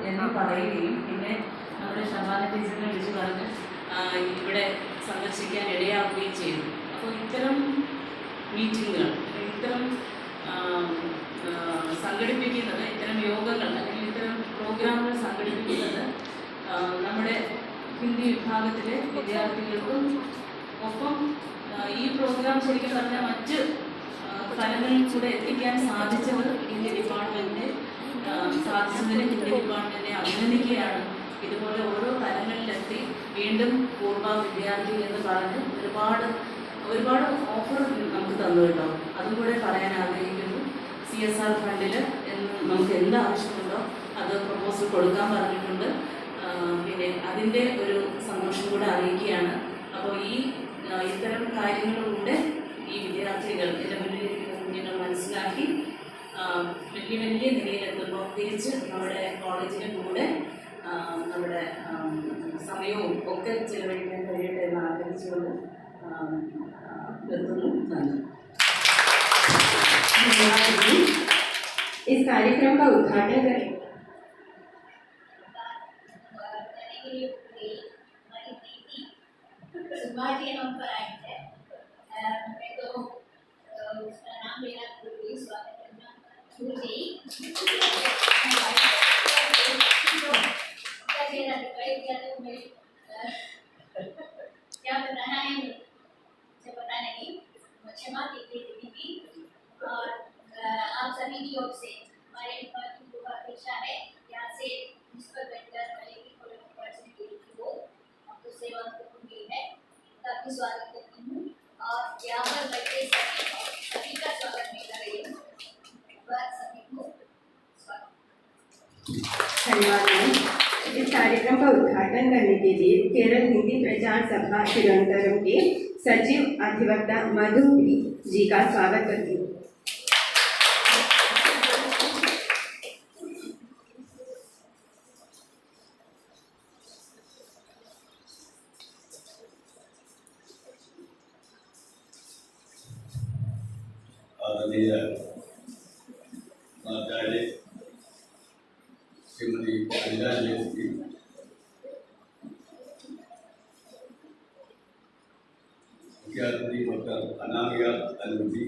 എന്ന് പറയുകയും പിന്നെ നമ്മുടെ ശബാന ടീച്ചറിനെ വിളിച്ച് പറഞ്ഞ് ഇവിടെ സന്ദർശിക്കാൻ ഇടയാക്കുകയും ചെയ്തു. അപ്പോൾ ഇത്തരം മീറ്റിങ്ങുകൾ, ഇത്തരം സംഘടിപ്പിക്കുന്നത്, ഇത്തരം യോഗങ്ങൾ അല്ലെങ്കിൽ ഇത്തരം പ്രോഗ്രാമുകൾ സംഘടിപ്പിക്കുന്നത് നമ്മുടെ ഹിന്ദി വിഭാഗത്തിലെ വിദ്യാർത്ഥികൾക്കും ഒപ്പം ഈ പ്രോഗ്രാം ശരിക്കും പറഞ്ഞാൽ മറ്റ് സ്ഥലങ്ങളിൽ കൂടെ എത്തിക്കാൻ സാധിച്ചതിന് ഹിന്ദി ഡിപ്പാർട്ട്മെൻറ്റിനെ അഭിനന്ദിക്കുകയാണ്. ഇതുപോലെ ഓരോ തലങ്ങളിലെത്തി വീണ്ടും പൂർവ്വ വിദ്യാർത്ഥി എന്ന് പറഞ്ഞ് ഒരുപാട് ഓഫർ നമുക്ക് തന്നു കേട്ടോ. അതും കൂടെ പറയാൻ ആഗ്രഹിക്കുന്നു. CSR ഫണ്ടിൽ നമുക്ക് എന്ത് ആവശ്യമുണ്ടോ അത് പ്രപ്പോസൽ കൊടുക്കാൻ പറഞ്ഞിട്ടുണ്ട്. പിന്നെ അതിൻ്റെ ഒരു സന്തോഷം കൂടെ അറിയിക്കുകയാണ്. അപ്പോൾ ഇത്തരം കാര്യങ്ങളിലൂടെ ഈ വിദ്യാർത്ഥികൾ ഇതിൻ്റെ മുന്നിലിരിക്കുന്ന കുഞ്ഞുങ്ങൾ മനസ്സിലാക്കി വലിയ നിലയിലെത്തുമ്പോൾ തിരിച്ച് നമ്മുടെ കോളേജിൻ്റെ കൂടെ നമ്മുടെ സമയവും ഒക്കെ ചെലവഴിക്കാൻ കഴിയട്ടെ എന്ന് ആഗ്രഹിച്ചുകൊണ്ട് നിർത്തുന്നു. നന്ദി. इस कार्यक्रम का उद्घाटन करें। क्या बताना है मुझे पता नहीं, क्षमा कीजिए। और आप सभी की ओर से हमारे डिपार्टमेंट को अपेक्षा है यहाँ से प्रिंसिपल बेटर हो आपको सेवा की है, काफी स्वागत करती हूँ और यहाँ पर बैठे सभी का स्वागत मैं कर रही हूँ। सभी को स्वागत। धन्यवाद। इस कार्यक्रम का उद्घाटन करने के लिए केरल हिंदी प्रचार सभा तिरुवनंतपुरम के सचिव अधिवक्ता मधु जी का स्वागत करती हूँ। श्रीमती अनिला जी, मुख्य अतिथि डॉक्टर अनामिया अलूजी,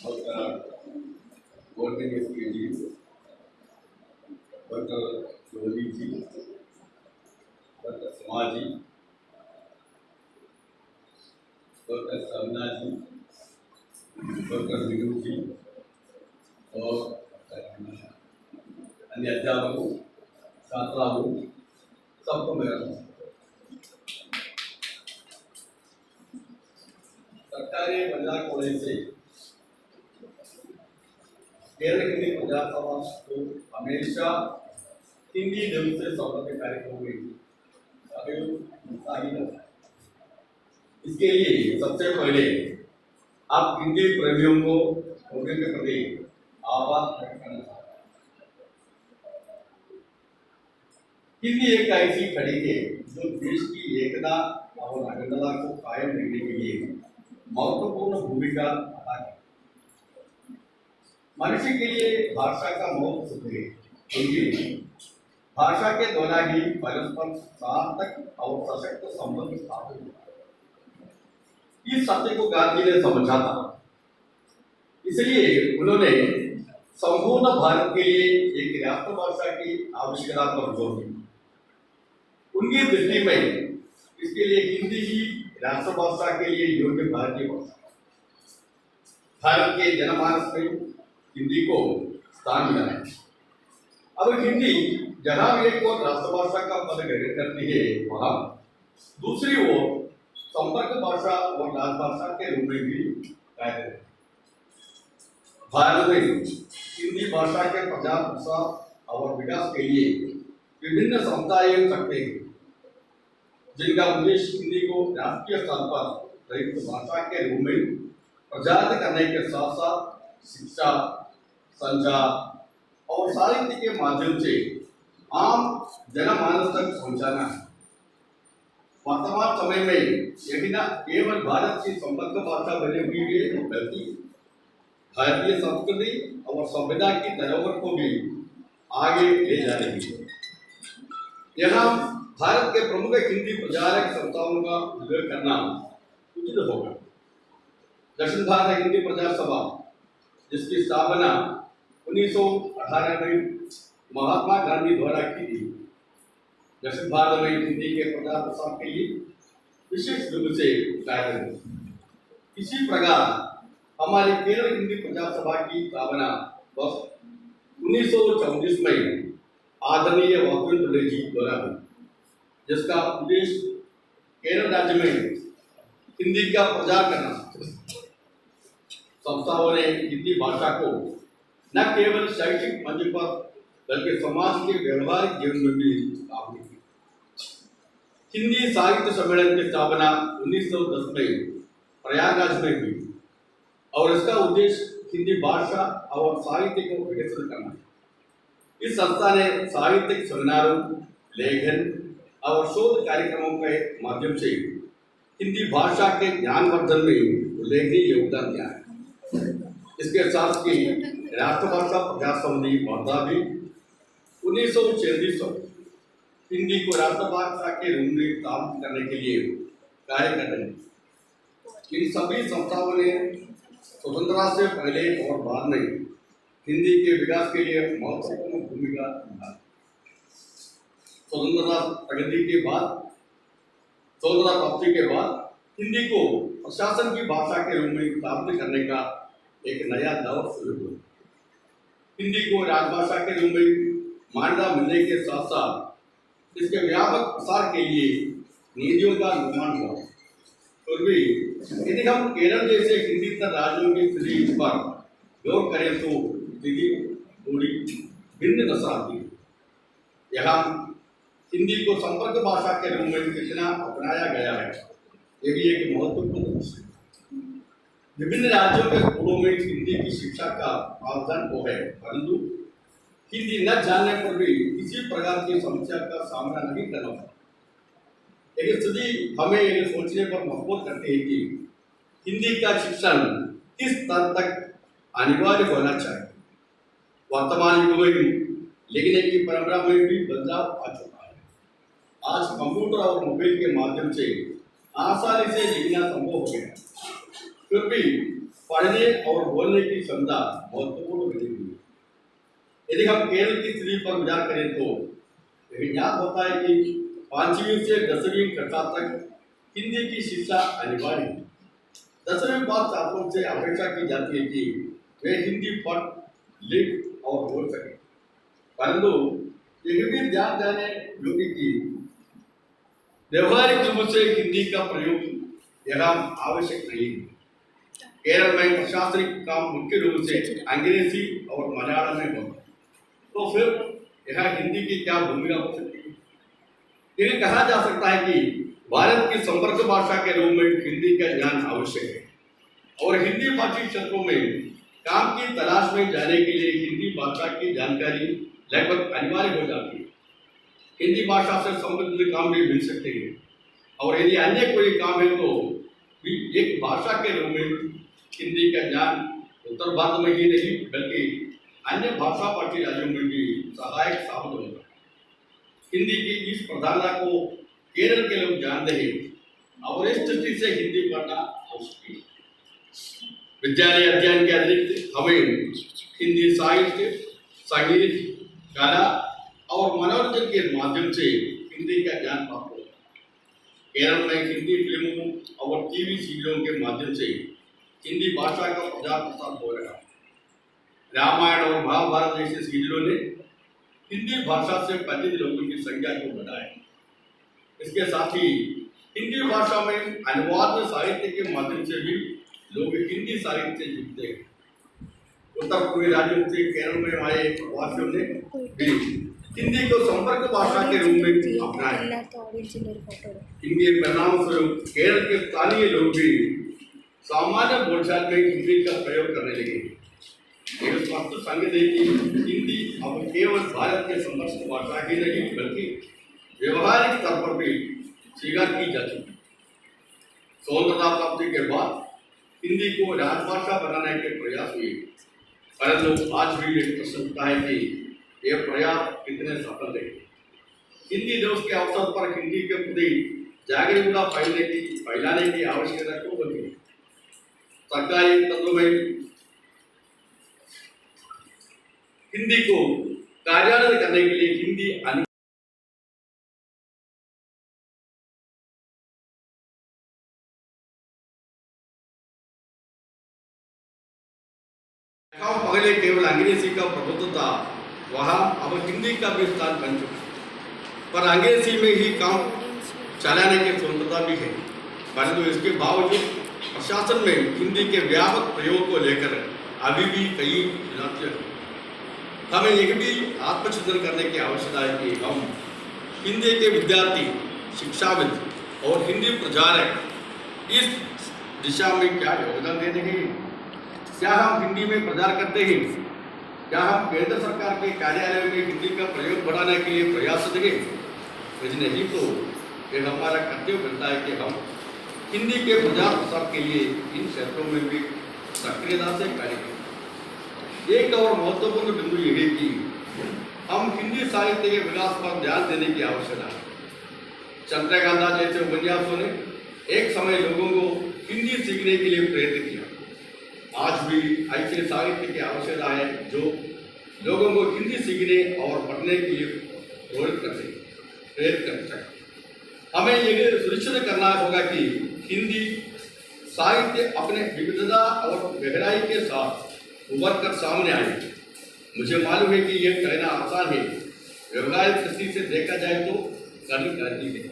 डॉक्टर गोल्डन जी, डॉक्टर जोली जी, डॉक्टर सुमा जी, डॉक्टर सवना जी, डॉक्टर मीनू जी और अन्य अध्यापकों, छात्राओं, सबको मेरा सरकारी महिला कॉलेज से केरल हिंदी प्रचार सभा को हमेशा हिंदी न्यूज से समर्पित कार्यक्रम में इसके लिए सबसे पहले आप हिंदी प्रेमियों को उनके प्रति आभार व्यक्त करना चाहते हैं। हिंदी एक ऐसी कड़ी है जो देश की एकता और अखंडता को कायम रखने के लिए महत्वपूर्ण भूमिका अदा करती है। मनुष्य के लिए भाषा का महत्व है, क्योंकि भाषा के द्वारा ही परस्पर सार्थक और सशक्त संबंध स्थापित होता है। इस सत्य को गांधी ने समझा था, इसलिए उन्होंने संपूर्ण भारत के लिए एक राष्ट्रभाषा की आवश्यकता पर जोर दिया। उनकी दृष्टि में इसके लिए हिंदी ही राष्ट्रभाषा के लिए योग्य भारतीय भाषा। भारत के जनमानस में हिंदी को स्थान मिला है। अब हिंदी जहां एक और राष्ट्रभाषा का पद ग्रहण करती है, वहां दूसरी ओर संपर्क भाषा और राजभाषा के रूप में भी कार्य है। भारत में हिंदी भाषा के प्रचार प्रसार और विकास के लिए विभिन्न संस्थाएं सकते हैं, जिनका उद्देश्य हिंदी को राष्ट्रीय स्तर पर प्रयुक्त भाषा के रूप में प्रचारित करने के साथ साथ शिक्षा, संचार और साहित्य के माध्यम से आम जनमानस तक पहुंचाना है। वर्तमान समय में यही न केवल भारत की संबद्ध भाषा बनी हुई है, बल्कि भारतीय संस्कृति और सभ्यता की धरोहर को भी आगे ले जा रही है। यहाँ भारत के प्रमुख हिंदी प्रचारक संस्थाओं का उल्लेख करना उचित होगा। दक्षिण भारत हिंदी प्रचार सभा, जिसकी स्थापना 1918 में महात्मा गांधी द्वारा की थी, दक्षिण भारत में हिंदी के प्रचार प्रसार के लिए विशेष रूप से कार्यरत है। इसी प्रकार हमारी केरल हिंदी प्रचार सभा की स्थापना वर्ष 1934 में आदरणीय वासुदेव जी द्वारा हुई, जिसका उद्देश्य केरल राज्य में हिंदी का प्रचार करना। संस्थाओं ने हिंदी भाषा को न केवल शैक्षिक मंच पर बल्कि समाज के व्यवहारिक जीवन में भी लागू की। हिंदी साहित्य सम्मेलन की स्थापना 1910 में प्रयागराज में हुई और इसका उद्देश्य हिंदी भाषा और साहित्य को विकसित करना। इस संस्था ने साहित्यिक सेमिनारों, लेखन और शोध कार्यक्रमों के माध्यम से हिंदी भाषा के ज्ञानवर्धन में उल्लेखनीय योगदान दिया है। इसके साथ ही राष्ट्रभाषा प्रचार समिति वर्धा भी 1946 हिंदी को राष्ट्रभाषा के रूप में स्थापित करने के लिए कार्य कर रही है। इन सभी संस्थाओं ने स्वतंत्रता से पहले और बाद में हिंदी के विकास के लिए महत्वपूर्ण भूमिका निभाई। स्वतंत्रता प्रगति के बाद, स्वतंत्रता प्राप्ति के बाद हिंदी को प्रशासन की भाषा के रूप में स्थापित करने का एक नया दौर शुरू हुआ। हिंदी को राजभाषा के रूप में मान्यता मिलने के साथ साथ इसके व्यापक प्रसार के लिए नीतियों का निर्माण हुआ। फिर भी यदि हम केरल जैसे हिंदीतर राज्यों की स्थिति पर गौर करें तो स्थिति थोड़ी भिन्न दर्शाती है। यहाँ हिंदी को संपर्क भाषा के रूप में कितना अपनाया गया है, ये भी एक महत्वपूर्ण विषय है। विभिन्न राज्यों के स्कूलों में हिंदी की शिक्षा का प्रावधान तो है, परंतु हिंदी न जानने पर भी किसी प्रकार की समस्या का सामना नहीं करना पड़ता। लेकिन स्थिति हमें ये सोचने पर मजबूर करती है कि हिंदी का शिक्षण किस स्तर तक अनिवार्य होना चाहिए। वर्तमान युग में लिखने की परंपरा में भी बदलाव आ चुका है। आज कंप्यूटर और मोबाइल के माध्यम से आसानी से लिखना संभव हो गया, फिर भी पढ़ने और बोलने की क्षमता महत्वपूर्ण बनी हुई है। यदि हम केरल की स्थिति पर विचार करें तो यह ज्ञात होता है कि 5वीं से 10वीं कक्षा तक हिंदी की शिक्षा अनिवार्य है। 10वीं पास छात्रों से अपेक्षा की जाती है कि वे हिंदी पढ़, लिख और बोल सकें, परंतु यह भी ध्यान देने योग्य कि व्यवहारिक रूप से हिंदी का प्रयोग यहाँ आवश्यक नहीं है। केरल में प्रशासनिक काम मुख्य रूप से अंग्रेजी और मलयालम में होता है, तो फिर यहाँ हिंदी की क्या भूमिका हो सकती है? यह कहा जा सकता है कि भारत की संपर्क भाषा के रूप में हिंदी का ज्ञान आवश्यक है और हिंदी भाषी क्षेत्रों में काम की तलाश में जाने के लिए हिंदी भाषा की जानकारी लगभग अनिवार्य हो जाती है। हिंदी भाषा से संबंधित काम भी मिल सकते हैं और यदि अन्य कोई काम है तो भी एक भाषा के रूप में हिंदी का ज्ञान उत्तर भारत में ही नहीं बल्कि अन्य भाषा भाषी राज्यों में भी सहायक साबित होगा। हिंदी की इस प्रधानता को केरल के लोग जानते हैं और इस दृष्टि से हिंदी पढ़ना आवश्यक है। विद्यालय अध्ययन के अतिरिक्त हमें हिंदी साहित्य, संगीत, कला और मनोरंजन के माध्यम से हिंदी का ज्ञान प्राप्त होगा। केरल में हिंदी फिल्मों और टीवी सीरियलों के माध्यम से हिंदी भाषा का प्रचार प्रसार हो रहा है। रामायण और महाभारत जैसे सीरियलों ने हिंदी भाषा से परिचित लोगों की संख्या को बढ़ाया। इसके साथ ही हिंदी भाषा में अनुवाद साहित्य के माध्यम से भी लोग हिंदी साहित्य से जुड़ते हैं। उत्तर पूर्वी राज्यों से केरल में आए वासियों ने भी हिंदी को संपर्क भाषा के रूप में अपनाया। इनके परिणाम स्वरूप केरल के स्थानीय लोग भी सामान्य बोलचाल में हिंदी का प्रयोग करने लगे। यह स्पष्ट संकेत है कि हिंदी अब केवल भारत के संपर्क भाषा ही नहीं बल्कि व्यवहारिक स्तर पर भी स्वीकार की जा चुकी है। स्वतंत्रता प्राप्ति के बाद हिंदी को राजभाषा बनाने के प्रयास हुए, परंतु आज भी एक प्रश्न उठता है कि ये प्रयास कितने सफल रहे। हिंदी दिवस के अवसर पर हिंदी के प्रति जागरूकता फैलाने की आवश्यकता क्यों बनी? सरकारी तंत्रों में हिंदी को कार्यान्वित करने के लिए हिंदी पहले केवल अंग्रेजी का प्रभुत्व था, वहाँ अब हिंदी का भी स्थान बन चुका है। पर अंग्रेजी में ही काम चलाने की स्वतंत्रता भी है, परंतु इसके बावजूद प्रशासन में हिंदी के व्यापक प्रयोग को लेकर अभी भी कई चुनौतियां हैं। हमें यह भी आत्मचिंतन करने की आवश्यकता है कि हम हिंदी के विद्यार्थी, शिक्षाविद और हिंदी प्रचारक इस दिशा में क्या योगदान दे रहे हैं। क्या हम हिंदी में प्रचार करते हैं? क्या हम केंद्र सरकार के कार्यालय में हिंदी का प्रयोग बढ़ाने के लिए प्रयास करेंगे? यदि नहीं तो यह हमारा कर्तव्य बनता है कि हम हिंदी के प्रचार प्रसार के लिए इन क्षेत्रों में भी सक्रियता से कार्य करें। एक और महत्वपूर्ण बिंदु यह है कि हम हिंदी साहित्य के विकास पर ध्यान देने की आवश्यकता है। चंद्रकांता जैसे उपन्यासों ने एक समय लोगों को हिंदी सीखने के लिए प्रेरित किया। आज भी ऐसे साहित्य की आवश्यकता है जो लोगों को हिंदी सीखने और पढ़ने के लिए प्रेरित कर सके। हमें यह सुनिश्चित करना होगा कि हिंदी साहित्य अपने विविधता और गहराई के साथ उभर कर सामने आए। मुझे मालूम है कि यह कहना आसान है, व्यवहारिक दृष्टि से देखा जाए तो कठिन कार्य है।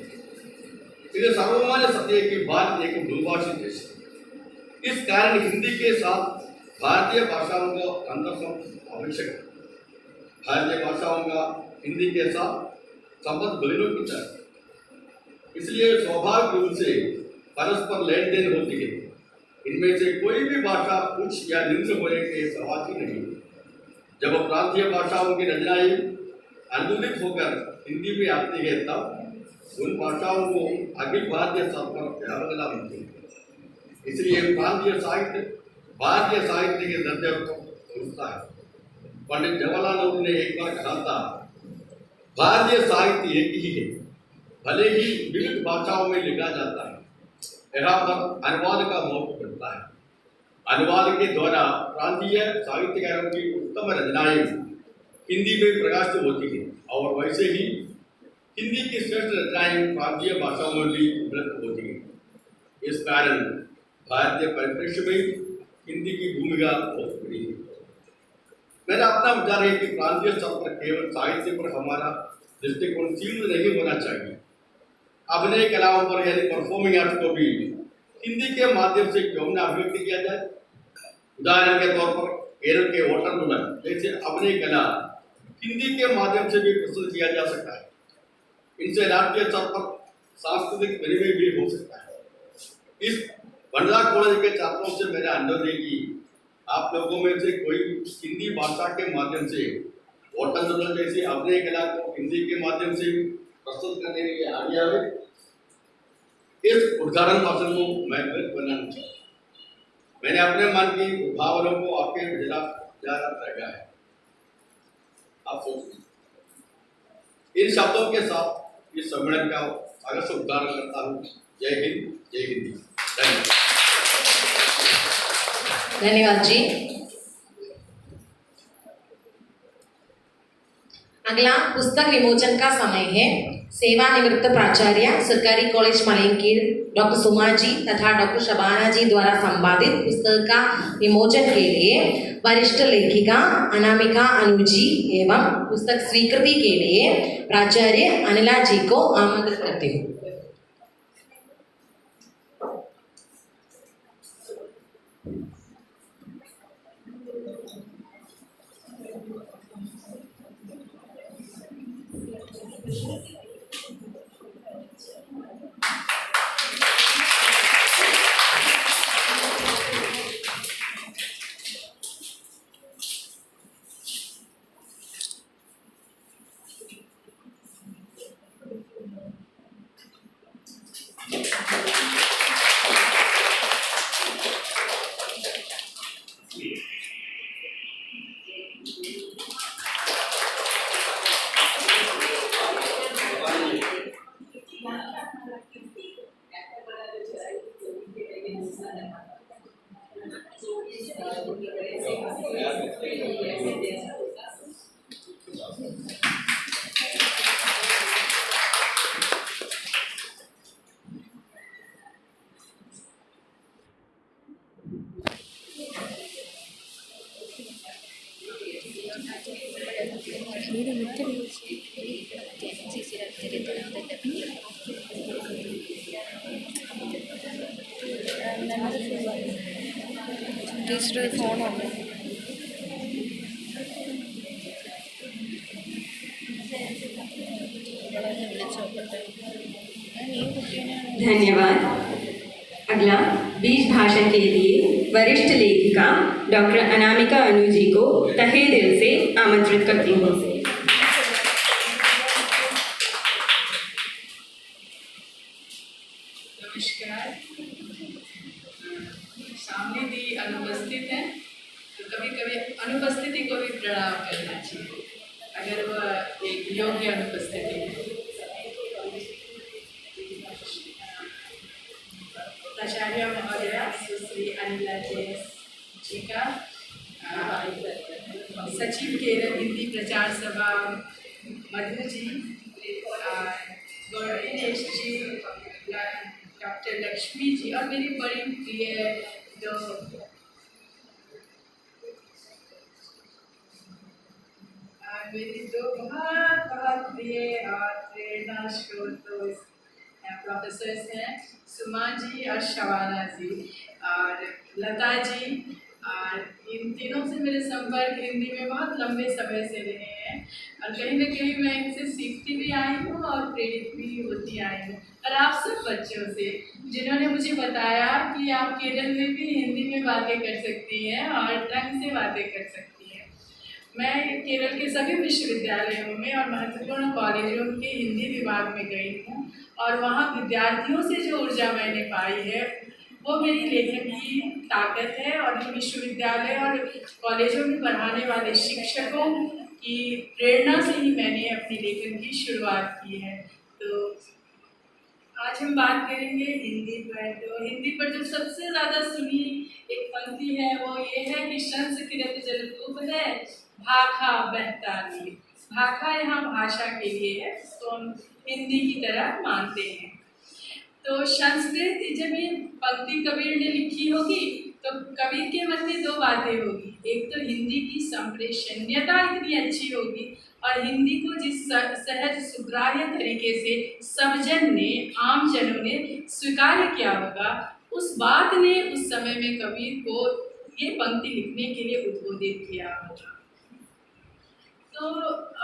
इसे सामान्य सत्य है कि भारत एक बहुभाषी देश है। इस कारण हिंदी के साथ भारतीय भाषाओं का अंतर्संबंध आवश्यक है। भारतीय भाषाओं का हिंदी के साथ संबंध बलिनों की तरह, इसलिए स्वाभाविक रूप से परस्पर लेन देन होती है। इनमें से कोई भी भाषा उच्च या निम्न होने के सवाल ही नहीं। जब प्रांतीय भाषाओं की रचनाएं अनुदित होकर हिंदी में आती है तब उन भाषाओं को अखिल भारतीय स्तर पर व्यापकता मिलती है। इसलिए प्रांतीय साहित्य भारतीय साहित्य के दर्जे को पहुंचता है। पंडित जवाहरलाल नेहरू ने एक बार कहा था, भारतीय साहित्य एक ही है, भले ही विविध भाषाओं में लिखा जाता है। यहाँ पर अनुवाद का महत्व बढ़ता है। अनुवाद के द्वारा प्रांतीय साहित्यकारों की उत्तम रचनाएं हिंदी में प्रकाशित होती है और वैसे ही हिंदी की श्रेष्ठ रचनाएं प्रांतीय भाषाओं में भी उपलब्ध होती है। इस कारण भारतीय परिप्रेक्ष्य में हिंदी की भूमिका बहुत बड़ी है। मेरा अपना विचार है कि प्रांतीय स्तर पर केवल साहित्य पर हमारा दृष्टिकोण सीमित नहीं होना चाहिए। अभिनय कलाओं पर यानी परफॉर्मिंग आर्ट को भी हिंदी के माध्यम से क्यों न अभिव्यक्त किया जाए। उदाहरण के तौर पर केरल के वाटरमेलन जैसे अभिनय कला हिंदी के माध्यम से भी प्रस्तुत किया जा सकता है। इनसे राष्ट्रीय स्तर पर सांस्कृतिक विनिमय भी हो सकता है। इस बंडला कॉलेज के छात्रों से मेरा अनुरोध है कि आप लोगों में से कोई हिंदी भाषा के माध्यम से वाटरमेलन जैसी अभिनय कला को हिंदी के माध्यम से प्रस्तुत करने के लिए आगे आवे। इस उद्घाटन भाषण को मैं बनाना चाहता हूँ। मैंने अपने मन की भावनाओं को आपके भेजा रखा है। आप सोचिए। इन शब्दों के साथ इस सम्मेलन का अगर से उद्घाटन करता हूँ। जय हिंद, जय हिंदी। धन्यवाद। धन्यवाद जी। अगला पुस्तक विमोचन का समय है। सेवानिवृत्त प्राचार्य सरकारी कॉलेज मलयनकीर डॉक्टर सुमा जी तथा डॉक्टर शबाना जी द्वारा संपादित पुस्तक का विमोचन के लिए वरिष्ठ लेखिका अनामिका अनुजी एवं पुस्तक स्वीकृति के लिए प्राचार्य अनिला जी को आमंत्रित करती हूँ। धन्यवाद। अगला बीज भाषण के लिए वरिष्ठ लेखिका डॉक्टर अनामिका अनु जी को तहे दिल से आमंत्रित करती हूँ। नमस्कार। सामने भी अनुपस्थित हैं, तो कभी कभी अनुपस्थिति को भी प्रणाम करना चाहिए अगर वह एक योग्य अनुपस्थिति है। प्राचार्य महोदया सुश्री अनिला जी का, सचिव केरल हिंदी प्रचार सभा मधु जी, गौरीनेश जी, डॉक्टर लक्ष्मी जी और मेरी बड़ी प्रिय मेरी दो बहुत बहुत प्रिय और प्रेरणा स्रोत प्रोफेसर्स हैं, सुमा जी और शबाना जी और लता जी। और इन तीनों से मेरे संपर्क हिंदी में बहुत लंबे समय से रहे हैं और कहीं ना कहीं मैं इनसे सीखती भी आई हूँ और प्रेरित भी होती आई हूँ। और आप सब बच्चों से जिन्होंने मुझे बताया कि आप केरल में भी हिंदी में बातें कर सकती हैं और ढंग से बातें कर सकती हैं। मैं केरल के सभी विश्वविद्यालयों में और महत्वपूर्ण कॉलेजों के हिंदी विभाग में गई हूँ और वहाँ विद्यार्थियों से जो ऊर्जा मैंने पाई है वो मेरी लेखन की ताकत है और विश्वविद्यालय और कॉलेजों में पढ़ाने वाले शिक्षकों की प्रेरणा से ही मैंने अपनी लेखन की शुरुआत की है। तो आज हम बात करेंगे हिंदी पर। तो हिंदी पर जो सबसे ज़्यादा सुनी एक पंक्ति है वो ये है कि संस्कृत जलकूप है भाखा बहता नीर। भाखा यहाँ भाषा के लिए है, इसको हम हिंदी की तरह मानते हैं। तो संस्कृत जब ये पंक्ति कबीर ने लिखी होगी तो कबीर के मन में दो बातें होगी। एक तो हिंदी की संप्रेषणीयता इतनी अच्छी होगी और हिंदी को जिस सहज सुग्राह्य तरीके से सब जन ने, आम जनों ने स्वीकार किया होगा, उस बात ने उस समय में कबीर को ये पंक्ति लिखने के लिए उद्बोधित किया होगा। तो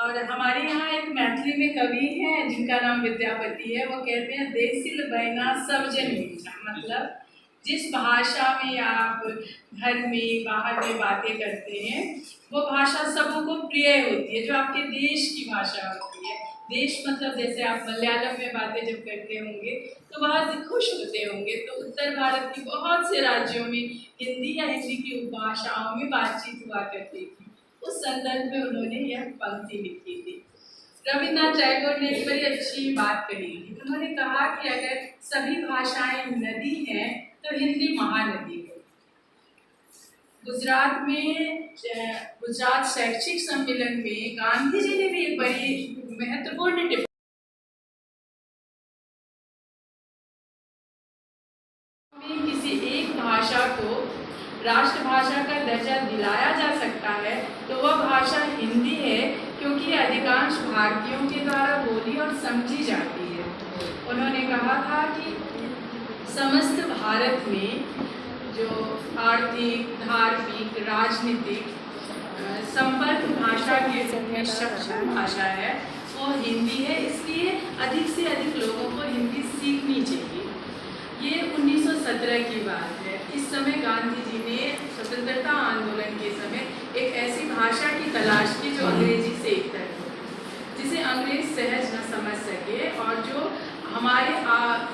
और हमारे यहाँ एक मैथिली में कवि हैं जिनका नाम विद्यापति है। वो कहते हैं देसिल बैना सब जन मीठा। मतलब जिस भाषा में आप घर में बाहर में बातें करते हैं वो भाषा सबों को प्रिय होती है, जो आपके देश की भाषा होती है। देश मतलब जैसे आप मलयालम में बातें जब करते होंगे तो बहुत खुश होते होंगे। तो उत्तर भारत के बहुत से राज्यों में हिंदी या हिंदी की उपभाषाओं में बातचीत हुआ करती थी। उस संदर्भ में उन्होंने यह पंक्ति लिखी थी। रविन्द्रनाथ टैगोर ने एक बड़ी अच्छी बात कही थी। उन्होंने कहा कि अगर सभी भाषाएं नदी हैं तो हिंदी महानदी है। गुजरात में गुजरात शैक्षिक सम्मेलन में गांधी जी ने भी एक बड़ी महत्वपूर्ण टिप्पणी में किसी एक भाषा को राष्ट्रभाषा का दर्जा दिलाया जा सकता है तो वह भाषा हिंदी है, क्योंकि अधिकांश भारतीयों के द्वारा बोली और समझी जाती है। उन्होंने कहा था कि समस्त भारत में जो आर्थिक, धार्मिक, राजनीतिक संपर्क भाषा के रूप में सक्षम भाषा है वो हिंदी है, इसलिए अधिक से अधिक लोगों को हिंदी सीखनी चाहिए। ये 1917 की बात है। इस समय गांधी जी ने स्वतंत्रता आंदोलन के समय एक ऐसी भाषा की तलाश की जो अंग्रेजी से इतर हो, जिसे अंग्रेज सहज न समझ सके और जो हमारे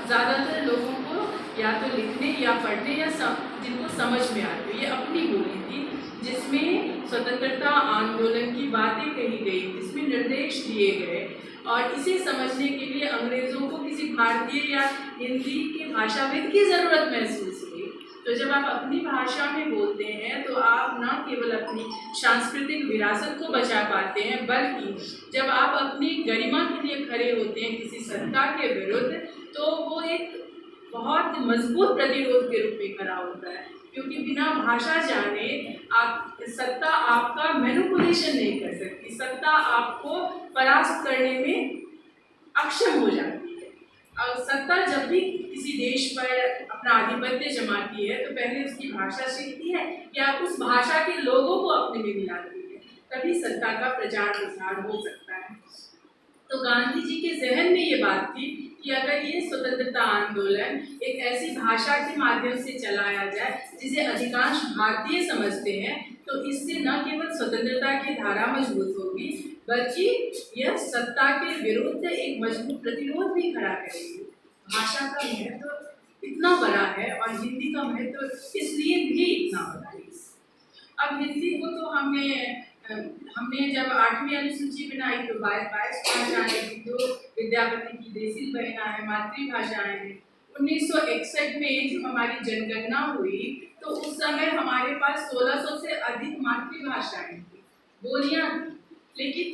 ज़्यादातर लोगों को या तो लिखने या पढ़ने या जिनको समझ में आती, ये अपनी बोली थी जिसमें स्वतंत्रता आंदोलन की बातें कही गई, जिसमें निर्देश दिए गए। और इसे समझने के लिए अंग्रेज़ों को किसी भारतीय या हिंदी के भाषाविद की ज़रूरत महसूस हुई। तो जब आप अपनी भाषा में बोलते हैं तो आप न केवल अपनी सांस्कृतिक विरासत को बचा पाते हैं, बल्कि जब आप अपनी गरिमा के लिए खड़े होते हैं किसी सत्ता के विरुद्ध, तो वो एक बहुत मजबूत प्रतिरोध के रूप में खड़ा होता है। क्योंकि बिना भाषा जाने आप सत्ता आपका मैनिपुलेशन नहीं कर सकती, सत्ता आपको परास्त करने में अक्षम हो जाती है। और सत्ता जब भी किसी देश पर अपना आधिपत्य जमाती है तो पहले उसकी भाषा सीखती है या उस भाषा के लोगों को अपने में मिलाती है, तभी सत्ता का प्रचार प्रसार हो सकता है। तो गांधी जी के जहन में ये बात थी कि अगर ये स्वतंत्रता आंदोलन एक ऐसी भाषा के माध्यम से चलाया जाए जिसे अधिकांश भारतीय समझते हैं, तो इससे न केवल स्वतंत्रता की धारा मजबूत होगी, बल्कि यह सत्ता के विरुद्ध एक मजबूत प्रतिरोध भी खड़ा करेगी। भाषा का महत्व इतना बड़ा है और हिंदी का महत्व इसलिए भी इतना बड़ा है। अब हिंदी को तो हमने जब 8वीं अनुसूची बनाई तो 22 भाषाएं थी, जो विद्यापति की देसी बहना है, मातृभाषाएं हैं। 1961 में जब हमारी जनगणना हुई तो उस समय हमारे पास 1600 से अधिक मातृभाषाएं थी, बोलियां थी। लेकिन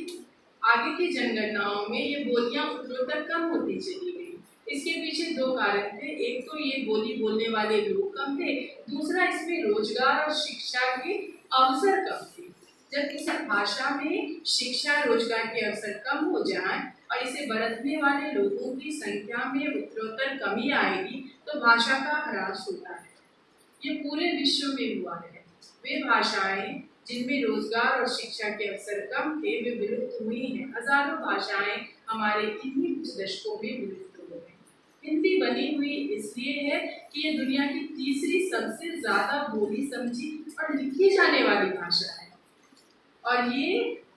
आगे की जनगणनाओं में ये बोलियां उत्तरोत्तर कम होती चली गई। इसके पीछे 2 कारण थे। एक तो ये बोली बोलने वाले लोग कम थे, दूसरा इसमें रोजगार और शिक्षा के अवसर कम थे। जब किसी भाषा में शिक्षा रोजगार के अवसर कम हो जाएं और इसे बरतने वाले लोगों की संख्या में उत्तरोत्तर कमी आएगी तो भाषा का ह्रास होता है। ये पूरे विश्व में हुआ है। वे भाषाएं जिनमें रोजगार और शिक्षा के अवसर कम थे वे विलुप्त हुई हैं। हजारों भाषाएं हमारे इन्हीं कुछ दशकों में विलुप्त हो गई। हिंदी बनी हुई इसलिए है कि ये दुनिया की तीसरी सबसे ज्यादा बोली, समझी और लिखी जाने वाली भाषा है। और ये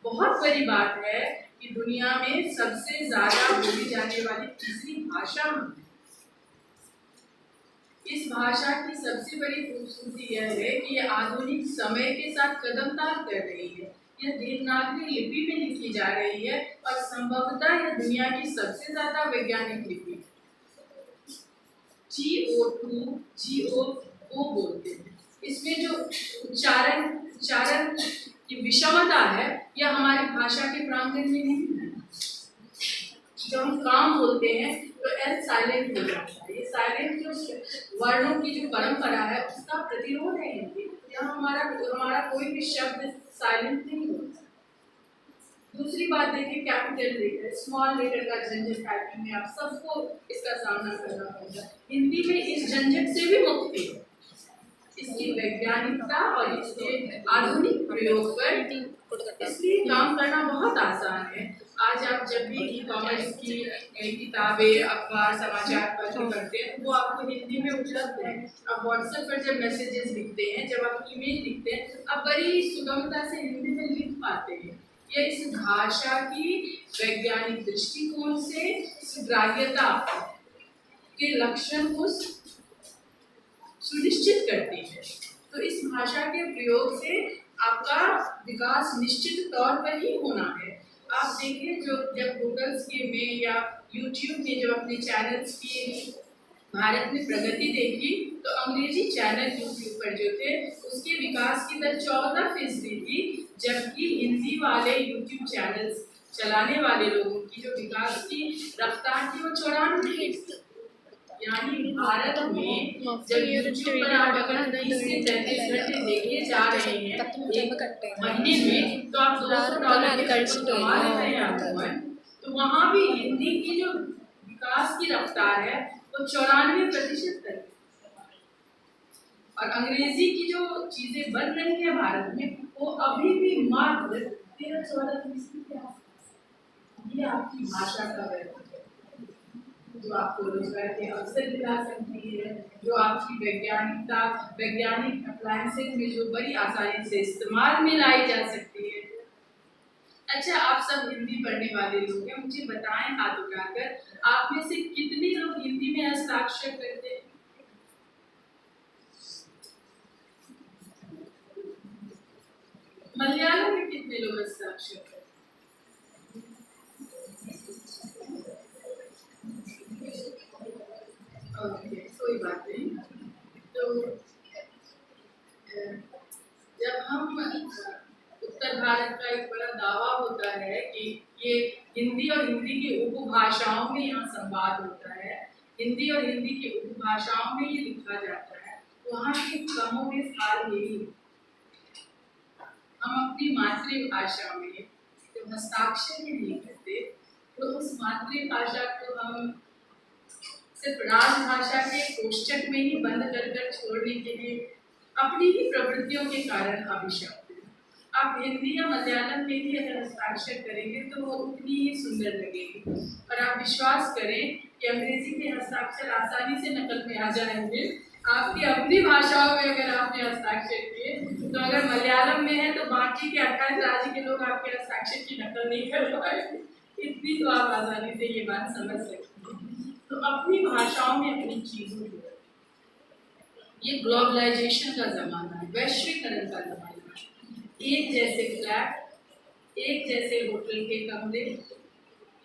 बहुत बड़ी बात है कि दुनिया में सबसे ज्यादा बोली जाने वाली तीसरी भाषा है। इस भाषा की सबसे बड़ी खूबसूरती यह है कि यह आधुनिक समय के साथ कदम ताल कर रही है। यह देवनागरी लिपि में लिखी जा रही है और संभवतः यह दुनिया की सबसे ज्यादा वैज्ञानिक लिपि है। GO2 GO बोलते हैं। इसमें जो उच्चारण की विषमता है यह हमारी भाषा के प्रांगण में नहीं है। जब हम काम बोलते हैं तो एल साइलेंट हो जाता है। ये साइलेंट जो वर्णों की जो परंपरा है उसका प्रतिरोध है हिंदी। यहाँ हमारा कोई भी शब्द साइलेंट नहीं होता। दूसरी बात देखिए, कैपिटल लेटर, स्मॉल लेटर का झंझट टाइपिंग में आप सबको इसका सामना करना होगा। हिंदी में इस झंझट से भी मुक्ति है। इसकी वैज्ञानिकता और इसके आधुनिक प्रयोग पर इसलिए काम करना बहुत आसान है। आज आप जब भी ई-कॉमर्स की किताबें, अखबार, समाचार पत्र पढ़ते हैं तो वो आपको हिंदी में उपलब्ध है। आप व्हाट्सएप पर जब मैसेजेस लिखते हैं, जब आप ईमेल लिखते हैं, आप बड़ी सुगमता से हिंदी में लिख पाते हैं। यह इस भाषा की वैज्ञानिक दृष्टिकोण से सुग्राह्यता के लक्षण को सुनिश्चित करती है। तो इस भाषा के प्रयोग से आपका विकास निश्चित तौर पर ही होना है। आप देखिए, जब गूगल्स के में या यूट्यूब ने जब अपने चैनल्स की भारत में प्रगति देखी तो अंग्रेजी चैनल यूट्यूब पर जो थे उसके विकास की दर 14% थी, जबकि हिंदी वाले यूट्यूब चैनल्स चलाने वाले लोगों की जो विकास की रफ्तार थी वो 94%। यानी भारत में जब यूट्यूब पर आप अगर 30 से 33 घंटे देखे जा रहे हैं एक महीने में, तो आप $200 कमा रहे हैं। तो वहाँ भी हिंदी की जो विकास की रफ्तार है वो 94% तक। और अंग्रेजी की जो चीजें बन रही है भारत में वो अभी भी मात्र 13-14% के आसपास। ये आपकी भाषा का वैभव है जो आपको रोजगार के अवसर दिला सकती है, जो आपकी वैज्ञानिक अप्लायंसेज में जो बड़ी आसानी से इस्तेमाल में लाई जा सकती है। अच्छा, आप सब हिंदी पढ़ने वाले लोग हैं, मुझे बताएं हाथ उठाकर, आप में से कितने लोग हिंदी में हस्ताक्षर करते हैं? मलयालम में कितने लोग हस्ताक्षर करते हैं? ओके, कोई बात नहीं। तो हिंदी और हिंदी की उपभाषाओं में यहाँ संवाद होता है, हिंदी और हिंदी की उपभाषाओं में ये लिखा जाता है। वहाँ की कमोबेश हाल यही है। हम अपनी मातृभाषा में जब हस्ताक्षर भी नहीं करते तो उस मातृभाषा को हम सिर्फ राजभाषा के कोष्ठक में ही बंद कर छोड़ने के लिए अपनी ही प्रवृत्तियों के कारण अभिशप्त हैं। आप हिंदी या मलयालम में भी अगर हस्ताक्षर करेंगे तो वो उतनी ही सुंदर लगेगी, और आप विश्वास करें कि अंग्रेजी के हस्ताक्षर आसानी से नकल में आ जाएंगे। आपकी अपनी भाषाओं में अगर आपने हस्ताक्षर किए तो अगर मलयालम में है तो बाकी के 28 राज्य के लोग आपके हस्ताक्षर की नकल नहीं कर पाएंगे। इतनी तो आप आसानी से ये बात समझ सकते हैं। तो अपनी भाषाओं में अपनी चीज़ों को, ये ग्लोबलाइजेशन का ज़माना है, वैश्वीकरण का ज़माना है। एक जैसे फ्लैट, एक जैसे होटल के कमरे,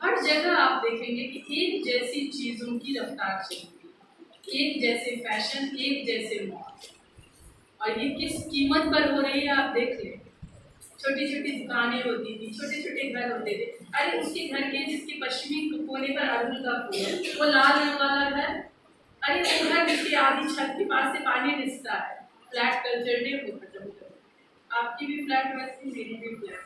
हर जगह आप देखेंगे कि एक जैसी चीज़ों की रफ्तार चलती है, एक जैसे फैशन, एक जैसे मॉल। और ये किस कीमत पर हो रही है आप देख लें। छोटी छोटी दुकानें होती थी, छोटे छोटे घर होते थे। अरे उसके घर के जिसके पश्चिमी कोने पर अड़हुल का फूल है, वो लाल रंग वाला घर, अरे वो घर जिसके आधी छत के पास से पानी रिसता है। फ्लैट कल्चर ने वो खत्म कर दिया। आपकी भी फ्लैट वैसी, मेरी भी फ्लैट।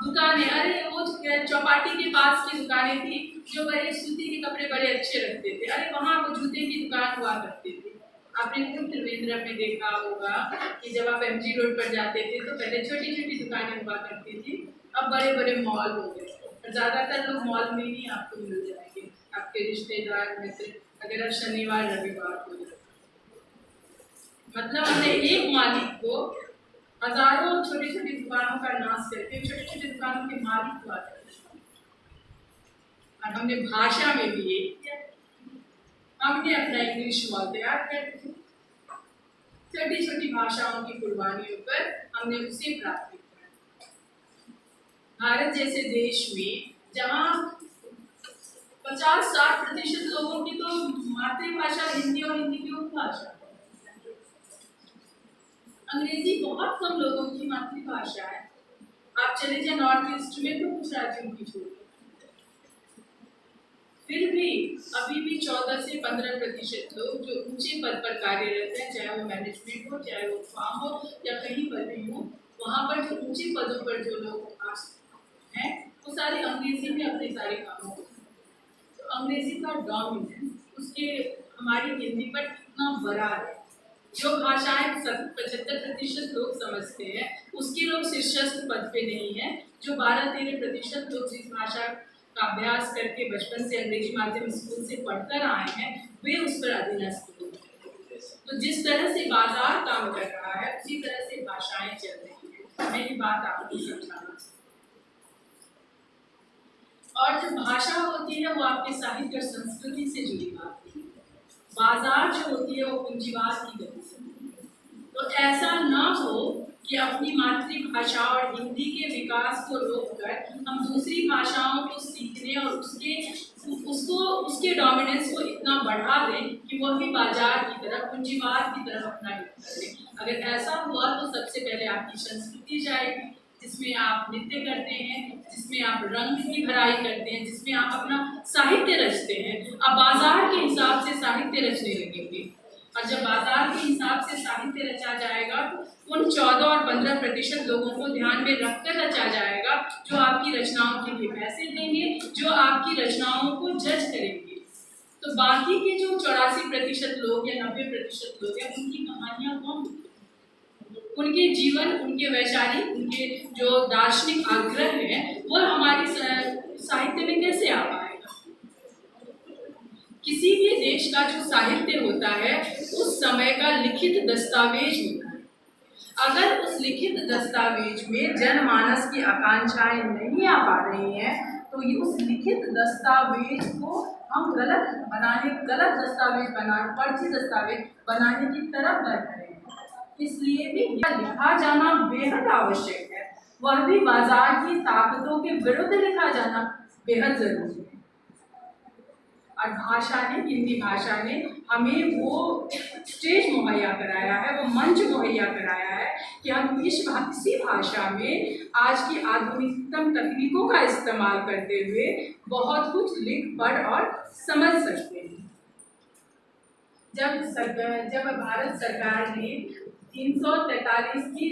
दुकानें, अरे वो चौपाटी के पास की दुकानें थी जो बड़े सूती के कपड़े बड़े अच्छे रखते थे, अरे वहाँ वो जूते की दुकान हुआ करती थी। आपने खुद त्रिवेंद्र में देखा होगा कि जब आप MG रोड पर जाते थे तो पहले छोटी छोटी दुकानें हुआ करती थी, अब बड़े बड़े मॉल हो गए। और ज़्यादातर लोग मॉल में ही आपको मिल जाएंगे, आपके रिश्तेदार मित्र, अगर आप शनिवार रविवार हो जाए। मतलब हमने एक मालिक को हजारों छोटी छोटी दुकानों का नाश करके छोटी छोटी दुकानों के मालिक हुआ करते हैं। और हमने भाषा में भी ये हमने अपना इंग्लिश मॉल तैयार कर दिया। छोटी छोटी भाषाओं की कुर्बानियों पर हमने उसे प्राप्त किया। भारत जैसे देश में जहाँ 50-60% लोगों की तो मातृभाषा हिंदी और हिंदी की उपभाषा, अंग्रेजी बहुत कम लोगों की मातृभाषा है। आप चले जाए नॉर्थ ईस्ट में तो कुछ राज्यों की छोड़, फिर भी अभी भी 14 से 15% लोग जो ऊंचे पद पर कार्यरत हैं, चाहे वो मैनेजमेंट हो, चाहे वो फार्म हो या कहीं पर भी हो, वहाँ पर जो ऊंचे पदों पर जो लोग हैं वो सारे अंग्रेजी में अपने सारे कामों को, तो अंग्रेजी का डोमिनेंस उसके हमारी हिंदी पर इतना बड़ा है। जो भाषाएं 75% लोग समझते हैं उसके लोग शीर्षस्थ पद पे नहीं है। जो 12-13% लोग जिस भाषा का अभ्यास करके बचपन से अंग्रेजी माध्यम स्कूल से पढ़कर आए हैं वे उस पर अधीनस्थ लोग हैं। तो जिस तरह से बाजार काम कर रहा है उसी तरह से भाषाएं चल रही हैं। मेरी बात आपको समझाना। और जो भाषा होती है वो आपके साहित्य और संस्कृति से जुड़ी बात है। बाजार जो होती है वो पूंजीवाद की गति से। तो ऐसा ना हो कि अपनी मातृभाषा और हिंदी के विकास को रोककर हम दूसरी भाषाओं को सीखने और उसके डोमिनेंस को इतना बढ़ा दें कि वह भी बाजार की तरफ, पूंजीवाद की तरफ अपना युद्ध करें। अगर ऐसा हुआ तो सबसे पहले आपकी संस्कृति जाएगी, जिसमें आप नृत्य करते हैं, जिसमें आप रंग की भराई करते हैं, जिसमें आप अपना साहित्य रचते हैं। अब बाजार के हिसाब से साहित्य रचने लगेंगे, और जब बाजार के हिसाब से साहित्य रचा जाएगा तो उन 14 और 15% लोगों को ध्यान में रखकर रचा जाएगा जो आपकी रचनाओं के लिए पैसे देंगे, जो आपकी रचनाओं को जज करेंगे। तो बाकी के जो 84% लोग या 90% लोग हैं उनकी कहानियाँ कौन, उनके जीवन, उनके वैचारिक, उनके जो दार्शनिक आग्रह हैं वो हमारे साहित्य में कैसे आ पाएगा। किसी भी देश का जो साहित्य होता है उस समय का लिखित दस्तावेज होता है। अगर उस लिखित दस्तावेज में जनमानस की आकांक्षाएं नहीं आ पा रही हैं तो ये उस लिखित दस्तावेज को हम गलत दस्तावेज बनाने, फर्जी दस्तावेज बनाने की तरफ बढ़ रहे हैं। इसलिए भी लिखा जाना बेहद आवश्यक है, वह भी बाजार की ताकतों के विरुद्ध लिखा जाना बेहद जरूरी है। और भाषा ने, हिंदी भाषा ने हमें वो स्टेज मुहैया कराया है, वो मंच मुहैया कराया है कि हम इसी भाषा में आज की आधुनिकतम तकनीकों का इस्तेमाल करते हुए बहुत कुछ लिख पढ़ और समझ सकते हैं। जब भारत सरकार ने 343 की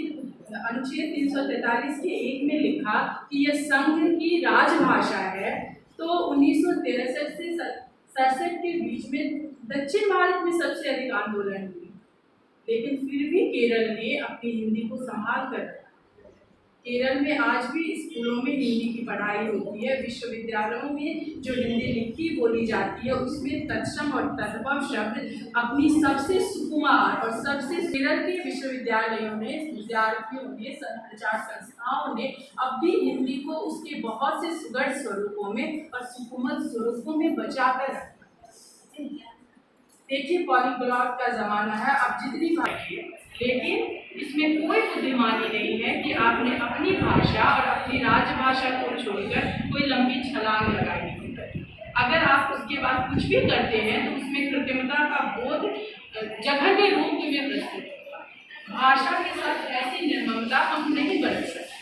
अनुच्छेद 343 के 1 में लिखा कि यह संघ की राजभाषा है, तो 1963 से 67 के बीच में दक्षिण भारत में सबसे अधिक आंदोलन हुए, लेकिन फिर भी केरल ने अपनी हिंदी को संभाल कर रखा। केरल में आज भी स्कूलों में हिंदी की पढ़ाई होती है, विश्वविद्यालयों में जो हिंदी लिखी बोली जाती है उसमें तत्सम और तद्भव शब्द अपनी सबसे सुकुमार और सबसे केरल के विश्वविद्यालयों में, विद्यार्थियों ने, प्रचार संस्थाओं ने अब भी हिंदी को उसके बहुत से सुगढ़ स्वरूपों में और सुकुमल स्वरूपों में बचा कर रखा। देखिए, पॉलीग्लॉट का जमाना है, अब जितनी भाषा, लेकिन इसमें कोई बुद्धिमानी नहीं है कि आपने अपनी भाषा और अपनी राजभाषा को छोड़कर कोई लंबी छलांग लगाई है। अगर आप उसके बाद कुछ भी करते हैं तो उसमें कृत्रिमता का बोध जघन्य रूप में प्रस्तुत होगा। भाषा के साथ ऐसी निर्ममता हम नहीं बरत सकते।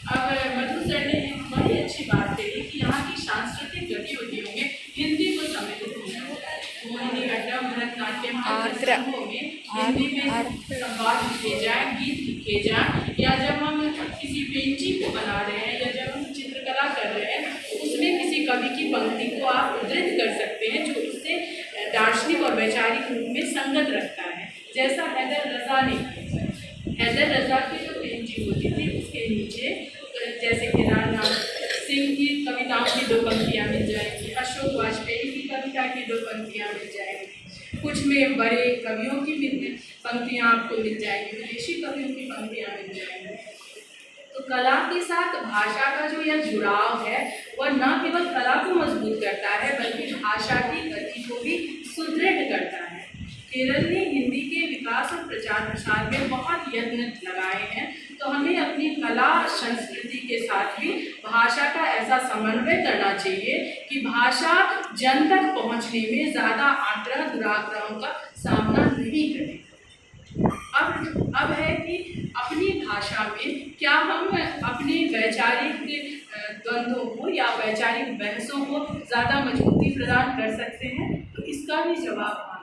अब मधु सर ने एक बड़ी अच्छी बात कही कि यहाँ की सांस्कृतिक गतिविधियों में हिंदी को सम्मिलित किया है। मोहिनी अट्टम, भरतनाट्यम आदि समूहों में हिंदी में संवाद लिखे जाए, गीत लिखे जाए, या जब हम किसी पेंटिंग को बना रहे हैं या जब हम चित्रकला कर रहे हैं उसमें किसी कवि की पंक्ति को आप उद्धृत कर सकते हैं जो उससे दार्शनिक और वैचारिक रूप में संगत रखता है। जैसा हैदर रजा की जो पेंटिंग होती थी उसके नीचे जैसे केदारनाथ सिंह की कविताओं की 2 पंक्तियाँ मिल जाएंगी, अशोक वाजपेयी की कविता की 2 पंक्तियाँ मिल जाएंगी, कुछ में बड़े कवियों की पंक्तियाँ आपको मिल जाएंगी, विदेशी कवियों की पंक्तियाँ मिल जाएंगी। तो कला के साथ भाषा का जो यह जुड़ाव है वह न केवल कला को मजबूत करता है बल्कि भाषा की गति को भी सुदृढ़ करता है। केरल ने हिंदी के विकास और प्रचार प्रसार में बहुत यत्न लगाए हैं, तो हमें अपनी कला संस्कृति के साथ भी भाषा का ऐसा समन्वय करना चाहिए कि भाषा जन तक पहुँचने में ज़्यादा आग्रह दुराग्रहों का सामना नहीं करे। अब है कि अपनी भाषा में क्या हम अपने वैचारिक द्वंद्वों को या वैचारिक बहसों को ज़्यादा मजबूती प्रदान कर सकते हैं, तो इसका भी जवाब हाँ है।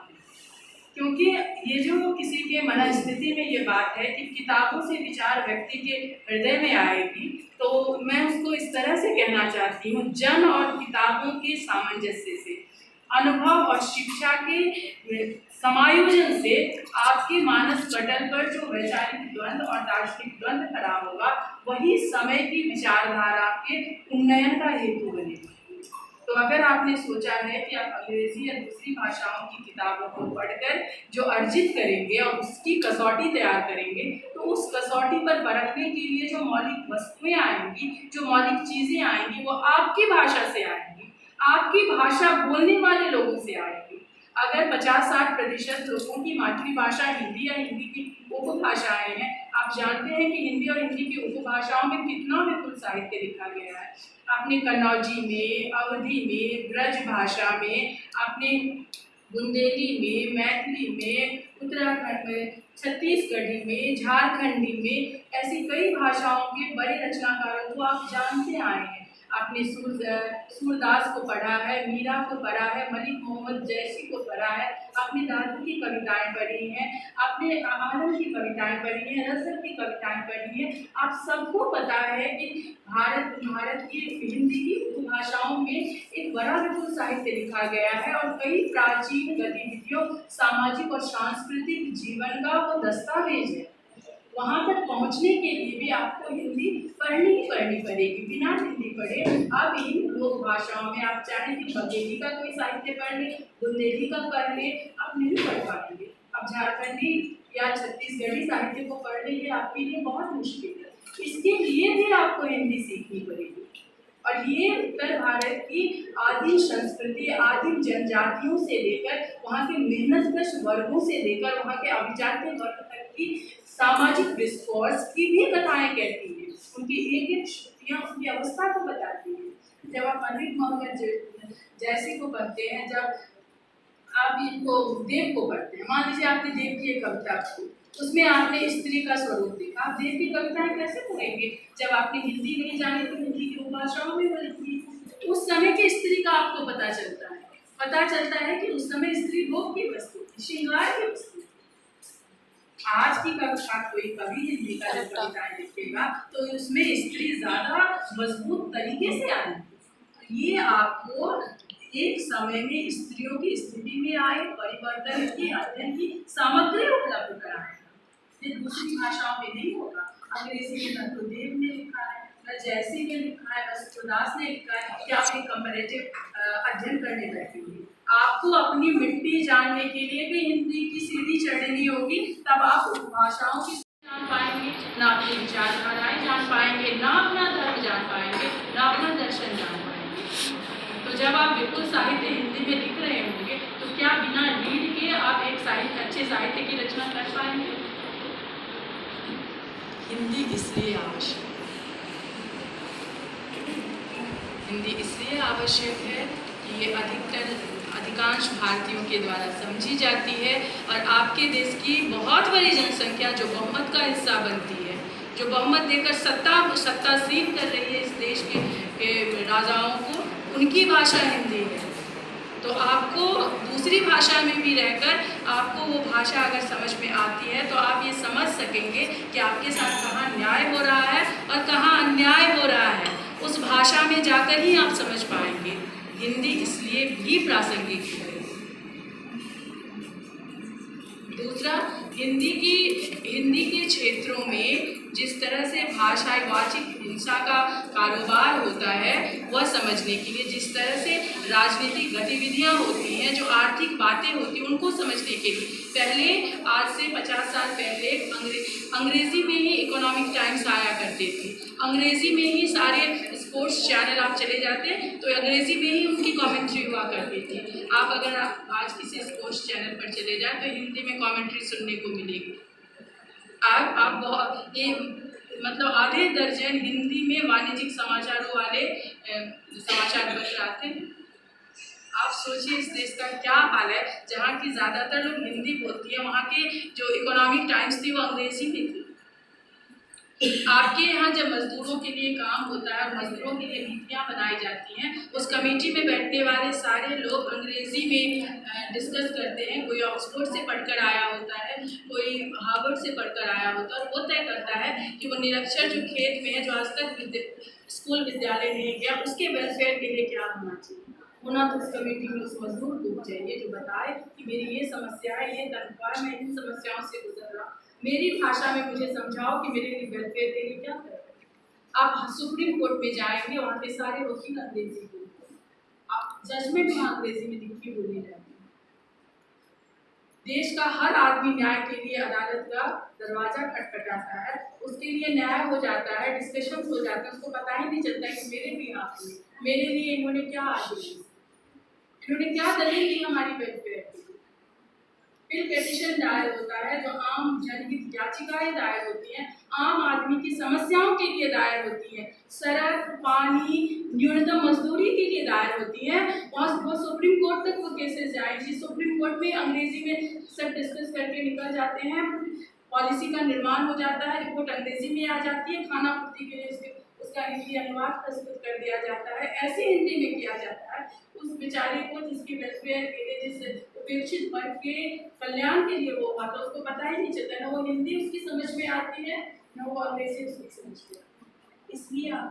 क्योंकि ये जो किसी के मनस्थिति में ये बात है कि किताबों से विचार व्यक्ति के हृदय में आएगी, तो मैं उसको इस तरह से कहना चाहती हूँ, जन और किताबों के सामंजस्य से, अनुभव और शिक्षा के समायोजन से आपके मानस पटल पर जो वैचारिक द्वंद्व और दार्शनिक द्वंद्व खड़ा होगा वही समय की विचारधारा के उन्नयन का हेतु बनेगा। तो अगर आपने सोचा है कि आप अंग्रेजी या दूसरी भाषाओं की किताबों को पढ़कर जो अर्जित करेंगे और उसकी कसौटी तैयार करेंगे, तो उस कसौटी पर परखने के लिए जो मौलिक वस्तुएं आएंगी, जो मौलिक चीज़ें आएंगी, वो आपकी भाषा से आएंगी, आपकी भाषा बोलने वाले लोगों से आएगी। अगर 50-60% लोगों की मातृभाषा हिंदी या हिंदी की उपभाषाएं हैं, आप जानते हैं कि हिंदी और हिंदी की उपभाषाओं में कितना विपुल साहित्य लिखा गया है। आपने कन्नौजी में, अवधी में, ब्रज भाषा में, आपने बुंदेली में, मैथिली में, उत्तराखंड में, छत्तीसगढ़ी में, झारखंडी में, ऐसी कई भाषाओं के बड़े रचनाकारों को आप जानते आए हैं। आपने सूरदास को पढ़ा है, मीरा को पढ़ा है, मलिक मोहम्मद जैसी को पढ़ा है, आपने दादू की कविताएं पढ़ी हैं, आपने आनंद की कविताएं पढ़ी हैं, रजक की कविताएं पढ़ी हैं। आप सबको पता है कि भारत की हिंदी की उपभाषाओं में एक बड़ा विपुल साहित्य लिखा गया है और कई प्राचीन गतिविधियों, सामाजिक और सांस्कृतिक जीवन का वो दस्तावेज है। वहाँ तक पहुँचने के लिए भी आपको हिंदी पढ़नी ही पढ़नी पड़ेगी। बिना हिंदी पढ़े आप इन लोक भाषाओं में आप चाहें कि बघेली का कोई साहित्य पढ़ लें, बुंदेली का पढ़ लें, आप नहीं पढ़ पाएंगे। अब झारखंडी या छत्तीसगढ़ी साहित्य को पढ़ लें, ये आपके लिए बहुत मुश्किल है। इसके लिए भी आपको हिंदी सीखनी पड़ेगी। और ये उत्तर भारत की आदिम संस्कृति, आदिम जनजातियों से लेकर वहाँ के मेहनतकश वर्गों से लेकर वहाँ के अभिजात्य वर्ग तक की सामाजिक डिस्कोर्स की भी कथाएं कहती हैं। उनकी एक एक श्रुतियाँ उनकी अवस्था को बताती हैं। जब आप पंडित मोहम्मद जैसी को पढ़ते हैं, जब आप इनको देव को पढ़ते हैं, मान लीजिए आपने देव की एक कविता पढ़ी, उसमें आपने स्त्री का स्वरूप देखा, आप देव की कविताएं कैसे पढ़ेंगे जब आपने हिंदी नहीं जानी तो हिंदी की उपभाषाओं में लिखी। उस समय की स्त्री का आपको पता चलता है कि उस समय स्त्री भोग की वस्तु थी, श्रृंगार की वस्तु। आज की कविता कोई कवि हिंदी का जब कविताएं लिखेगा तो उसमें स्त्री ज्यादा मजबूत तरीके से आएगी। ये आपको एक समय में स्त्रियों की स्थिति में आए परिवर्तन की अध्ययन की सामग्री उपलब्ध कराएगा। ये दूसरी भाषाओं में नहीं होगा। अंग्रेजी में नंददेव ने लिखा है, न जैसी ने लिखा है, न सुदास ने लिखा है कि आप एक कंपैरेटिव अध्ययन करने बैठेंगे। आपको अपनी मिट्टी जानने के लिए भी हिंदी की सीढ़ी चढ़नी होगी, तब आप उपभाषाओं की जान पाएंगे, ना अपनी विचारधाराएं जान पाएंगे, ना अपना धर्म जान पाएंगे, ना अपना दर्शन जान पाएंगे। तो जब आप बिल्कुल साहित्य हिंदी में लिख रहे होंगे तो क्या बिना रीढ़ के आप एक अच्छे साहित्य की रचना कर पाएंगे? हिंदी इसलिए आवश्यक है कि ये अधिकांश भारतीयों के द्वारा समझी जाती है और आपके देश की बहुत बड़ी जनसंख्या जो बहुमत का हिस्सा बनती है, जो बहुमत देकर सत्तासीन कर रही है इस देश के राजाओं को, उनकी भाषा हिंदी है। तो आपको दूसरी भाषा में भी रहकर आपको वो भाषा अगर समझ में आती है तो आप ये समझ सकेंगे कि आपके साथ कहाँ न्याय हो रहा है और कहाँ अन्याय हो रहा है। उस भाषा में जाकर ही आप समझ पाएंगे। हिंदी इसलिए भी प्रासंगिक है। दूसरा, हिंदी के क्षेत्रों में जिस तरह से भाषावाचिक हिंसा का कारोबार होता है वह समझने के लिए, जिस तरह से राजनीतिक गतिविधियां होती हैं, जो आर्थिक बातें होती हैं, उनको समझने के लिए पहले, आज से 50 साल पहले अंग्रेजी में ही इकोनॉमिक टाइम्स आया करते थे, अंग्रेजी में ही सारे स्पोर्ट्स चैनल आप चले जाते तो अंग्रेजी में ही उनकी कमेंट्री हुआ करती थी। अगर आज किसी स्पोर्ट्स चैनल पर चले जाए तो हिंदी में कमेंट्री सुनने को मिलेगी। आप मतलब आधे दर्जन हिंदी में वाणिज्यिक समाचारों वाले समाचार पत्र आते हैं। आप सोचिए इस देश का क्या हाल है जहाँ की ज़्यादातर लोग हिंदी बोलती है, वहाँ के जो इकोनॉमिक टाइम्स थी वो अंग्रेजी में थी। आपके यहाँ जब मजदूरों के लिए काम होता है और मजदूरों के लिए नीतियाँ बनाई जाती हैं, उस कमेटी में बैठने वाले सारे लोग अंग्रेजी में डिस्कस करते हैं। कोई ऑक्सफोर्ड से पढ़कर आया होता है, कोई हार्वर्ड से पढ़कर आया होता है, और वो तय करता है कि वो निरक्षर जो खेत में है, जो आज तक स्कूल विद्यालय नहीं गया, उसके वेलफेयर के लिए क्या होना चाहिए। होना तो उस कमेटी में उस मजदूर को चाहिए जो बताए कि मेरी ये समस्या है, ये तनख्वाह, मैं इन समस्याओं से गुजर रहा हूँ, मेरी भाषा में मुझे समझाओ कि मेरे लिए वेलफेयर के लिए क्या करें। आप सुप्रीम कोर्ट में जाएंगे, वहाँ के सारे वकील अंग्रेजी बोलते हैं, आप जजमेंट वहाँ अंग्रेजी में लिखी बोली जाती है। देश का हर आदमी न्याय के लिए अदालत का दरवाजा खटखटाता है, उसके लिए न्याय हो जाता है, डिस्कशन हो जाता है, उसको पता ही नहीं चलता कि मेरे भी हाथ में, मेरे लिए इन्होंने क्या आदेश, इन्होंने क्या दलील दी हमारी वेलफेयर की। फिर पेटिशन दायर होता है, जो आम जनहित याचिकाएं दायर होती हैं, आम आदमी की समस्याओं के लिए दायर होती हैं, सड़क, पानी, न्यूनतम मजदूरी के लिए दायर होती हैं। वो सुप्रीम कोर्ट तक वो केसेस जाएंगी। सुप्रीम कोर्ट में अंग्रेजी में सब डिस्कस करके निकल जाते हैं, पॉलिसी का निर्माण हो जाता है, रिपोर्ट अंग्रेजी में आ जाती है, खाना पूर्ति के लिए उसका हिंदी अनुवाद प्रस्तुत कर दिया जाता है। ऐसे हिंदी में किया जाता है उस बेचारे को जिसकी वेलफेयर के लिए, जिस उपेक्षित वर्ग के कल्याण के लिए वो हुआ था, उसको पता ही नहीं चलता, न वो हिंदी उसकी समझ में आती है, न वो अंग्रेजी उसकी समझ में आती है। इसलिए आप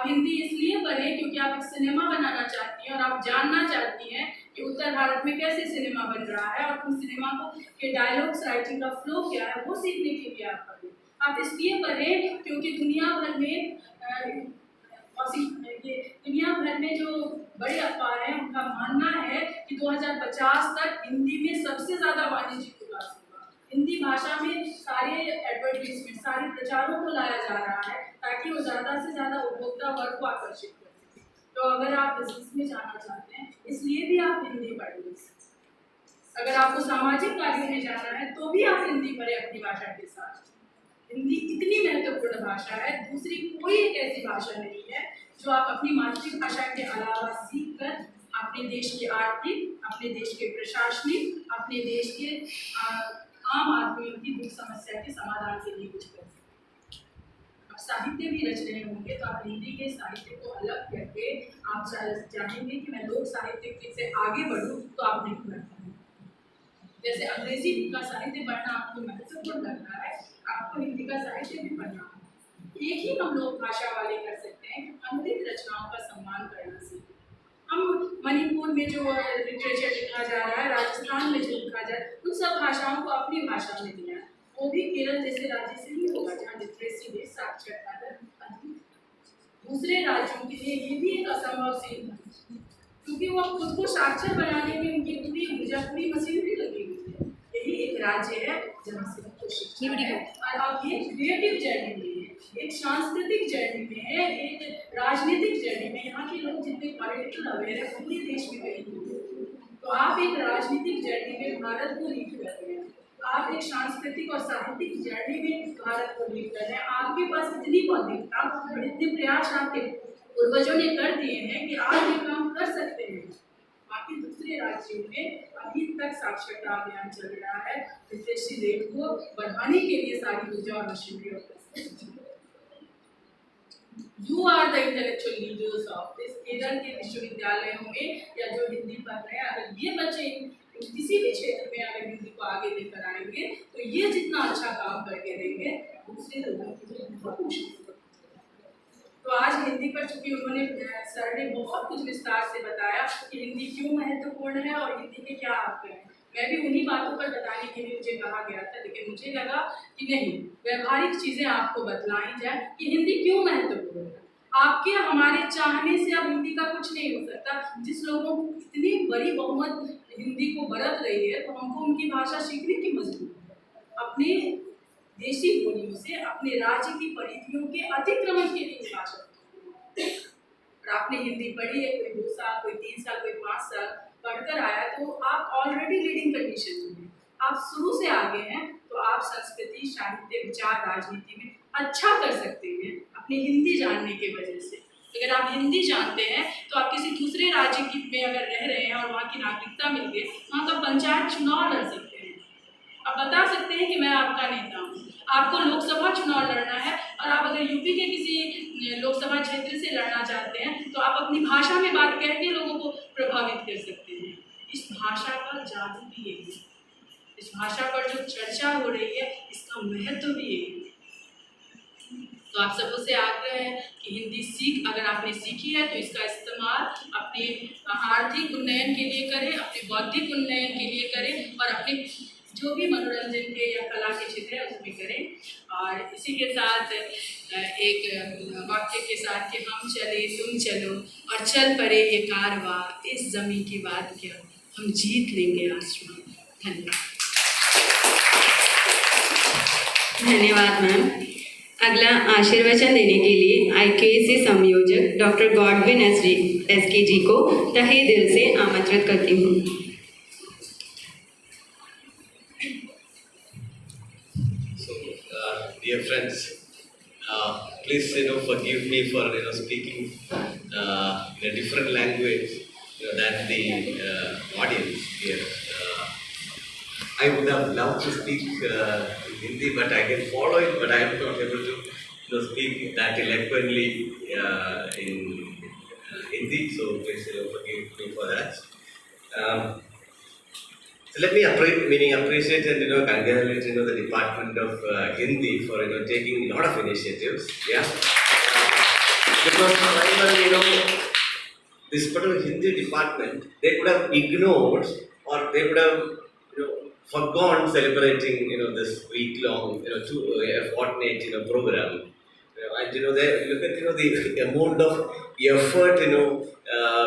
हिंदी इसलिए पढ़ें क्योंकि आप एक सिनेमा बनाना चाहती हैं और आप जानना चाहती हैं कि उत्तर भारत में कैसे सिनेमा बन रहा है और उन सिनेमा को के डायलॉग्स राइटिंग का फ्लो क्या है, वो सीखने के लिए आप पढ़ें। आप इसलिए पढ़ें क्योंकि दुनिया भर में जो बड़े अखबार हैं उनका मानना है कि 2050 तक हिंदी में सबसे ज़्यादा वाणिज्यिक विकास होगा। हिंदी भाषा में सारे एडवर्टीजमेंट, सारे प्रचारों को लाया जा रहा है ताकि वो ज़्यादा से ज़्यादा उपभोक्ता वर्ग को आकर्षित कर सके। तो अगर आप बिजनेस में जाना चाहते हैं, इसलिए भी आप हिंदी पढ़ें। अगर आपको सामाजिक कार्य में जाना है तो भी आप हिंदी पढ़ें अपनी भाषा के साथ। हिंदी इतनी महत्वपूर्ण भाषा है, दूसरी कोई एक ऐसी भाषा नहीं है जो आप अपनी मातृभाषा के अलावा सीख कर अपने देश के आर्थिक, अपने देश के प्रशासनिक, अपने देश के आम आदमियों की दुख समस्या के समाधान के लिए कुछ कर सकते हैं। अब साहित्य भी रच रहे होंगे तो आप हिंदी के साहित्य को अलग करके आप चाहेंगे कि मैं लोक साहित्य से आगे बढ़ूँ तो आप नहीं पढ़ पाएंगे। जैसे अंग्रेजी का साहित्य पढ़ना आपको महत्वपूर्ण लग रहा है, आपको हिंदी का साहित्य भी पढ़ना है। एक ही हम लोग भाषा वाले कर सकते हैं कि अंग्रेज रचनाओं का सम्मान करना सीखें। हम मणिपुर में जो लिटरेचर लिखा जा रहा है, राजस्थान में जो लिखा जा रहा है, उन सब भाषाओं को अपनी भाषा में दिया है। वो भी केरल जैसे राज्य से ही होगा जहाँ लिटरेसी में साक्षरता दर अधिक। दूसरे राज्यों के लिए ये भी एक असंभव सीन है, क्योंकि वो खुद को साक्षर बनाने में उनकी पूरी ऊर्जा, पूरी मशीनरी लगी हुई है। यही एक राज्य है जहाँ से हमको शिक्षा है। और अब ये क्रिएटिव जर्नी में है, एक सांस्कृतिक जर्नी में है, एक राजनीतिक जर्नी में। यहाँ के लोग जितने पॉलिटिकल अवेयर है पूरे देश में कहीं नहीं। तो आप एक राजनीतिक जर्नी में भारत को लीड कर रहे हैं, आप एक सांस्कृतिक और साहित्यिक जर्नी में भारत को लीड कर रहे हैं। आपके पास इतनी बौद्धिकता और इतने प्रयास आपके पूर्वजों ने कर दिए हैं कि आप ये काम कर सकते हैं। बाकी दूसरे राज्यों में अभी तक साक्षरता अभियान चल रहा है, लिटरेसी रेट को बढ़ाने के लिए सारी ऊर्जा और मशीनरी और you are the intellectual leaders of this. Kerala के विश्वविद्यालयों में या जो हिंदी पढ़ रहे हैं, अगर ये बच्चे किसी भी क्षेत्र में अगर हिंदी को आगे लेकर आएंगे तो ये जितना अच्छा काम करके देंगे दूसरे लोगों के लिए बहुत मुश्किल। तो आज हिंदी पर चूंकि उन्होंने सर ने बहुत कुछ विस्तार से बताया कि हिंदी क्यों महत्वपूर्ण है और हिंदी के क्या अर्थ हैं, मैं भी उन्हीं बातों पर बताने के लिए मुझे कहा गया था। लेकिन मुझे लगा कि नहीं, व्यवहारिक चीज़ें आपको बतलाई जाए कि हिंदी क्यों महत्वपूर्ण है। आपके हमारे चाहने से अब हिंदी का कुछ नहीं हो सकता। जिस लोगों को इतनी बड़ी बहुमत हिंदी को बरत रही है तो हमको उनकी भाषा सीखने की मजबूरी है। अपने देशी बोलियों से अपने राज्य की परिधियों के अतिक्रमण के लिए भाषा। और आपने हिंदी पढ़ी है, कोई 2 साल, कोई 3 साल, कोई 5 साल पढ़कर आया तो आप ऑलरेडी लीडिंग कंडीशन में हैं, आप शुरू से आगे हैं। तो आप संस्कृति, साहित्य, विचार, राजनीति में अच्छा कर सकते हैं अपनी हिंदी जानने की वजह से। अगर आप हिंदी जानते हैं तो आप किसी दूसरे राज्य में अगर रह रहे हैं और वहाँ की नागरिकता मिल गई, वहाँ का पंचायत चुनाव लड़ सकते हैं। आप बता सकते हैं कि मैं आपका नेता हूँ। आपको लोकसभा चुनाव लड़ना है और आप अगर यूपी के किसी लोकसभा क्षेत्र से लड़ना चाहते हैं तो आप अपनी भाषा में बात करके लोगों को प्रभावित कर सकते हैं। इस भाषा का जादू भी यही है, इस भाषा पर जो चर्चा हो रही है इसका महत्व भी यही है। तो आप सबों से आग्रह है कि हिंदी अगर आपने सीखी है तो इसका इस्तेमाल अपने आर्थिक उन्नयन के लिए करें, अपने बौद्धिक उन्नयन के लिए करें और अपने जो भी मनोरंजन के या कला के क्षेत्र है उसमें करें। और इसी के साथ एक वाक्य के साथ कि हम चले तुम चलो और चल पड़े ये कारवां, इस ज़मीं की बात क्या, हम जीत लेंगे आसमां। धन्यवाद। धन्यवाद मैम। अगला आशीर्वचन देने के लिए IQAC संयोजक डॉक्टर गॉडविन SK जी को तहे दिल से आमंत्रित करती हूँ। Dear friends, please forgive me for speaking in a different language than the audience here. I would have loved to speak Hindi, but I can follow it, but I am not able to speak that eloquently in Hindi. So please forgive me for that. So let me appreciate and congratulate the Department of Hindi for taking a lot of initiatives. Yeah, because this particular Hindi department, they could have ignored or they could have forgone celebrating this week-long fortnight program. And they look at the amount of effort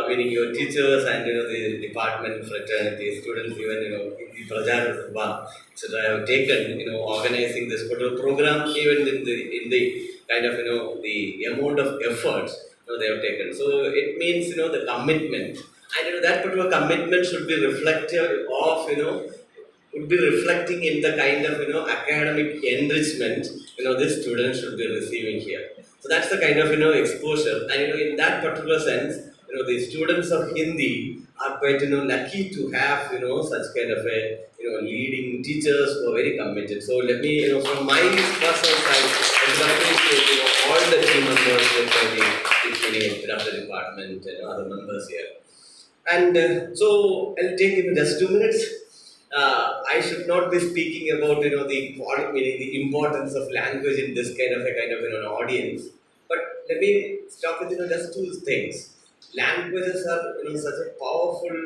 meaning your teachers and the department fraternity students, even the Prajar Sabha, etc. have taken organizing this particular program, even in the kind of the amount of effort they have taken. So it means the commitment, and that particular commitment should be reflective of would be reflecting in the kind of academic enrichment these students should be receiving here. So So that's the kind of exposure, and in that particular sense, the students of Hindi are quite lucky to have such kind of a leading teachers who are very committed. So let me from my personal side, I would appreciate all the team members by the department and other members here. And so I'll take just 2 minutes. I should not be speaking about the importance of language in this kind of an audience. But let me stop with just two things. Languages are such a powerful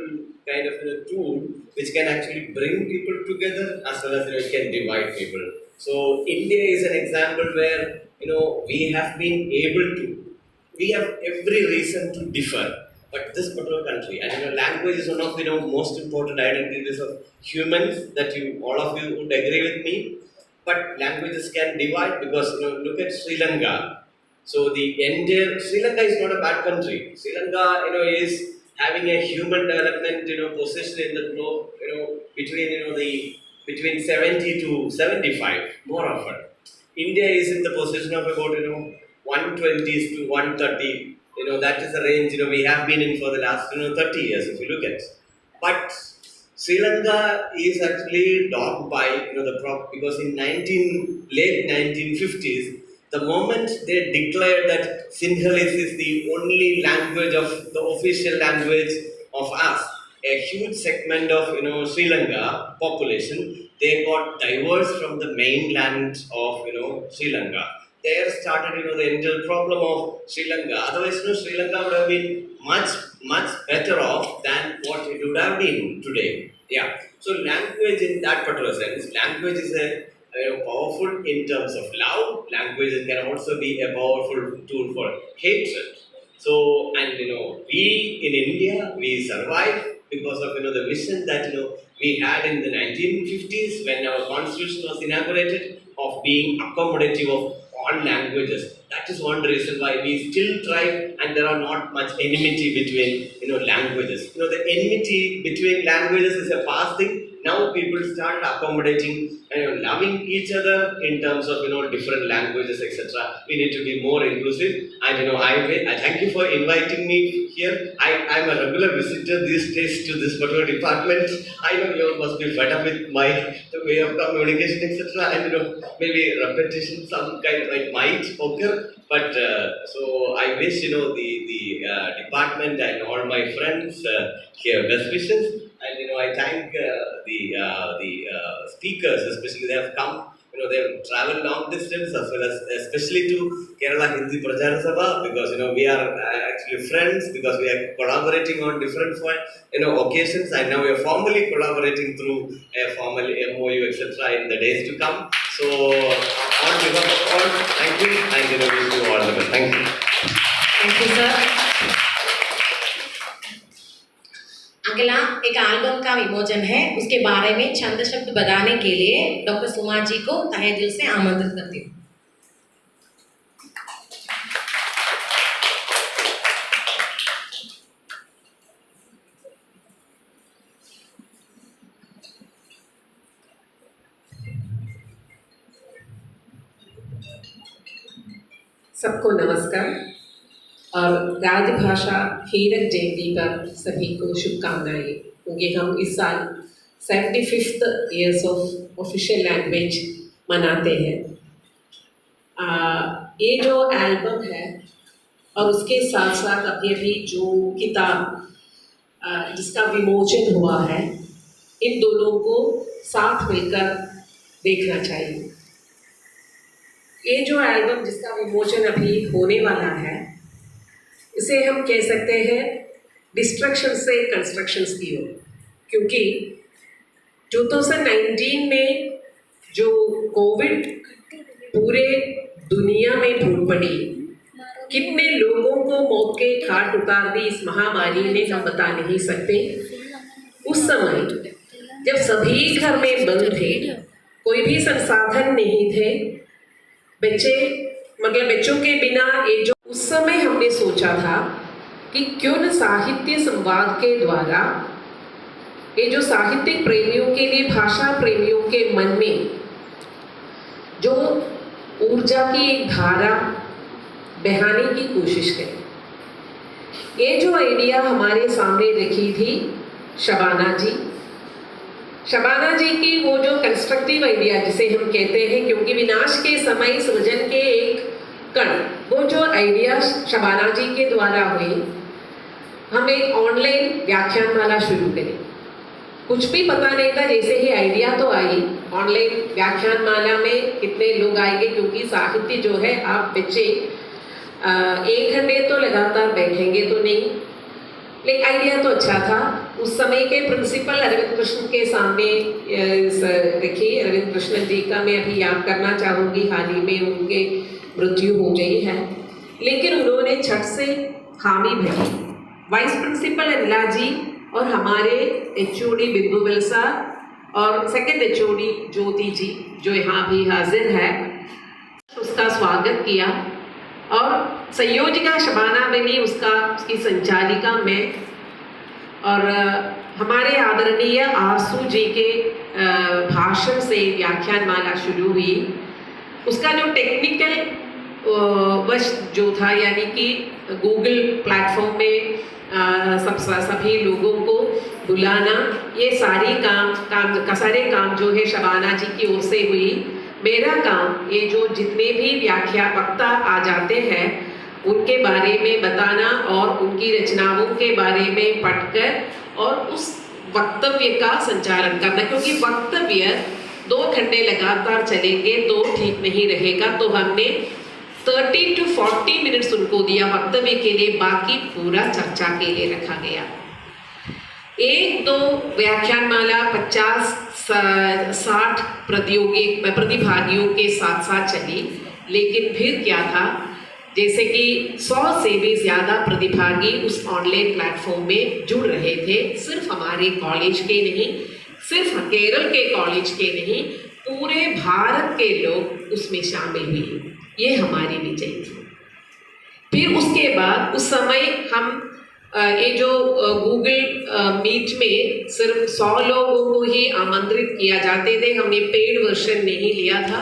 kind of tool which can actually bring people together as well as it can divide people. So India is an example where we have been able to. We have every reason to differ. But this particular country, and language is one of the most important identities of humans that all of you would agree with me. But languages can divide because look at Sri Lanka. So the entire Sri Lanka is not a bad country. Sri Lanka is having a human development position in the globe between 70 to 75 more often. India is in the position of about 120s to 130. That is the range we have been in for the last 30 years if you look at. But Sri Lanka is actually dogged by because in late 1950s, the moment they declared that Sinhalese is the only language of the official language of us, a huge segment of Sri Lanka population, they got diverse from the mainland of Sri Lanka. There started the internal problem of Sri Lanka. Otherwise, Sri Lanka would have been much better off than what it would have been today. Yeah. So language in that particular sense, language is a powerful in terms of love. Language can also be a powerful tool for hatred. So and we in India we survive because of the vision that we had in the 1950s when our constitution was inaugurated of being accommodative of all languages. That is one reason why we still thrive and there are not much enmity between languages. The enmity between languages is a past thing. Now people start accommodating and loving each other in terms of different languages, etc. We need to be more inclusive. And I thank you for inviting me here. I'm a regular visitor these days to this particular department. I know you must be fed up with the way of communication, etc. And maybe repetition, some kind might occur. But so I wish the department and all my friends here best wishes. And I thank the speakers, especially they have come. They have traveled long distance as well as especially to Kerala Hindi Prachara Sabha because we are actually friends because we are collaborating on different occasions and now we are formally collaborating through a formal MOU etc. in the days to come. So on behalf of all, thank you and wish you all the best. Thank you. Thank you, sir. अगला एक album का विमोचन है, उसके बारे में चंद शब्द बताने के लिए डॉक्टर सुमा जी को तहे दिल से आमंत्रित करती हूँ। सबको नमस्कार और राजभाषा हीरक जयंती पर सभी को शुभकामनाएं, क्योंकि हम इस साल 75th years of official language मनाते हैं। ये जो एल्बम है और उसके साथ साथ अभी जो किताब जिसका विमोचन हुआ है, इन दोनों को साथ मिलकर देखना चाहिए। ये जो एल्बम जिसका विमोचन अभी होने वाला है, इसे हम कह सकते हैं डिस्ट्रक्शन से कंस्ट्रक्शंस की ओर, क्योंकि 2019 में जो कोविड पूरे दुनिया में फूट पड़ी, कितने लोगों को मौत के घाट उतार दी इस महामारी ने हम बता नहीं सकते। उस समय जब सभी घर में बंद थे, कोई भी संसाधन नहीं थे, बच्चों के बिना ये जो उस समय हमने सोचा था कि क्यों न साहित्य संवाद के द्वारा ये जो साहित्यिक प्रेमियों के लिए, भाषा प्रेमियों के मन में जो ऊर्जा की एक धारा बहाने की कोशिश करी। ये जो आइडिया हमारे सामने रखी थी शबाना जी की वो जो कंस्ट्रक्टिव आइडिया जिसे हम कहते हैं, क्योंकि विनाश के समय सृजन के एक कण, वो जो आइडिया शबाना जी के द्वारा हुई, हम एक ऑनलाइन व्याख्यानमाला शुरू करी। कुछ भी पता नहीं था, जैसे ही आइडिया तो आई ऑनलाइन व्याख्यानमाला में कितने लोग आएंगे, क्योंकि साहित्य जो है आप बच्चे 1 घंटे तो लगातार बैठेंगे तो नहीं, लेकिन आइडिया तो अच्छा था। उस समय के प्रिंसिपल अरविंद कृष्ण के सामने देखिए, अरविंद कृष्ण जी का मैं अभी याद करना चाहूँगी, हाल ही में उनके मृत्यु हो गई है, लेकिन उन्होंने छठ से हामी भरी। वाइस प्रिंसिपल अनिला जी और हमारे HOD बिंदु बलसा और सेकंड HOD ज्योति जी जो यहाँ भी हाजिर है, उसका स्वागत किया और संयोजिका शबाना बनी, उसकी संचालिका मैं, और हमारे आदरणीय आरसू जी के भाषण से व्याख्यानमाला शुरू हुई। उसका जो टेक्निकल वश जो था, यानी कि गूगल प्लेटफॉर्म में सभी लोगों को बुलाना, ये सारे काम जो है शबाना जी की ओर से हुई। मेरा काम ये जो जितने भी वक्ता आ जाते हैं उनके बारे में बताना और उनकी रचनाओं के बारे में पढ़कर और उस वक्तव्य का संचालन करना, क्योंकि वक्तव्य 2 घंटे लगातार चलेंगे तो ठीक नहीं रहेगा। तो हमने 30 to 40 मिनट्स उनको दिया वक्तव्य के लिए, बाकी पूरा चर्चा के लिए रखा गया। 1-2 व्याख्यानमाला 50-60 प्रतिभागियों के साथ साथ चली, लेकिन फिर क्या था, जैसे कि 100 से भी ज़्यादा प्रतिभागी उस ऑनलाइन प्लेटफॉर्म में जुड़ रहे थे। सिर्फ हमारे कॉलेज के नहीं, सिर्फ केरल के कॉलेज के नहीं, पूरे भारत के लोग उसमें शामिल हुए। ये हमारी विजय थी। फिर उसके बाद उस समय हम ये जो गूगल मीट में सिर्फ 100 लोगों को ही आमंत्रित किया जाते थे, हमने पेड वर्जन नहीं लिया था।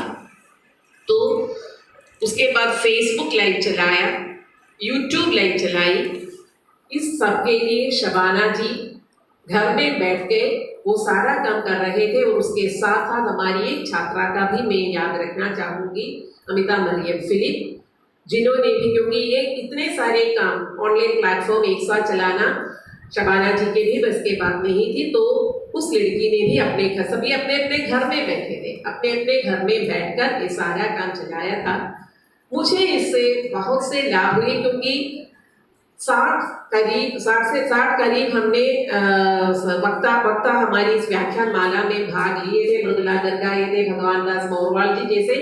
तो उसके बाद फेसबुक लाइव चलाया, यूट्यूब लाइव चलाई। इस सब के लिए शबाना जी घर में बैठ के वो सारा काम कर रहे थे, और उसके साथ साथ हमारी एक छात्रा का भी मैं याद रखना चाहूँगी, अमिता मरियम फिलिप, जिन्होंने भी, क्योंकि ये इतने सारे काम ऑनलाइन प्लेटफॉर्म एक साथ चलाना शबाना जी के भी बस की बात नहीं थी। तो उस लड़की ने भी सभी अपने अपने घर में बैठे थे, अपने अपने घर में बैठकर ये सारा काम चलाया था। मुझे इससे बहुत से लाभ हुए, क्योंकि 60 से 60 करीब हमने वक्ता हमारी इस व्याख्यानमाला में भाग लिए थे। मृदुला गर्गा ये थे, भगवान दास मोरवाल जी जैसे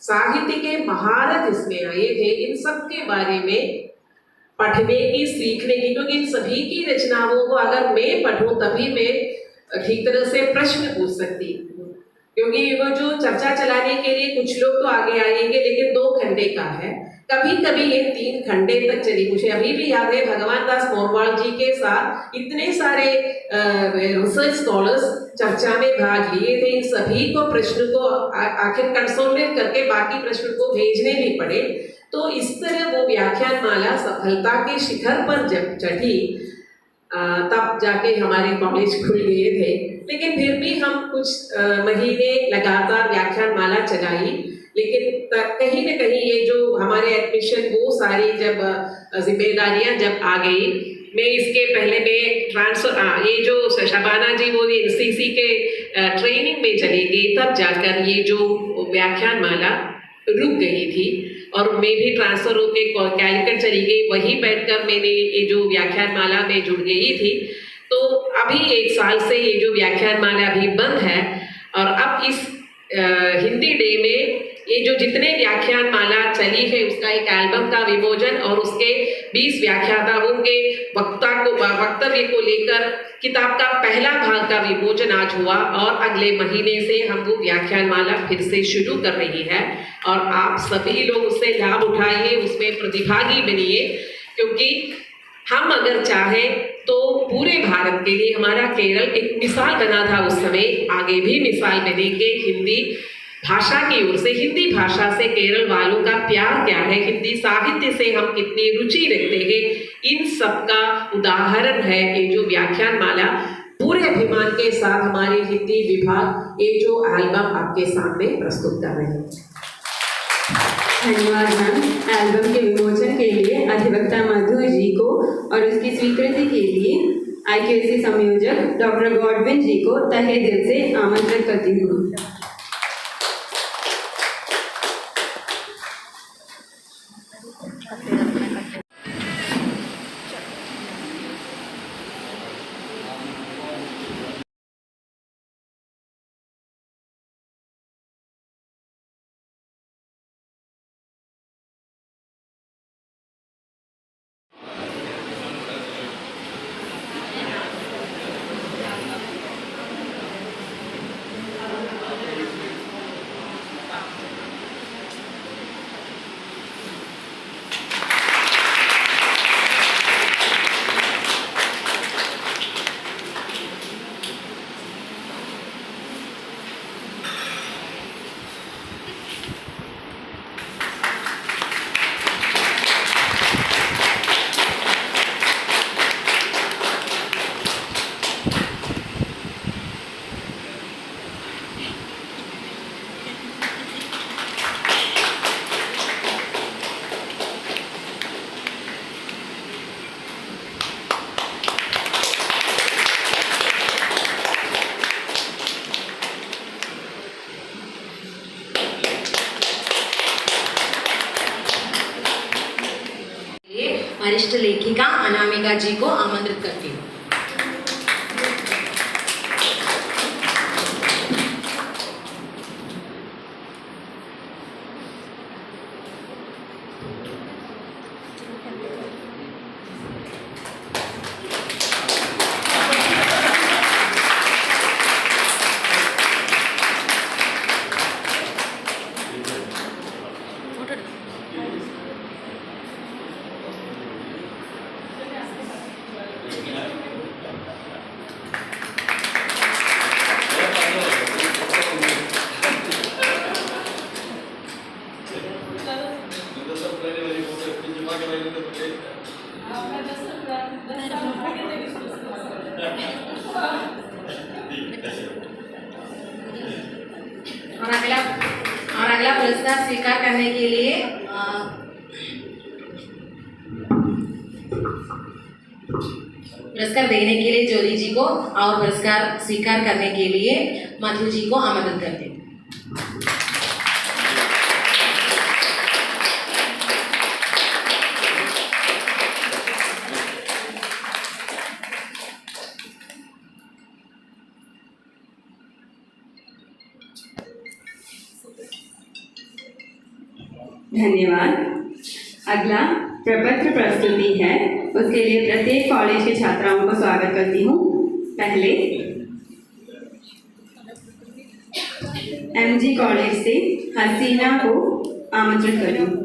साहित्य के महारथ इसमें आए थे। इन सब के बारे में पढ़ने की, सीखने की, क्योंकि इन सभी की रचनाओं को अगर मैं पढ़ूं तभी मैं ठीक तरह से प्रश्न पूछ सकती हूँ, क्योंकि वो जो चर्चा चलाने के लिए कुछ लोग तो आगे आएंगे, लेकिन 2 घंटे का है, कभी कभी ये 3 घंटे तक चली। मुझे अभी भी याद है, भगवान दास मोरवाल जी के साथ इतने सारे रिसर्च स्कॉलर्स चर्चा में भाग लिए थे। इन सभी को प्रश्न को आखिर कंसोलिडेट करके बाकी प्रश्न को भेजने भी पड़े। तो इस तरह वो व्याख्यानमाला सफलता के शिखर पर जब चढ़ी, तब जाके हमारे कॉलेज खुल गए थे। लेकिन फिर भी हम कुछ महीने लगातार व्याख्यानमाला चलाई, लेकिन कहीं न कहीं ये जो हमारे एडमिशन वो सारी जब जिम्मेदारियां जब आ गई, मैं इसके पहले मैं ट्रांसफर ये जो शबाना जी वो NCC के ट्रेनिंग में चली गई, तब जाकर ये जो व्याख्यानमाला रुक गई थी और मैं भी ट्रांसफर होकर कैलकट चली गई। वहीं बैठकर मैंने ये जो व्याख्यानमाला में जुड़ गई थी। तो अभी 1 साल से ये जो व्याख्यानमाला अभी बंद है, और अब इस हिंदी डे में ये जो जितने व्याख्यानमाला चली है उसका एक एल्बम का विमोचन और उसके 20 व्याख्याताओं के वक्तव्य को लेकर किताब का पहला भाग का विमोचन आज हुआ, और अगले महीने से हम वो व्याख्यानमाला फिर से शुरू कर रही है। और आप सभी लोग उससे लाभ उठाइए, उसमें प्रतिभागी बनिए, क्योंकि हम अगर चाहें तो पूरे भारत के लिए हमारा केरल एक मिसाल बना था उस समय, आगे भी मिसाल बनेंगे। हिंदी भाषा की ओर से, हिंदी भाषा से केरल वालों का प्यार क्या है, हिंदी साहित्य से हम कितनी रुचि रखते हैं, इन सब का उदाहरण है ये जो व्याख्यान माला। पूरे अभिमान के साथ हमारे हिंदी विभाग ये जो एल्बम आपके सामने प्रस्तुत कर रहे हैं। धन्यवाद मैम। एल्बम के विमोचन के लिए अधिवक्ता मधु जी को और उसकी स्वीकृति के लिए IQAC संयोजक डॉक्टर गॉडविन जी को तहे दिल से आमंत्रित करती हूँ। वरिष्ठ लेखिका अनामिका जी को आमंत्रित करती हूँ। और अगला पुरस्कार स्वीकार करने के लिए पुरस्कार देने के लिए ज्योति जी को और पुरस्कार स्वीकार करने के लिए मधु जी को आमंत्रित करते हैं। धन्यवाद। अगला प्रपत्र प्रस्तुति है, उसके लिए प्रत्येक कॉलेज के छात्राओं को स्वागत करती हूँ। पहले MG कॉलेज से हसीना को आमंत्रित करती हूँ।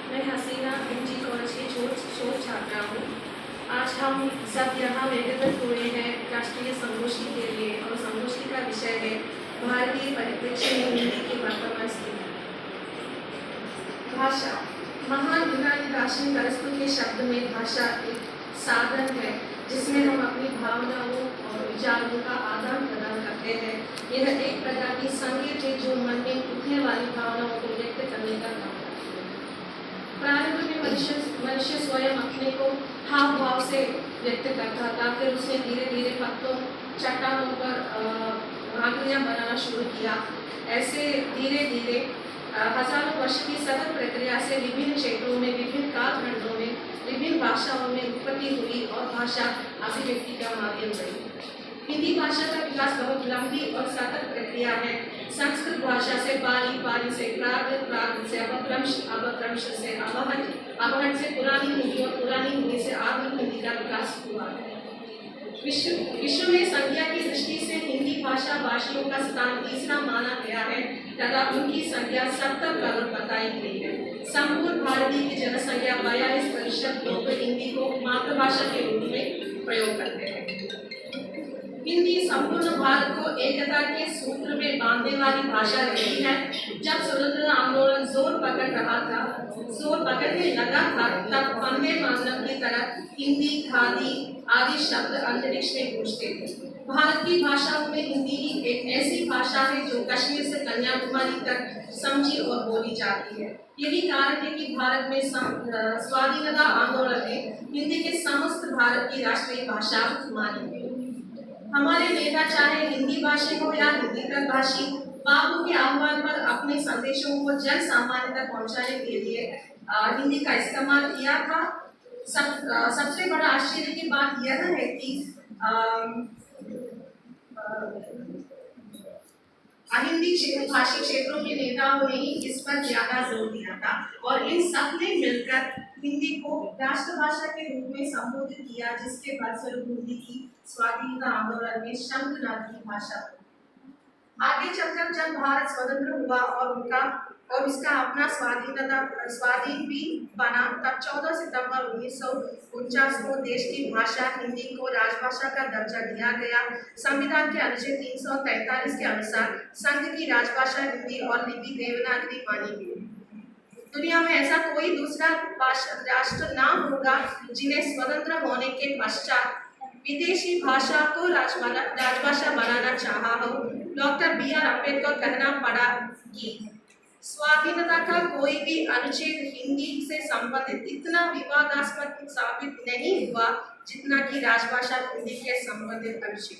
मैं हसीना MG कॉलेज की शोध छात्रा हूँ। आज हम सब यहाँ एकत्रित हुए हैं राष्ट्रीय संगोष्ठी के लिए, और संगोष्ठी का विषय है भारतीय परिप्रेक्ष्य में हिंदी की वर्तमान स्थिति। भाषा। महान यूनानी दार्शनिक अरिस्टो के शब्द में भाषा एक साधन है जिसमें हम अपनी भावनाओं और विचारों का आदान प्रदान करते हैं। यह एक प्रकार की संगीत है जो मन में उठने वाली भावनाओं को व्यक्त करने का काम करती है। प्रारंभ में मनुष्य स्वयं अपने को हाव भाव से व्यक्त करता था, फिर उसने धीरे धीरे पत्तों चट्टानों पर आकृतियाँ बनाना शुरू किया। ऐसे धीरे धीरे हजारों वर्ष की सतत प्रक्रिया से विभिन्न क्षेत्रों में, विभिन्न कालखंडों में, विभिन्न भाषाओं में उत्पत्ति हुई और भाषा अभिव्यक्ति का माध्यम बनी। हिंदी भाषा का विकास बहुत लंबी और सतत प्रक्रिया है। संस्कृत भाषा से पाली, पाली से प्राकृत, प्राकृत से अपभ्रंश, अपभ्रंश से अवहट, अवहट से पुरानी हिंदी और पुरानी हिंदी से आधुनिक हिंदी का विकास हुआ है। विश्व में संख्या की दृष्टि से हिंदी भाषा भाषियों का स्थान तीसरा माना गया है तथा उनकी संख्या 70 करोड़ बताई गई है। संपूर्ण भारतीय की जनसंख्या 42% लोग हिंदी को मातृभाषा के रूप में प्रयोग करते हैं। हिंदी संपूर्ण भारत को एकता के सूत्र में बांधने वाली भाषा रही है। जब स्वतंत्रता आंदोलन जोर पकड़ने लगा था तब वंदे मातरम की तरह हिंदी, खादी आदि शब्द अंतरिक्ष में गूंजते थे। भारत की भाषाओं में हिंदी ही एक ऐसी भाषा है जो कश्मीर से कन्याकुमारी तक समझी और बोली जाती है। यही कारण है कि भारत में स्वाधीनता आंदोलन में हिंदी के समस्त भारत की राष्ट्रीय भाषा मानी गई। हमारे नेता चाहे हिंदी भाषी हो या हिंदी भाषी, बापू के आह्वान पर अपने संदेशों को जन सामान्य तक पहुंचाने के लिए हिंदी का इस्तेमाल किया था। सबसे बड़ा आश्चर्य की बात यह है कि हिंदी भाषी क्षेत्रों के नेताओं ने ही इस पर ज्यादा जोर दिया था और इन सब ने मिलकर हिंदी को राष्ट्रभाषा के रूप में संबोधित किया, जिसके फलस्वरूप हिंदी की स्वाधीनता आंदोलन में शंखनाद की भाषा। आगे चलकर जब भारत स्वतंत्र हुआ और उसका अपना स्वाधीन भी बना, तब 14 सितंबर 1949 को देश की भाषा हिंदी को राजभाषा का दर्जा दिया गया। संविधान के अनुच्छेद 343 के अनुसार संघ की राजभाषा हिंदी और लिपि देवनागरी मानी गई। दुनिया में ऐसा कोई दूसरा राष्ट्र ना होगा जिन्हें स्वतंत्र होने के पश्चात विदेशी भाषा को राजभाषा बनाना चाहा हो। Doctor B.R. अम्बेडकर कहना पड़ा कि स्वाधीनता का कोई भी अनुच्छेद हिंदी से संबंधित इतना विवादास्पद साबित नहीं हुआ जितना कि राजभाषा हिंदी के संबंधित अनुच्छेद।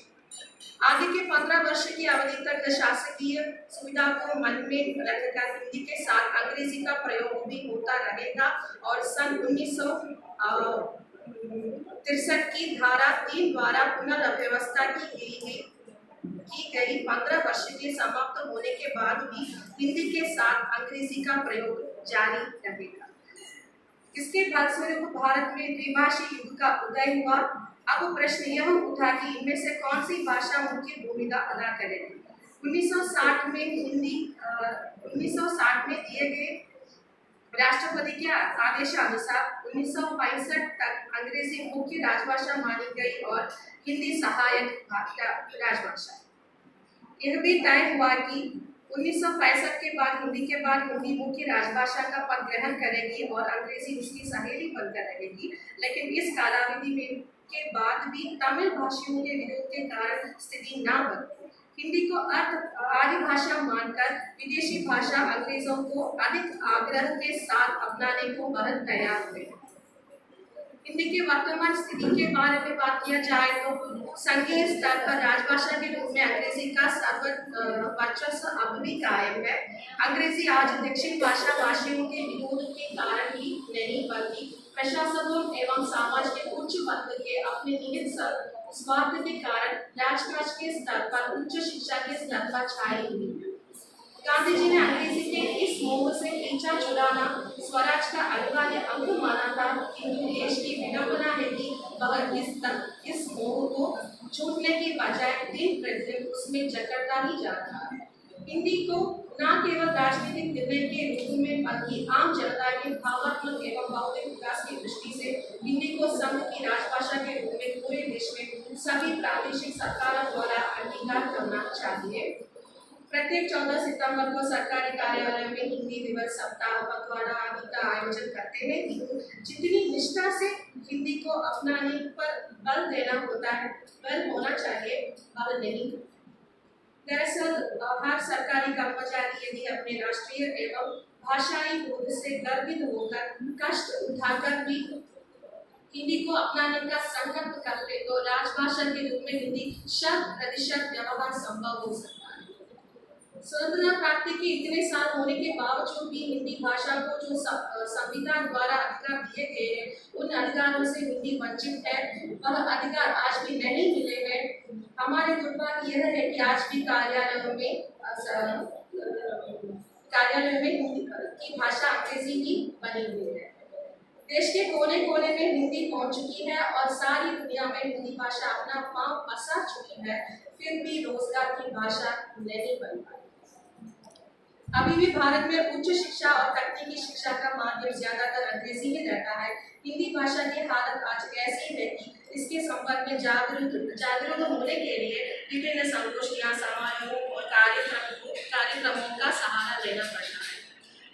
आगे के 15 वर्ष की अवधि तक शासकीय सुविधा को मन में रखकर हिंदी के साथ अंग्रेजी का प्रयोग भी होता रहेगा और सन 1963 की धारा 3 द्वारा पुनर्व्यवस्था की गई 15 वर्ष के समाप्त होने के बाद भी हिंदी के साथ अंग्रेजी का प्रयोग जारी रहेगा। इसके फलस्वरूप भारत में द्विभाषी युग का उदय हुआ। अब प्रश्न यह उठा कि इनमें से कौन सी भाषा मुख्य भूमिका अदा करेगी। 1960 में दिए गए राष्ट्रपति के आदेशानुसार 1965 तक अंग्रेजी मुख्य राजभाषा मानी गई और हिंदी सहायक राजभाषा। यह भी तय हुआ कि 1965 के बाद हिंदी मुख्य राजभाषा का पद ग्रहण करेगी और अंग्रेजी उसकी सहेली बनकर रहेगी। लेकिन इस कालावधि के बाद भी तमिल भाषियों के विरोध के कारण स्थिति न बदली। हिंदी को आर्य भाषा मानकर विदेशी भाषा अंग्रेजों को अधिक आग्रह के साथ अपनाने को बहुत तैयार हुए। हिंदी की वर्तमान स्थिति के बारे में बात किया जाए तो संघीय स्तर पर राजभाषा के रूप में अंग्रेजी का सर्वोच्च अब भी कायम है। अंग्रेजी आज दक्षिण भाषा भाषियों के विरोध के कारण ही नहीं बल्कि प्रशासकों एवं समाज के उच्च वर्ग के अपने निहित स्वार्थ के कारण राजकाज के स्तर पर उच्च शिक्षा के स्तर पर छाई हुई है। गांधी जी ने अंग्रेजी के इस मोह से पीछा छुड़ाना स्वराज का अनिवार्य अंग माना था, किंतु देश की विडंबना है कि वह इस मोह को छूटने के बजाय दिन प्रतिदिन उसमें जकड़ता ही जा रहा है। हिंदी को न केवल राजनीतिक निर्णय के रूप में बल्कि आम जनता के भावनात्मक एवं बौद्धिक विकास की दृष्टि से हिंदी को संघ की राजभाषा के रूप में पूरे देश में सभी प्रादेशिक सरकारों द्वारा अंगीकार करना चाहिए। प्रत्येक 14 सितंबर को सरकारी कार्यालय में हिंदी दिवस सप्ताह पखवाड़ा आदि का आयोजन करते हैं, किंतु जितनी निष्ठा से हिंदी को अपनाने पर बल देना होता है, बल होना चाहिए, बल नहीं। दरअसल हर सरकारी कर्मचारी यदि अपने राष्ट्रीय एवं भाषाई बोध से गर्वित होकर कष्ट उठाकर भी हिंदी को अपनाने का संकल्प करते तो राजभाषा के रूप में हिंदी 100% व्यवहार संभव हो सकता है। स्वतंत्रता प्राप्ति के इतने साल होने के बावजूद भी हिंदी भाषा को जो संविधान द्वारा अधिकार दिए गए हैं, उन अधिकारों से हिंदी वंचित है। वह अधिकार आज भी नहीं मिले हैं। हमारे दुर्भाग्य यह है कि आज भी कार्यालयों में हिंदी की भाषा अंग्रेजी ही बनी हुई है। देश के कोने कोने में हिंदी पहुंच चुकी है और सारी दुनिया में हिंदी भाषा अपना पांव पसार चुकी है, फिर भी रोजगार की भाषा नहीं बन पाई। अभी भी भारत में उच्च शिक्षा और तकनीकी शिक्षा का माध्यम ज्यादातर अंग्रेजी ही रहता है। हिंदी भाषा की हालत आज ऐसी है कि इसके संपर्क में जागरूक होने के लिए विभिन्न संगोष्ठियां, समारोह और कार्यक्रमों का सहारा लेना पड़ता है।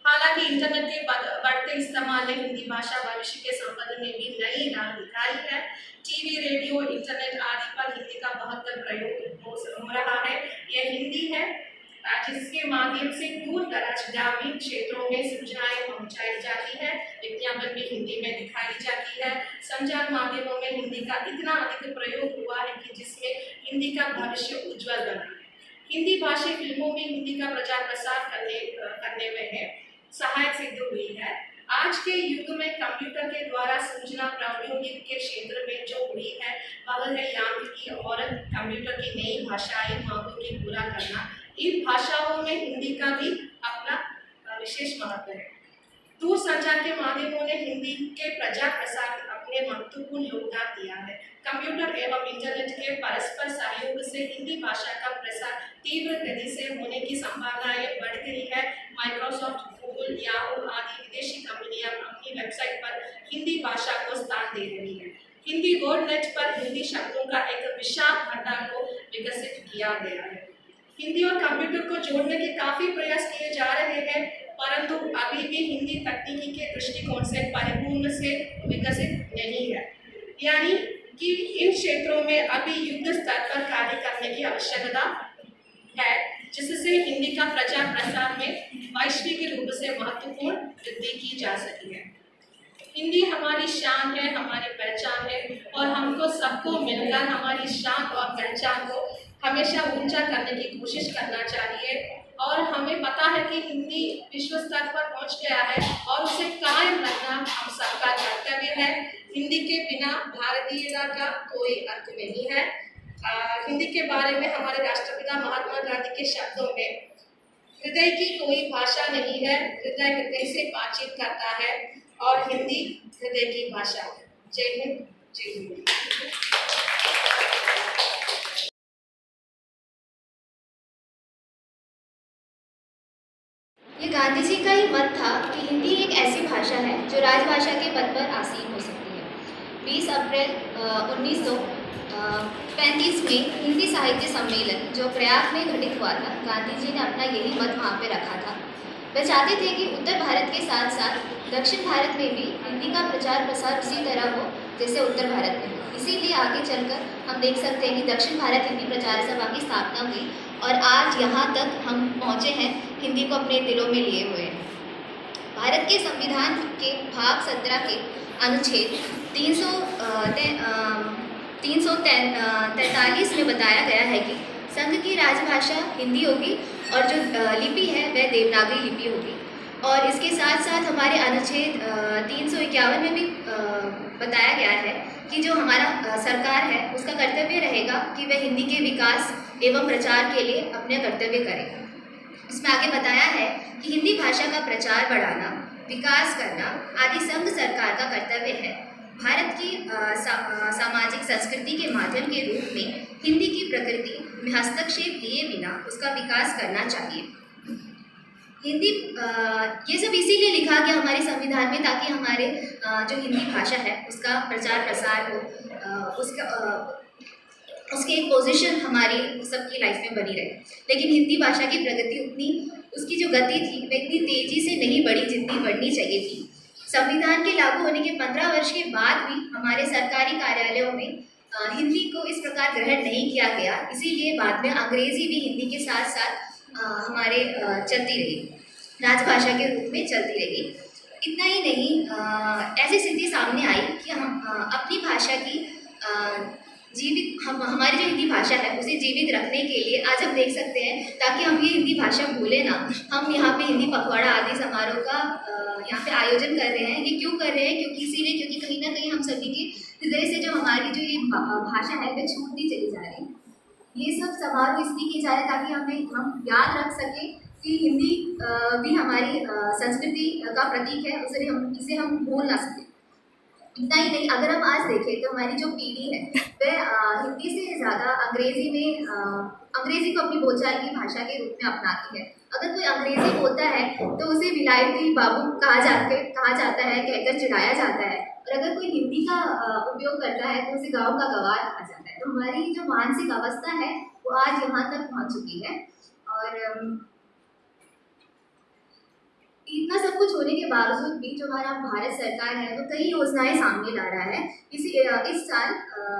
हालांकि इंटरनेट के बढ़ते इस्तेमाल ने हिंदी भाषा भविष्य के संबंध में भी नई राह दिखाई है। टीवी, रेडियो, इंटरनेट आदि पर हिंदी का बहुत प्रयोग हो रहा है। यह हिंदी है जिसके माध्यम से दूर दराज ग्रामीण क्षेत्रों में सूचनाएं पहुंचाई जाती है, विज्ञापन भी हिंदी में दिखाई जाती है। संचार माध्यमों में हिंदी का इतना अधिक प्रयोग हुआ है कि जिसमें हिंदी का भविष्य उज्जवल बना है। हिंदी भाषी फिल्मों में हिंदी का प्रचार प्रसार करने में सहायक सिद्ध हुई है। आज के युग में कंप्यूटर के द्वारा सूचना प्रौद्योगिकी के क्षेत्र में जो हुई है वह है यांत्रिकी और कंप्यूटर की नई भाषाई मांगों की पूरा करना। इन भाषाओं में हिंदी का भी अपना विशेष महत्व है। दूरसंचार के माध्यमों ने हिंदी के प्रचार प्रसार अपने महत्वपूर्ण योगदान दिया है। कंप्यूटर एवं इंटरनेट के परस्पर सहयोग से हिंदी भाषा का प्रसार तीव्र गति से होने की संभावनाएं बढ़ गई है। माइक्रोसॉफ्ट, गूगल, याहू आदि विदेशी कंपनियां अपनी वेबसाइट पर हिंदी भाषा को स्थान दे रही है। हिंदी वर्ड नेट पर हिंदी शब्दों का एक विशाल भंडार को विकसित किया गया है। हिंदी और कंप्यूटर को जोड़ने के काफी प्रयास किए जा रहे हैं, परंतु अभी भी हिंदी तकनीकी के दृष्टिकोण से परिपूर्ण से विकसित नहीं है। यानी कि इन क्षेत्रों में अभी युद्ध स्तर पर कार्य करने की आवश्यकता है, जिससे हिंदी का प्रचार प्रसार में वैश्विक रूप से महत्वपूर्ण वृद्धि की जा सकी है। हिंदी हमारी शान है, हमारी पहचान है और हमको सबको मिलकर हमारी शान और पहचान को हमेशा ऊंचा करने की कोशिश करना चाहिए। और हमें पता है कि हिंदी विश्व स्तर पर पहुंच गया है और उसे कायम रखना हम सबका कर्तव्य है। हिंदी के बिना भारतीयता का कोई अर्थ नहीं है। हिंदी के बारे में हमारे राष्ट्रपिता महात्मा गांधी के शब्दों में हृदय की कोई भाषा नहीं है, हृदय हृदय से बातचीत करता है और हिंदी हृदय की भाषा है। जय हिंद, जय हिंद। ये गांधी जी का ही मत था कि हिंदी एक ऐसी भाषा है जो राजभाषा के पद पर आसीन हो सकती है। 20 अप्रैल 1935 में हिंदी साहित्य सम्मेलन जो प्रयाग में घटित हुआ था, गांधी जी ने अपना यही मत वहाँ पे रखा था। वह चाहते थे कि उत्तर भारत के साथ साथ दक्षिण भारत में भी हिंदी का प्रचार प्रसार उसी तरह हो जैसे उत्तर भारत में हो। इसीलिए आगे चलकर हम देख सकते हैं कि दक्षिण भारत हिंदी प्रचार सभा की स्थापना हुई और आज यहाँ तक हम पहुँचे हैं, हिंदी को अपने दिलों में लिए हुए हैं। भारत के संविधान के भाग 17 के अनुच्छेद 343 में बताया गया है कि संघ की राजभाषा हिंदी होगी और जो लिपि है वह देवनागरी लिपि होगी। और इसके साथ साथ हमारे अनुच्छेद 351 में भी बताया गया है कि जो हमारा सरकार है उसका कर्तव्य रहेगा कि वह हिंदी के विकास एवं प्रचार के लिए अपने कर्तव्य करेगा। इसमें आगे बताया है कि हिंदी भाषा का प्रचार बढ़ाना, विकास करना आदि संघ सरकार का कर्तव्य है। भारत की सामाजिक संस्कृति के माध्यम के रूप में हिंदी की प्रकृति में हस्तक्षेप दिए बिना उसका विकास करना चाहिए। हिंदी ये सब इसीलिए लिखा गया हमारे संविधान में ताकि हमारे जो हिंदी भाषा है उसका प्रचार प्रसार हो, उसकी एक पोजीशन हमारी सबकी लाइफ में बनी रहे। लेकिन हिंदी भाषा की प्रगति उसकी जो गति थी वह इतनी तेज़ी से नहीं बढ़ी जितनी बढ़नी चाहिए थी। संविधान के लागू होने के 15 वर्ष के बाद भी हमारे सरकारी कार्यालयों में हिंदी को इस प्रकार ग्रहण नहीं किया गया। इसीलिए बाद में अंग्रेज़ी भी हिंदी के साथ साथ हमारे चलती रही, राजभाषा के रूप में चलती रही। इतना ही नहीं, ऐसी स्थिति सामने आई कि हम अपनी भाषा की हमारी जो हिंदी भाषा है उसे जीवित रखने के लिए आज हम देख सकते हैं, ताकि हम ये हिंदी भाषा भूलें ना, हम यहाँ पे हिंदी पखवाड़ा आदि समारोह का यहाँ पे आयोजन कर रहे हैं। ये क्यों कर रहे हैं? क्योंकि कहीं ना कहीं हम सभी के हृदय से जो हमारी जो ये भाषा है वह छूटती चली जा रही है। ये सब समारोह इसलिए किए जा रहे हैं ताकि हम याद रख सकें कि हिंदी भी हमारी संस्कृति का प्रतीक है, इसे हम भूल ना सकें। इतना ही नहीं, अगर हम आज देखें तो हमारी जो पीढ़ी है वह हिंदी से ज़्यादा अंग्रेज़ी को अपनी बोलचाल की भाषा के रूप में अपनाती है। अगर कोई अंग्रेज़ी बोलता है तो उसे विलायती बाबू कहा जाता है, कहकर चिढ़ाया जाता है, और अगर कोई हिंदी का उपयोग करता है तो उसे गाँव का गंवार कहा जाता है। तो हमारी जो मानसिक अवस्था है वो आज यहाँ तक पहुँच चुकी है। और इतना सब कुछ होने के बावजूद भी जो हमारा भारत सरकार है वो कई योजनाएं सामने ला रहा है। इस साल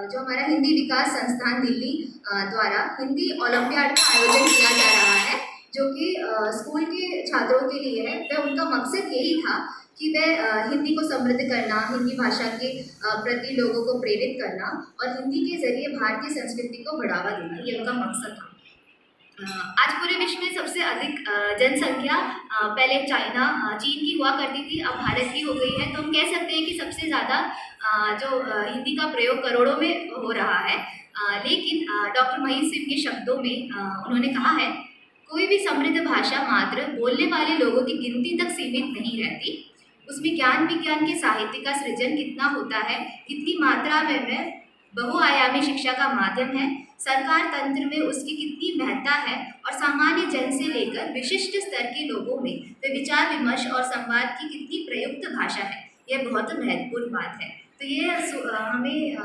जो हमारा हिंदी विकास संस्थान दिल्ली द्वारा हिंदी ओलंपियाड का आयोजन किया जा रहा है, जो कि स्कूल के छात्रों के लिए है। वह उनका मकसद यही था कि वह हिंदी को समृद्ध करना, हिंदी भाषा के प्रति लोगों को प्रेरित करना और हिंदी के जरिए भारतीय संस्कृति को बढ़ावा देना, ये उनका मकसद था। आज पूरे विश्व में सबसे अधिक जनसंख्या पहले चीन की हुआ करती थी, अब भारत की हो गई है। तो हम कह सकते हैं कि सबसे ज़्यादा जो हिंदी का प्रयोग करोड़ों में हो रहा है। लेकिन डॉक्टर महीप सिंह के शब्दों में उन्होंने कहा है, कोई भी समृद्ध भाषा मात्र बोलने वाले लोगों की गिनती तक सीमित नहीं रहती, उसमें ज्ञान विज्ञान के साहित्य का सृजन कितना होता है, कितनी मात्रा में वह बहुआयामी शिक्षा का माध्यम है, सरकार तंत्र में उसकी कितनी महत्ता है और सामान्य जन से लेकर विशिष्ट स्तर के लोगों में वे विचार विमर्श और संवाद की कितनी प्रयुक्त भाषा है, यह बहुत महत्वपूर्ण बात है। तो ये हमें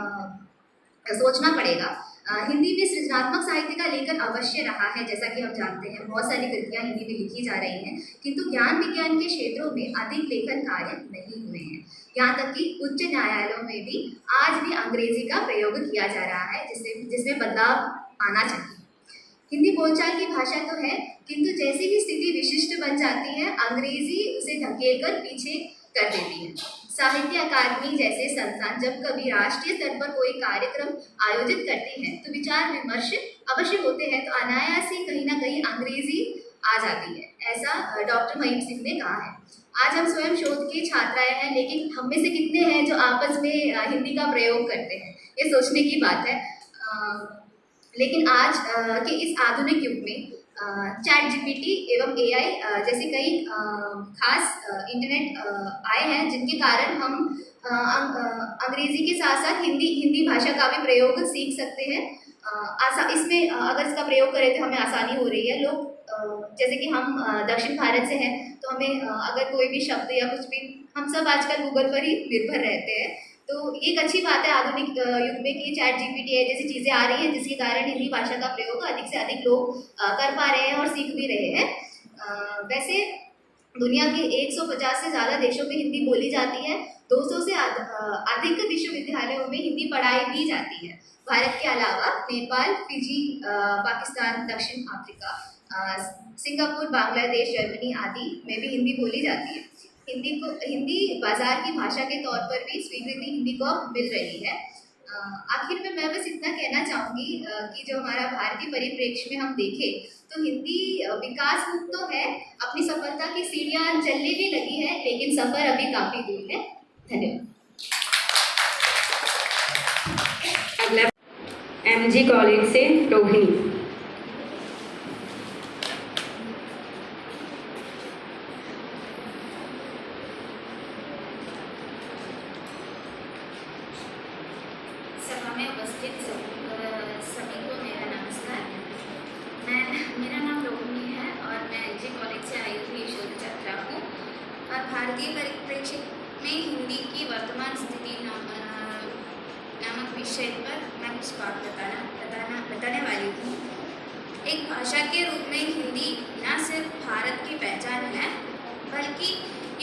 सोचना पड़ेगा। हिंदी में सृजनात्मक साहित्य का लेखन अवश्य रहा है, जैसा कि हम जानते हैं बहुत सारी कृतियाँ हिंदी में लिखी जा रही हैं, किंतु ज्ञान विज्ञान के क्षेत्रों में अधिक लेखन कार्य नहीं हुए हैं। यहाँ तक कि उच्च न्यायालयों में भी आज भी अंग्रेजी का प्रयोग किया जा रहा है, जिसमें बदलाव आना चाहिए। हिंदी बोलचाल की भाषा तो है, किंतु जैसे ही स्थिति विशिष्ट बन जाती है, अंग्रेजी उसे धकेलकर पीछे कर देती है। साहित्य अकादमी जैसे संस्थान जब कभी राष्ट्रीय स्तर पर कोई कार्यक्रम आयोजित करते हैं तो विचार विमर्श अवश्य होते हैं, तो अनायास ही कहीं ना कहीं अंग्रेजी आ जाती है, ऐसा डॉक्टर महीप सिंह ने कहा है। आज हम स्वयं शोध की छात्राएं हैं, लेकिन हम में से कितने हैं जो आपस में हिंदी का प्रयोग करते हैं, ये सोचने की बात है। लेकिन आज के इस आधुनिक युग में चैट जीपीटी एवं एआई जैसे कई खास इंटरनेट आए हैं, जिनके कारण हम अंग्रेजी के साथ साथ हिंदी भाषा का भी प्रयोग सीख सकते हैं। इसमें अगर इसका प्रयोग करें तो हमें आसानी हो रही है। लोग जैसे कि हम दक्षिण भारत से हैं, तो हमें अगर कोई भी शब्द या कुछ भी, हम सब आजकल गूगल पर ही निर्भर रहते हैं। तो ये एक अच्छी बात है आधुनिक युग में कि चैट जीपीटी जैसी चीज़ें आ रही हैं, जिसके कारण हिंदी भाषा का प्रयोग अधिक से अधिक लोग कर पा रहे हैं और सीख भी रहे हैं। वैसे दुनिया के 150 से ज़्यादा देशों में हिंदी बोली जाती है, 200 से अधिक विश्वविद्यालयों में हिंदी पढ़ाई भी जाती है। भारत के अलावा नेपाल, फिजी, पाकिस्तान, दक्षिण अफ्रीका, सिंगापुर, बांग्लादेश, जर्मनी आदि में भी हिंदी बोली जाती है। हिंदी बाजार की भाषा के तौर पर भी स्वीकृति हिंदी को अब मिल रही है। आखिर में मैं बस इतना कहना चाहूँगी कि जो हमारा भारतीय परिप्रेक्ष्य में हम देखें तो हिंदी विकास मुख तो है, अपनी सफलता की सीढ़ियाँ चलने भी लगी है, लेकिन सफ़र अभी काफ़ी दूर है। धन्यवाद। अगला एमजी कॉलेज से रोहिणी। सभा में उपस्थित सभी को मेरा नमस्कार। मेरा नाम रोहिणी है और मैं एमजी कॉलेज से आई हुई शोध छात्रा हूँ और भारतीय परिप्रेक्ष्य में हिंदी की वर्तमान स्थिति नामक विषय पर मैं कुछ बात बताने वाली हूँ। एक भाषा के रूप में हिंदी न सिर्फ भारत की पहचान है, बल्कि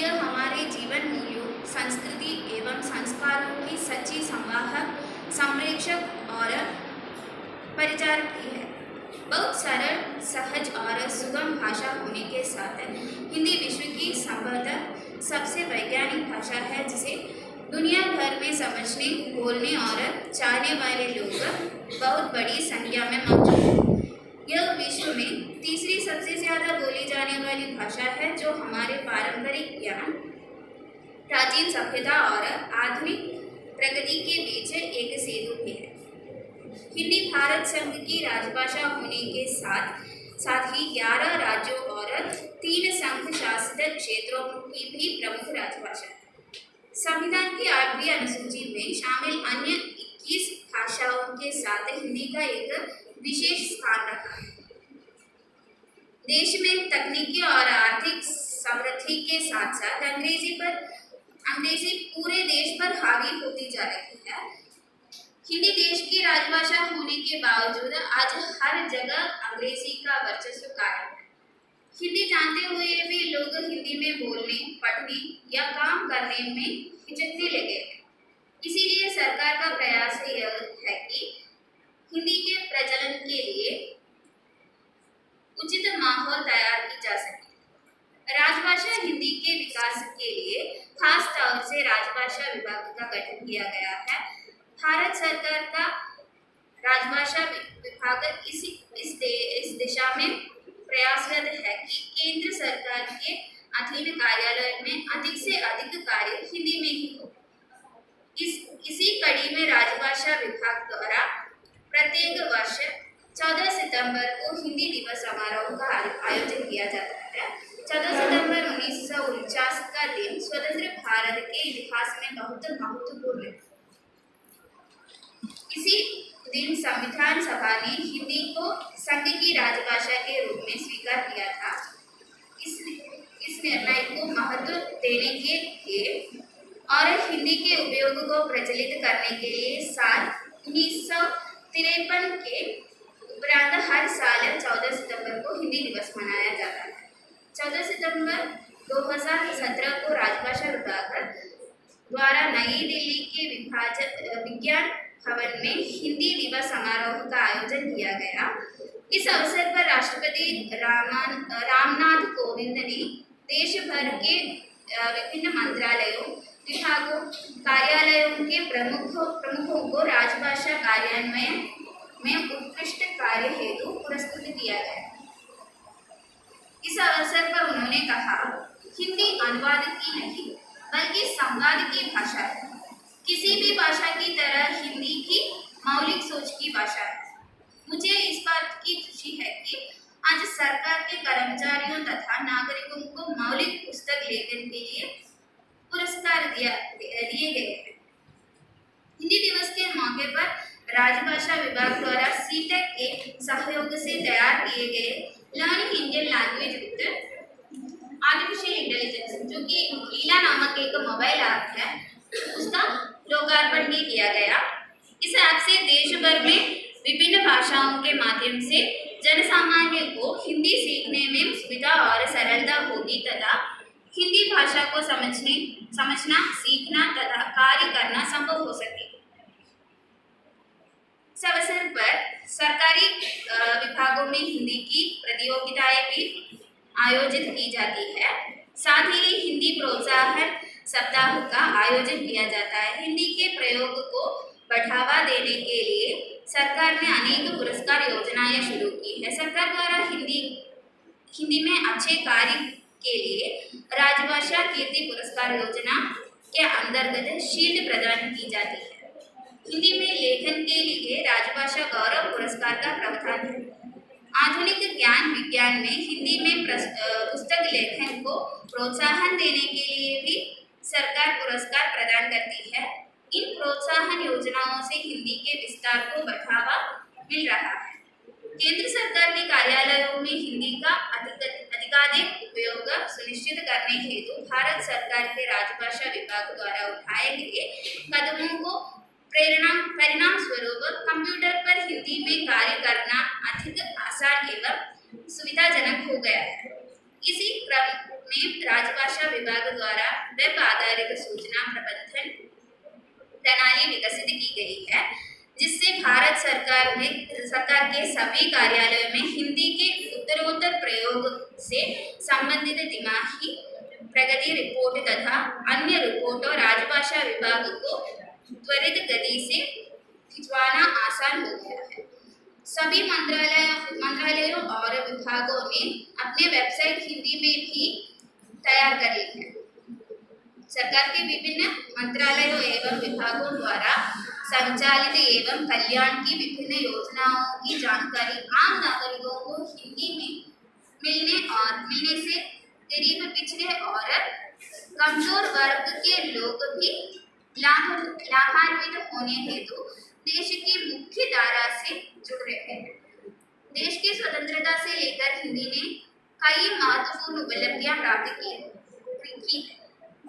यह हमारे जीवन मूल्यों, संस्कृति एवं संस्कारों की सच्ची संवाहक, संप्रेषक और परिचारक भी है। बहुत सरल, सहज और सुगम भाषा होने के साथ हिंदी विश्व की संभवतः सबसे वैज्ञानिक भाषा है, जिसे दुनिया भर में समझने, बोलने और चाहने वाले लोग बहुत बड़ी संख्या में मौजूद हैं। यह विश्व में तीसरी सबसे ज़्यादा बोली जाने वाली भाषा है, जो हमारे पारंपरिक ज्ञान, प्राचीन सभ्यता और आधुनिक प्रगति के बीच एक सेतु भी है। हिंदी भारत संघ की राजभाषा होने के साथ ही 11 राज्यों और 3 संघ शासित क्षेत्रों की भी प्रमुख राजभाषा है। संविधान की 8वीं अनुसूची में शामिल अन्य 21 भाषाओं के साथ हिंदी का एक विशेष स्थान रखा है। देश में तकनीकी और आर्थिक समृद्धि के साथ साथ अंग्रेजी पूरे देश पर हावी होती जा रही है। हिंदी देश की राजभाषा होने के बावजूद आज हर जगह अंग्रेजी का वर्चस्व कायम है। हिंदी जानते हुए भी लोग हिंदी में बोलने, पढ़ने या काम करने में हिचकने लगे हैं। इसीलिए सरकार का प्रयास यह है कि हिंदी के प्रचलन के लिए उचित माहौल तैयार की जा सके। राजभाषा हिंदी के विकास के लिए खास तौर से राजभाषा विभाग का गठन किया गया है। भारत सरकार का राजभाषा विभाग इस दिशा में प्रयासरत है कि केंद्र सरकार के अधीन कार्यालय में अधिक से अधिक कार्य हिंदी में ही हो। इसी कड़ी में राजभाषा विभाग द्वारा प्रत्येक वर्ष 14 सितंबर को हिंदी दिवस समारोह का आयोजन किया जाता है। 14 सितंबर 1949 का दिन स्वतंत्र भारत के इतिहास में बहुत महत्वपूर्ण है। इसी दिन संविधान सभा ने हिंदी को संघ की राजभाषा के रूप में स्वीकार किया था। इस निर्णय को महत्व देने के लिए और हिंदी के उपयोग को प्रचलित करने के लिए साल 1953 के उपरांत हर साल 14 सितंबर को हिंदी दिवस मनाया जाता है। 14 सितंबर 2017 को राजभाषा विभाग द्वारा नई दिल्ली के विज्ञान भवन में हिंदी दिवस समारोह का आयोजन किया गया। इस अवसर पर राष्ट्रपति रामनाथ कोविंद ने देश भर के विभिन्न मंत्रालयों, विभागों, कार्यालयों के प्रमुखों को राजभाषा कार्यान्वयन में उत्कृष्ट कार्य हेतु पुरस्कृत किया गया। इस अवसर पर उन्होंने कहा, हिंदी अनुवाद की नहीं बल्कि संवाद की भाषा है। किसी भी भाषा की तरह हिंदी की मौलिक सोच की भाषा है। मुझे इस बात की खुशी है कि आज सरकार के कर्मचारियों तथा नागरिकों को मौलिक पुस्तक लेखन के लिए पुरस्कार दिए गए हैं। हिंदी दिवस के मौके पर राजभाषा विभाग द्वारा सीटेक के सहयोग से तैयार किए गए learning Indian language with artificial intelligence, जो कि लीला नामक एक मोबाइल ऐप है, उसका लोकार्पण भी किया गया। इस ऐप से देश भर में विभिन्न भाषाओं के माध्यम से जनसामान्य को हिंदी सीखने में सुविधा और सरलता होगी तथा हिंदी भाषा को समझना, सीखना तथा कार्य करना संभव हो सकेगा। इस अवसर पर सरकारी विभागों में हिंदी की प्रतियोगिताएं भी आयोजित की जाती है। साथ ही हिंदी प्रोत्साहन सप्ताह का आयोजन किया जाता है। हिंदी के प्रयोग को बढ़ावा देने के लिए सरकार ने अनेक पुरस्कार योजनाएं शुरू की है। सरकार द्वारा हिंदी में अच्छे कार्य के लिए राजभाषा कीर्ति पुरस्कार योजना के अंतर्गत शील्ड प्रदान की जाती है। हिंदी में लेखन के लिए राजभाषा गौरव पुरस्कार का प्रावधान है। आधुनिक ज्ञान विज्ञान में हिंदी में पुस्तक लेखन को प्रोत्साहन देने के लिए भी सरकार पुरस्कार प्रदान करती है। इन प्रोत्साहन योजनाओं से हिंदी के विस्तार को बढ़ावा मिल रहा है। केंद्र सरकार के कार्यालयों में हिंदी का अधिकाधिक उपयोग सुनिश्चित करने हेतु भारत सरकार के राजभाषा विभाग द्वारा उठाए गए कदमों को परिणाम स्वरूप कंप्यूटर पर हिंदी में कार्य करना अधिक आसान एवं सुविधाजनक हो गया है। इसी क्रम में राजभाषा विभाग द्वारा वेब आधारित सूचना प्रबंधन प्रणाली विकसित की गई है, जिससे भारत सरकार के सभी कार्यालयों में हिंदी के उत्तरोत्तर प्रयोग से संबंधित दिमागी प्रगति रिपोर्ट तथा अन्य रिपोर्टों राजभाषा विभाग को त्वरित गति से खिंचवाना आसान हो गया है। सभी मंत्रालयों और विभागों ने अपने वेबसाइट हिंदी में भी तैयार कर ली है। सरकार के विभिन्न मंत्रालयों एवं विभागों द्वारा संचालित एवं कल्याण की विभिन्न योजनाओं की जानकारी आम नागरिकों को हिंदी में मिलने से गरीब, पिछड़े और कमजोर वर्ग के लोग भी लाभान्वित होने हेतु देश की मुख्य धारा से जुड़ रहे हैं। देश की स्वतंत्रता से लेकर हिंदी ने कई महत्वपूर्ण उपलब्धियां प्राप्त की है।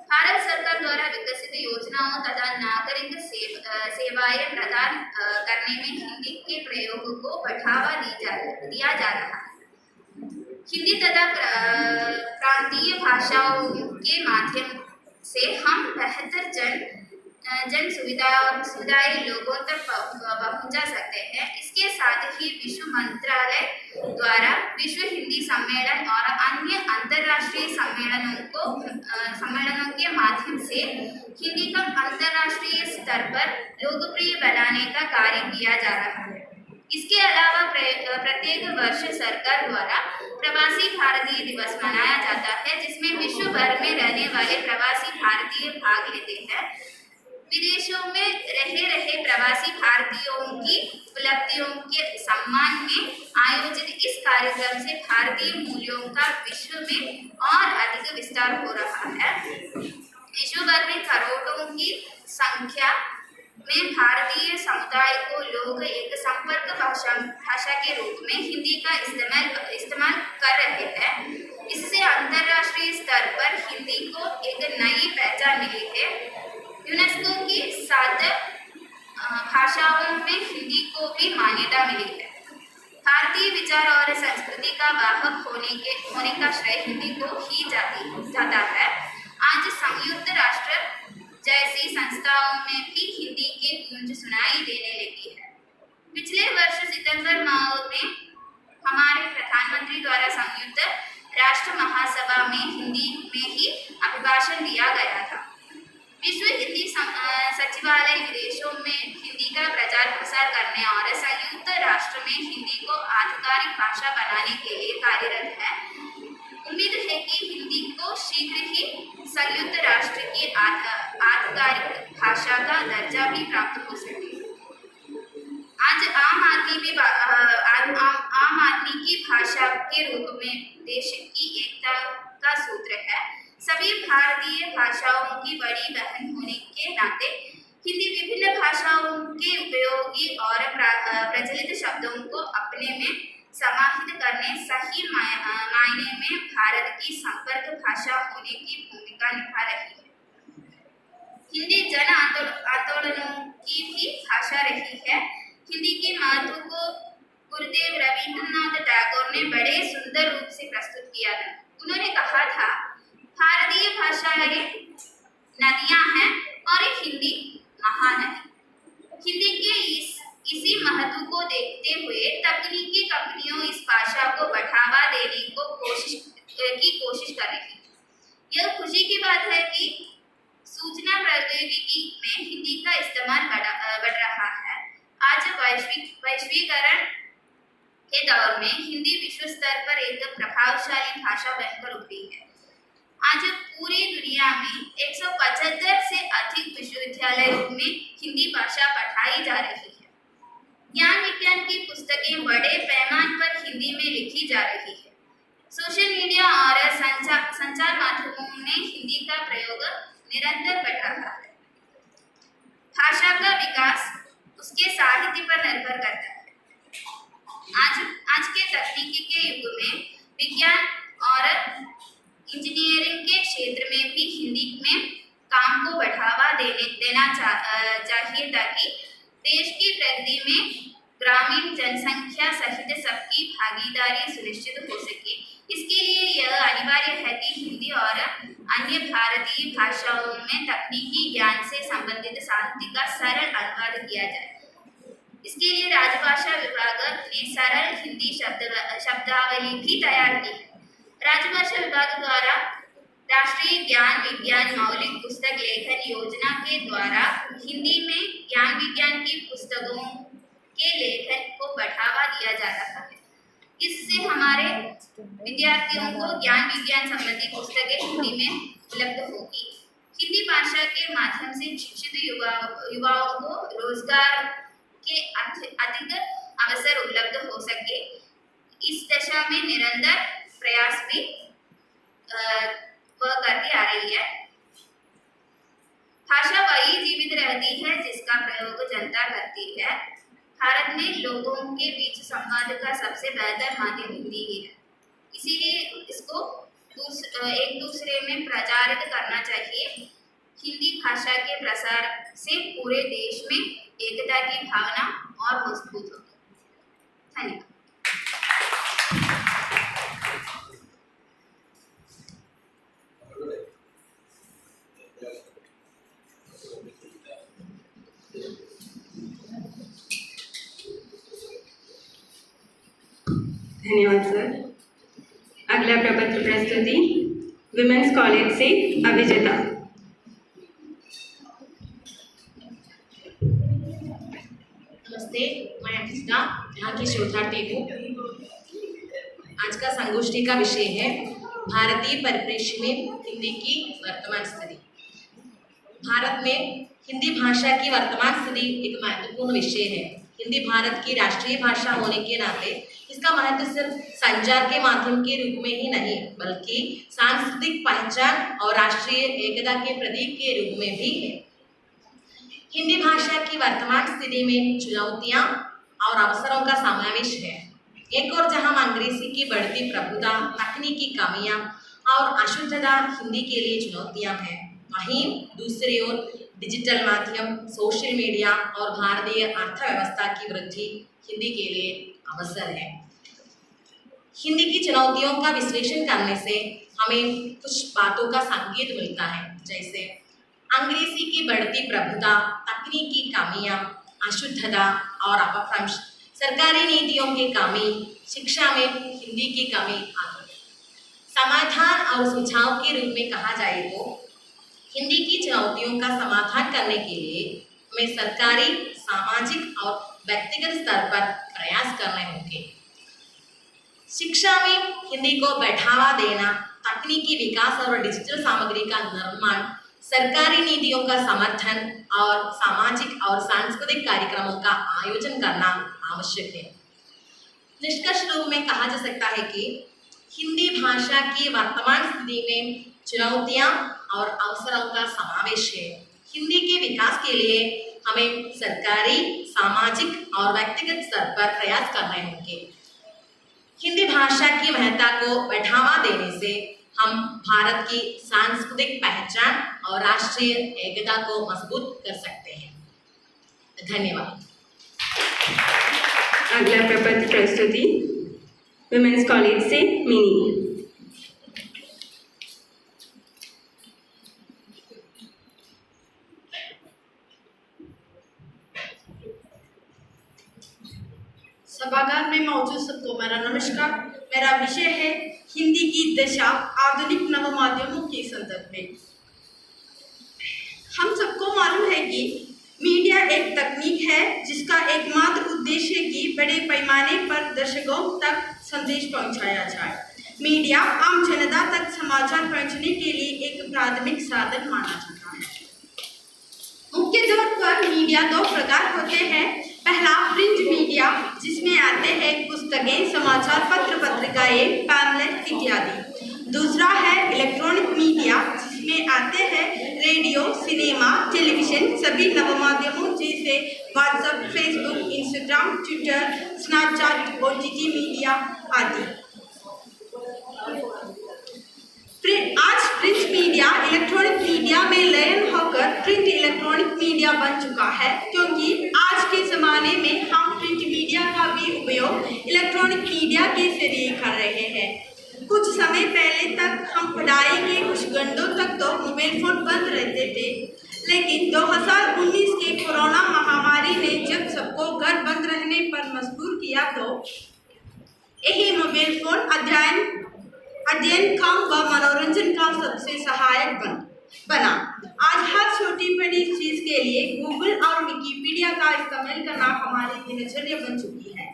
भारत सरकार द्वारा विकसित योजनाओं तथा नागरिक सेवाएं प्रदान करने में हिंदी के प्रयोग को बढ़ावा दिया जा रहा है। हिंदी तथा प्रांतीय भाषाओं के माध्यम से हम बेहतर जन सुविधाएं लोगों तक पहुंचा सकते हैं। इसके साथ ही विश्व मंत्रालय द्वारा विश्व हिंदी सम्मेलन और अन्य अंतर्राष्ट्रीय सम्मेलनों के माध्यम से हिंदी को अंतर्राष्ट्रीय स्तर पर लोकप्रिय बनाने का कार्य किया जा रहा है। इसके अलावा प्रत्येक वर्ष सरकार द्वारा प्रवासी भारतीय दिवस मनाया जाता है, जिसमें विश्व भर में रहने वाले प्रवासी भारतीय भाग लेते हैं। विदेशों में रहे प्रवासी भारतीयों की उपलब्धियों के सम्मान में आयोजित इस कार्यक्रम से भारतीय मूल्यों का विश्व में और अधिक विस्तार हो रहा है। विश्व भर में करोड़ों की संख्या में भारतीय समुदाय को लोग एक संपर्क भाषा के रूप में हिंदी का इस्तेमाल कर रहे हैं। इससे अंतर्राष्ट्रीय स्तर पर हिंदी को एक नई पहचान मिली है। यूनेस्को की 7 भाषाओं में हिंदी को भी मान्यता मिली है। भारतीय विचार और संस्कृति का वाहक होने का श्रेय हिंदी को ही जाता है। आज संयुक्त राष्ट्र जैसी संस्थाओं में भी हिंदी की गूंज सुनाई देने लगी है। पिछले वर्ष सितंबर माह में हमारे प्रधानमंत्री द्वारा संयुक्त राष्ट्र महासभा में हिंदी में ही अभिभाषण दिया गया था। विश्व हिंदी सचिवालय विदेशों में हिंदी का प्रचार प्रसार करने और संयुक्त राष्ट्र में हिंदी को आधिकारिक भाषा बनाने के लिए कार्यरत है। उम्मीद है कि हिंदी को शीघ्र ही संयुक्त राष्ट्र की आधिकारिक भाषा का दर्जा भी प्राप्त हो सके। आज आम आदमी की भाषा के रूप में देश की एकता का सूत्र है। सभी भारतीय भाषाओं की बड़ी बहन होने के नाते हिंदी विभिन्न भाषाओं के उपयोगी और प्रचलित शब्दों को अपने में समाहित करने सही मायने में भारत की संपर्क भाषा होने की भूमिका निभा रही है। हिंदी जन आंदोलनों की भी भाषा रही है। हिंदी के महत्व को गुरुदेव रविंद्रनाथ टैगोर ने बड़े सुंदर रूप से प्रस्तुत किया था। उन्होंने कहा था, भारतीय भाषाएं नदियां हैं और हिंदी महानदी। हिंदी के इसी महत्व को देखते हुए तकनीकी कंपनियों इस भाषा को बढ़ावा देने को कोशिश कर रही है। यह खुशी की बात है कि सूचना प्रौद्योगिकी में हिंदी का इस्तेमाल बढ़ रहा है। आज वैश्वीकरण के दौर में हिंदी विश्व स्तर पर एक प्रभावशाली भाषा बनकर उभरी है। आज पूरी दुनिया में 175 से अधिक विश्वविद्यालयों में हिंदी भाषा पढ़ाई जा रही है। ज्ञान विज्ञान की पुस्तकें बड़े पैमाने पर हिंदी में लिखी जा रही है। सोशल मीडिया और संचार माध्यमों में हिंदी का प्रयोग निरंतर बढ़ रहा है। भाषा का विकास उसके साहित्य पर निर्भर करता है। आज के तकनीकी के युग में विज्ञान और इंजीनियरिंग के क्षेत्र में भी हिंदी में काम को बढ़ावा देना चाहिए ताकि देश की प्रगति में ग्रामीण जनसंख्या सहित सबकी भागीदारी सुनिश्चित हो सके। इसके लिए यह अनिवार्य है कि हिंदी और अन्य भारतीय भाषाओं में तकनीकी ज्ञान से संबंधित साहित्य का सरल अनुवाद किया जाए। इसके लिए राजभाषा विभाग ने सरल हिंदी शब्दावली भी तैयार की है। राजभाषा विभाग द्वारा राष्ट्रीय ज्ञान विज्ञान मौलिक पुस्तक लेखन योजना के द्वारा हिंदी में ज्ञान विज्ञान की पुस्तकों के लेखन को बढ़ावा दिया जा रहा है। इससे हमारे विद्यार्थियों को ज्ञान विज्ञान संबंधी पुस्तकें हिंदी में उपलब्ध होगी। हिंदी भाषा के माध्यम से शिक्षित युवाओं को रोजगार के अधिक अवसर उपलब्ध हो सके। इस दिशा में निरंतर प्रयास भी वह करती आ रही है। भाषा वही जीवित रहती है जिसका प्रयोग जनता करती है। भारत में लोगों के बीच संवाद का सबसे बेहतर माध्यम हिंदी ही है, इसीलिए इसको एक दूसरे में प्रचारित करना चाहिए। हिंदी भाषा के प्रसार से पूरे देश में एकता की भावना और मजबूत होगी। धन्यवाद। धन्यवाद सर। अगला प्रपत्र प्रस्तुति विमेंस कॉलेज से अभिजिता। नमस्ते, मैं अभिजिता यहाँ की शोधार्थी हूँ। आज का संगोष्ठी का विषय है भारतीय परिप्रेक्ष्य में हिंदी की वर्तमान स्थिति। भारत में हिंदी भाषा की वर्तमान स्थिति एक महत्वपूर्ण विषय है। हिंदी भारत की राष्ट्रीय भाषा होने के नाते इसका महत्व सिर्फ संचार के माध्यम के रूप में ही नहीं, बल्कि सांस्कृतिक पहचान और राष्ट्रीय एकता के प्रतीक के रूप में भी है। हिंदी भाषा की वर्तमान स्थिति में चुनौतियां और अवसरों का समावेश है। एक और जहां अंग्रेजी की बढ़ती प्रभुता, तकनीकी कमियां और अशुद्धता हिंदी के लिए चुनौतियां हैं, वहीं दूसरी ओर डिजिटल माध्यम, सोशल मीडिया और भारतीय अर्थव्यवस्था की वृद्धि हिंदी के लिए अवसर है। हिंदी की चुनौतियों का विश्लेषण करने से हमें कुछ बातों का संकेत मिलता है, जैसे अंग्रेजी की बढ़ती प्रभुता, तकनीकी कमियां, अशुद्धता और अपभ्रंश, सरकारी नीतियों की कमी, शिक्षा में हिंदी की कमी आदि। समाधान और सुझाव के रूप में कहा जाए तो हिंदी की चुनौतियों का समाधान करने के लिए हमें सरकारी, सामाजिक और व्यक्तिगत स्तर पर प्रयास करने होंगे। शिक्षा में हिंदी को बढ़ावा देना, तकनीकी विकास और डिजिटल सामग्री का निर्माण, सरकारी नीतियों का समर्थन और सामाजिक और सांस्कृतिक कार्यक्रमों का आयोजन करना आवश्यक है। निष्कर्ष रूप में कहा जा सकता है कि हिंदी भाषा की वर्तमान स्थिति में चुनौतियां और अवसरों का समावेश है। हिंदी के विकास के लिए हमें सरकारी, सामाजिक और व्यक्तिगत स्तर पर प्रयास करने होंगे। हिंदी भाषा की महत्ता को बढ़ावा देने से हम भारत की सांस्कृतिक पहचान और राष्ट्रीय एकता को मजबूत कर सकते हैं। धन्यवाद। अगला प्रपत्र प्रस्तुति विमेंस कॉलेज से मिनी। सभागार में मौजूद सबको मेरा नमस्कार। मेरा विषय है हिंदी की दशा आधुनिक नव माध्यमों के संदर्भ में। हम सबको मालूम है कि मीडिया एक तकनीक है जिसका एकमात्र उद्देश्य है कि बड़े पैमाने पर दर्शकों तक संदेश पहुंचाया जाए। मीडिया आम जनता तक समाचार पहुंचने के लिए एक प्राथमिक साधन माना जाता है। मुख्य तौर पर मीडिया दो प्रकार होते हैं। पहला प्रिंट मीडिया, जिसमें आते हैं पुस्तकें, समाचार पत्र, पत्रिकाएं, पैम्फलेट इत्यादि। दूसरा है इलेक्ट्रॉनिक मीडिया, जिसमें आते हैं रेडियो, सिनेमा, टेलीविजन, सभी नवमाध्यमों जैसे WhatsApp, Facebook, Instagram, Twitter, Snapchat, OTT media आदि। आज प्रिंट मीडिया इलेक्ट्रॉनिक मीडिया में लयन होकर प्रिंट इलेक्ट्रॉनिक मीडिया बन चुका है, क्योंकि आज के ज़माने में हम प्रिंट मीडिया का भी उपयोग इलेक्ट्रॉनिक मीडिया के जरिए कर रहे हैं। कुछ समय पहले तक हम पढ़ाई के कुछ घंटों तक तो मोबाइल फ़ोन बंद रहते थे, लेकिन 2019 के कोरोना महामारी ने जब सबको घर बंद रहने पर मजबूर किया तो यही मोबाइल फ़ोन अध्ययन काम व मनोरंजन का सबसे सहायक बना। आज हर छोटी बड़ी चीज़ के लिए गूगल और विकिपीडिया का इस्तेमाल करना हमारी दिनचर्या बन चुकी है।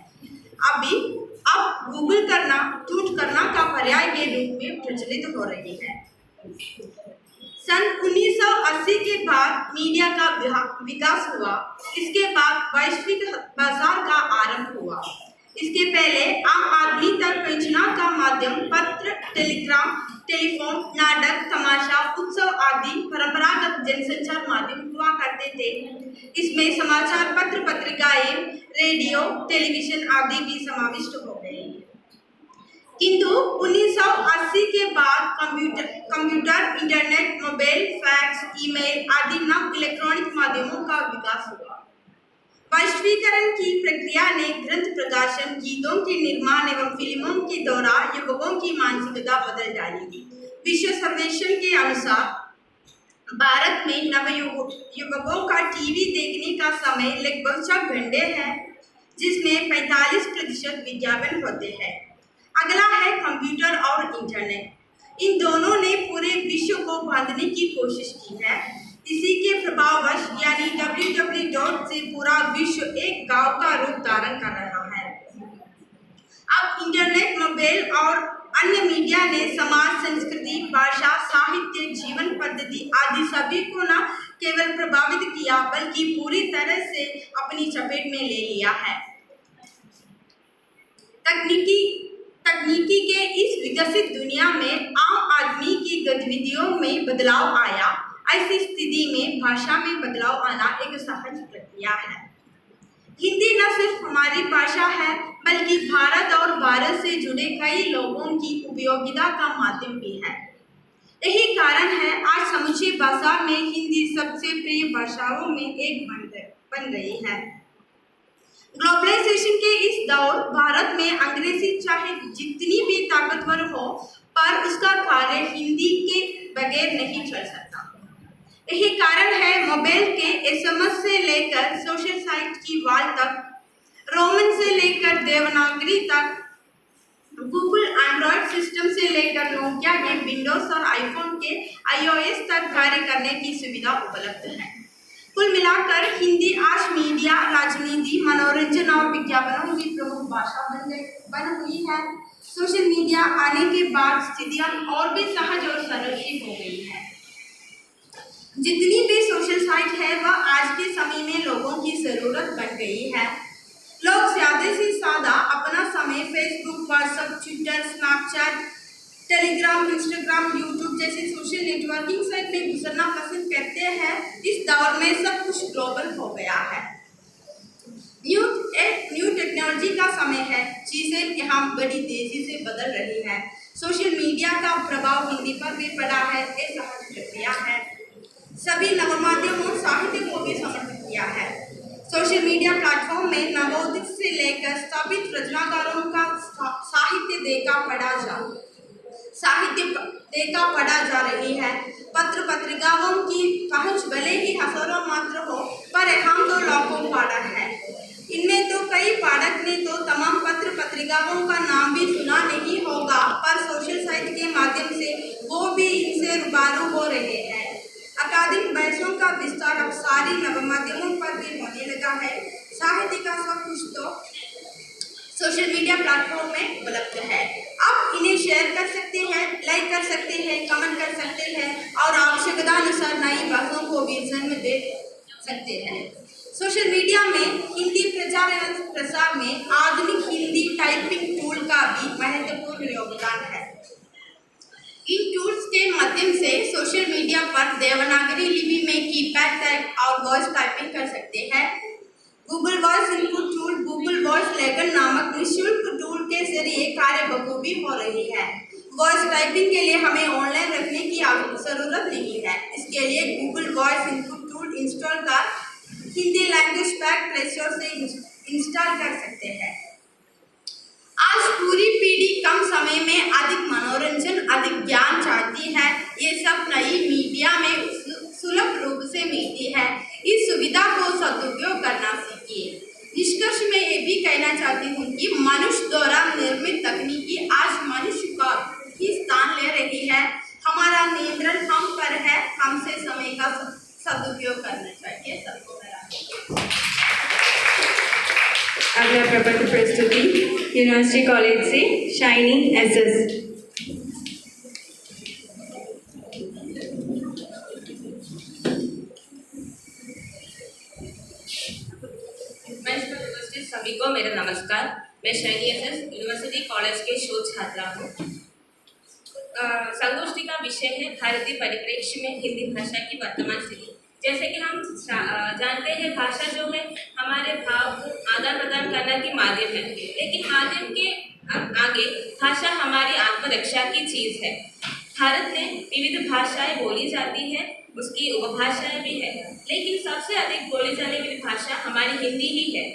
अब गूगल करना, ट्वीट करना का पर्याय के रूप में प्रचलित हो रही है। सन 1980 के बाद मीडिया का विकास हुआ। इसके बाद वैश्विक बाजार का आरंभ हुआ। इसके पहले आम आदमी तक पहुंचना का माध्यम पत्र, टेलीग्राम, टेलीफोन, नाटक, तमाशा, उत्सव आदि परंपरागत जनसंचार माध्यम हुआ करते थे। इसमें समाचार पत्र, पत्रिकाएं, रेडियो, टेलीविजन आदि भी समाविष्ट हो गए। किंतु 1980 के बाद computer, internet, mobile, fax, email आदि नव इलेक्ट्रॉनिक माध्यमों का विकास हुआ। वैश्वीकरण की प्रक्रिया ने ग्रंथ प्रकाशन, गीतों के निर्माण एवं फिल्मों के द्वारा युवकों की मानसिकता बदल डाली। विश्व सर्वेक्षण के अनुसार भारत में नवयुवकों का टीवी देखने का समय लगभग 6 घंटे है, जिसमें 45% विज्ञापन होते हैं। अगला है कंप्यूटर और इंटरनेट। इन दोनों ने पूरे विश्व को बांधने की कोशिश की है। इसी के प्रभाववश यानी www से पूरा विश्व एक गांव का रूप धारण कर रहा है। अब इंटरनेट, मोबाइल और अन्य मीडिया ने समाज, संस्कृति, भाषा, साहित्य, जीवन पद्धति आदि सभी को न केवल प्रभावित किया बल्कि पूरी तरह से अपनी चपेट में ले लिया है। तकनीकी के इस विकसित दुनिया में आम आदमी की गतिविधियों में बदलाव आया। ऐसी स्थिति में भाषा में बदलाव आना एक सहज प्रक्रिया है। हिंदी न सिर्फ हमारी भाषा है बल्कि भारत और भारत से जुड़े कई लोगों की उपयोगिता का माध्यम भी है। यही कारण है आज समूचे बाजार में हिंदी सबसे प्रिय भाषाओं में एक बन गई है। ग्लोबलाइजेशन के इस दौर भारत में अंग्रेजी चाहे जितनी भी ताकतवर हो, पर उसका कार्य हिंदी के बगैर नहीं चल सकता। यही कारण है मोबाइल के SMS से लेकर सोशल साइट की वाल तक, रोमन से लेकर देवनागरी तक, गूगल एंड्रॉयड सिस्टम से लेकर नोकिया के विंडोज और आईफोन के iOS तक कार्य करने की सुविधा उपलब्ध है। कुल मिलाकर हिंदी आज मीडिया, राजनीति, मनोरंजन और विज्ञापनों की प्रमुख भाषा बन हुई है। सोशल मीडिया आने के बाद स्थितियां और भी सहज और सरल हो गई है। जितनी भी सोशल साइट है वह आज के समय में लोगों की जरूरत बन गई है। लोग ज्यादा से ज्यादा अपना समय Facebook, WhatsApp, Twitter, Snapchat, Telegram, Instagram, YouTube जैसे सोशल नेटवर्किंग साइट में गुजरना पसंद करते हैं। इस दौर में सब कुछ ग्लोबल हो गया है। न्यू टेक्नोलॉजी का समय है, चीजें यहाँ बड़ी तेजी से बदल रही है। सोशल मीडिया का प्रभाव हिंदी पर भी पड़ा है, ये सहज प्रक्रिया है। सभी नवमाध्यमों साहित्य को भी समर्थित किया है। सोशल मीडिया प्लेटफॉर्म में नवोदित से लेकर स्थापित रचनाकारों का साहित्य देखा पढ़ा जा रही है। पत्र पत्रिकाओं की पहुंच भले ही हजारों मात्र हो, पर यहाँ तो लाखों पाठक है। इनमें तो कई पाठक ने तो तमाम पत्र पत्रिकाओं का नाम भी सुना नहीं होगा, पर सोशल साइट के माध्यम से वो भी इनसे रूबरू हो रहे हैं। अकादमिक बहसों का विस्तार अब सारी नवमाध्यमों पर भी होने लगा है। साहित्य का सब कुछ तो सोशल मीडिया प्लेटफॉर्म में उपलब्ध है। आप इन्हें शेयर कर सकते हैं, लाइक कर सकते हैं, कमेंट कर सकते हैं और आवश्यकता अनुसार नई बातों को भी जन्म दे सकते हैं। सोशल मीडिया में हिंदी प्रचार एवं प्रसार में आधुनिक हिंदी टाइपिंग टूल का भी महत्वपूर्ण योगदान है। इन टूल्स के माध्यम से सोशल मीडिया पर देवनागरी लिपि में कीपैड टाइप और वॉइस टाइपिंग कर सकते हैं। Google voice input tool, Google voice legend नामक निःशुल्क टूल के जरिए कार्य बखूबी हो रही है। वॉइस टाइपिंग के लिए हमें ऑनलाइन रखने की जरूरत नहीं है। इसके लिए Google voice input tool install कर Hindi language pack play store से इंस्टॉल कर सकते हैं। आज पूरी पीढ़ी कम समय में अधिक मनोरंजन, अधिक ज्ञान चाहती है। ये सब नई मीडिया में सुलभ रूप से मिलती है। इस सुविधा को सदुपयोग करना सीखिए। निष्कर्ष में ये भी कहना चाहती हूँ कि मनुष्य द्वारा निर्मित तकनीकी आज मनुष्य का ही स्थान ले रही है। हमारा नियंत्रण हम पर है, हमसे समय का सदुपयोग करना चाहिए। सबको अगला प्रबंध प्रस्तुति यूनिवर्सिटी कॉलेज से शाइनी एसएस। मंच पर उपस्थित सभी को मेरा नमस्कार। मैं शाइनी एसएस यूनिवर्सिटी कॉलेज के शोध छात्रा हूँ। संगोष्ठी का विषय है भारतीय परिप्रेक्ष्य में हिंदी भाषा की वर्तमान स्थिति। जैसे कि हम जानते हैं भाषा जो है हमारे भाव को आदान प्रदान करने की माध्यम है, लेकिन माध्यम के आगे भाषा हमारी आत्मरक्षा की चीज़ है। भारत में विविध भाषाएं बोली जाती है, उसकी उपभाषाएं भी है, लेकिन सबसे अधिक बोली जाने वाली भाषा हमारी हिंदी ही है।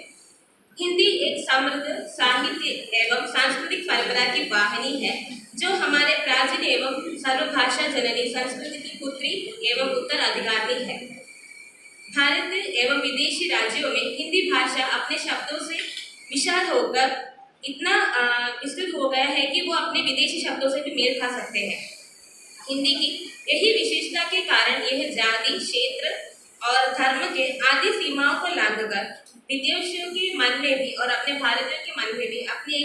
हिंदी एक समृद्ध साहित्य एवं सांस्कृतिक परंपरा की वाहिनी है जो हमारे प्राचीन एवं सर्वभाषा जननी संस्कृति की पुत्री एवं उत्तराधिकारी है। भारत एवं विदेशी राज्यों में हिंदी भाषा अपने शब्दों से विशाल होकर इतना विस्तृत हो गया है कि वो अपने विदेशी शब्दों से भी मेल खा सकते हैं। हिंदी की यही विशेषता के कारण यह जाति, क्षेत्र और धर्म के आदि सीमाओं को लांघकर विदेशियों के मन में भी और अपने भारतीयों के मन में भी अपनी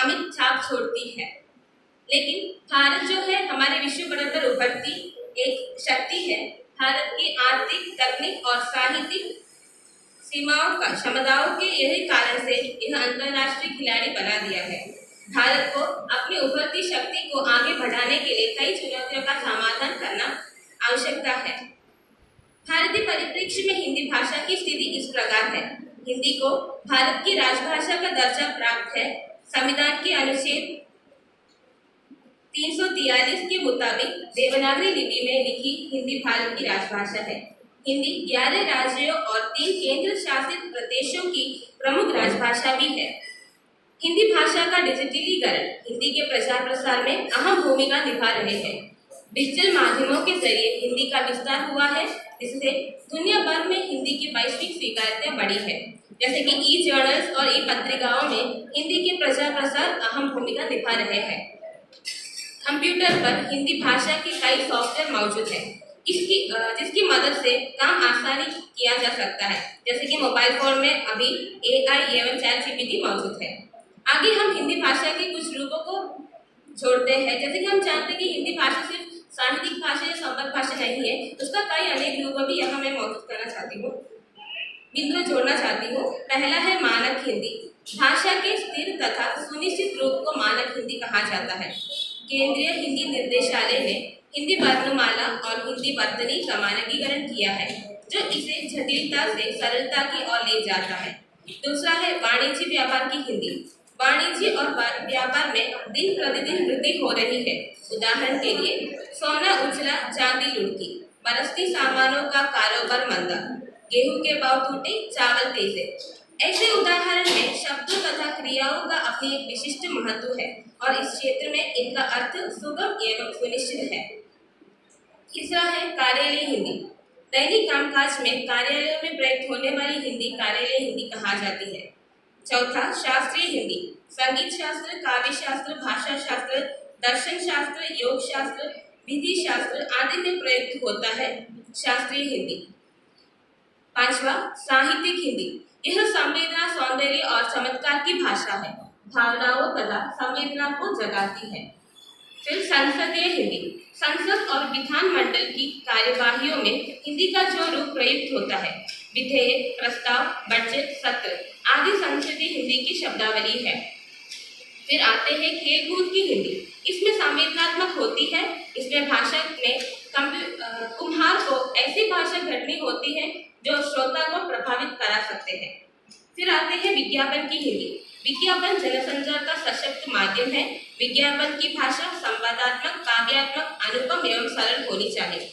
अमिट छाप छोड़ती है। लेकिन भारत जो है हमारे विश्व पटल पर उभरती एक शक्ति है। भारत की आर्थिक, तकनीक और साहित्यिक सीमाओं का क्षमताओं के यही कारण से यह अंतर्राष्ट्रीय खिलाड़ी बना दिया है। भारत को अपनी उभरती शक्ति को आगे बढ़ाने के लिए कई चुनौतियों का समाधान करना आवश्यकता है। भारतीय परिप्रेक्ष्य में हिंदी भाषा की स्थिति इस प्रकार है। हिंदी को भारत की राजभाषा का दर्जा प्राप्त है। संविधान के अनुच्छेद 343 के मुताबिक देवनागरी लिपि में लिखी हिंदी भारत की राजभाषा है। हिंदी 11 राज्यों और 3 केंद्र शासित प्रदेशों की प्रमुख राजभाषा भी है। हिंदी भाषा का डिजिटलीकरण हिंदी के प्रचार प्रसार में अहम भूमिका निभा रहे हैं। डिजिटल माध्यमों के जरिए हिंदी का विस्तार हुआ है, जिससे दुनिया भर में हिंदी की वैश्विक स्वीकार्यता बढ़ी है। जैसे कि ई जर्नल्स और ई पत्रिकाओं में हिंदी के प्रचार प्रसार अहम भूमिका निभा रहे हैं। कंप्यूटर पर हिंदी भाषा के कई सॉफ्टवेयर मौजूद हैं, जिसकी मदद से काम आसानी किया जा सकता है। जैसे कि मोबाइल फोन में अभी AI एवं ChatGPT मौजूद है। आगे हम हिंदी भाषा के कुछ रूपों को जोड़ते हैं। जैसे कि हम जानते हैं कि हिंदी भाषा सिर्फ साहित्यिक भाषा या संपर्क भाषा नहीं है, उसका कई अनेक रूप भी यहाँ मैं मौजूद करना चाहती हूँ, बिंदु जोड़ना चाहती हूँ। पहला है मानक हिंदी। भाषा के स्थिर तथा सुनिश्चित रूप को मानक हिंदी कहा जाता है। केंद्रीय हिंदी निर्देशालय ने हिंदी वर्णमाला और हिंदी वर्तनी का मानकीकरण किया है, जो इसे जटिलता से सरलता की ओर ले जाता है। दूसरा है वाणिज्य व्यापार की हिंदी। वाणिज्य और व्यापार में दिन प्रतिदिन वृद्धि हो रही है। उदाहरण के लिए सोना उछला, चांदी लुढ़की, बरसती सामानों का कारोबार मंदा, गेहूं के भाव टूटे, चावल तेजे। ऐसे उदाहरण में शब्दों तथा क्रियाओं का अपनी एक विशिष्ट महत्व है और इस क्षेत्र में इनका अर्थ सुगम एवं सुनिश्चित है। तीसरा है कार्यालय हिंदी। दैनिक कामकाज में कार्यालयों में प्रयुक्त होने वाली हिंदी कार्यालय हिंदी कहा जाती है। चौथा शास्त्रीय हिंदी। संगीत शास्त्र, काव्य शास्त्र, भाषा शास्त्र, दर्शन शास्त्र, योग शास्त्र, विधि शास्त्र आदि में प्रयुक्त होता है शास्त्रीय हिंदी। पांचवा साहित्यिक हिंदी। यह संवेदना, सौंदर्य और चमत्कार की भाषा है, भावनाओं तथा संवेदना को जगाती है। फिर संसदीय हिंदी। संसद और विधान मंडल की कार्यवाहियों में हिंदी का जो रूप प्रयुक्त होता है, विधेयक, प्रस्ताव, बजट, सत्र आदि संसदीय हिंदी की शब्दावली है। फिर आते हैं खेल-कूद की हिंदी। इसमें संवेदनात्मक होती है। इसमें भाषा में कुम्हार को ऐसी भाषा घटनी होती है जो श्रोता को प्रभावित करा सकते हैं। फिर आते हैं विज्ञापन की हिंदी। विज्ञापन जनसंचार का सशक्त माध्यम है। विज्ञापन की भाषा संवादात्मक, काव्यात्मक, अनुपम एवं सरल होनी चाहिए।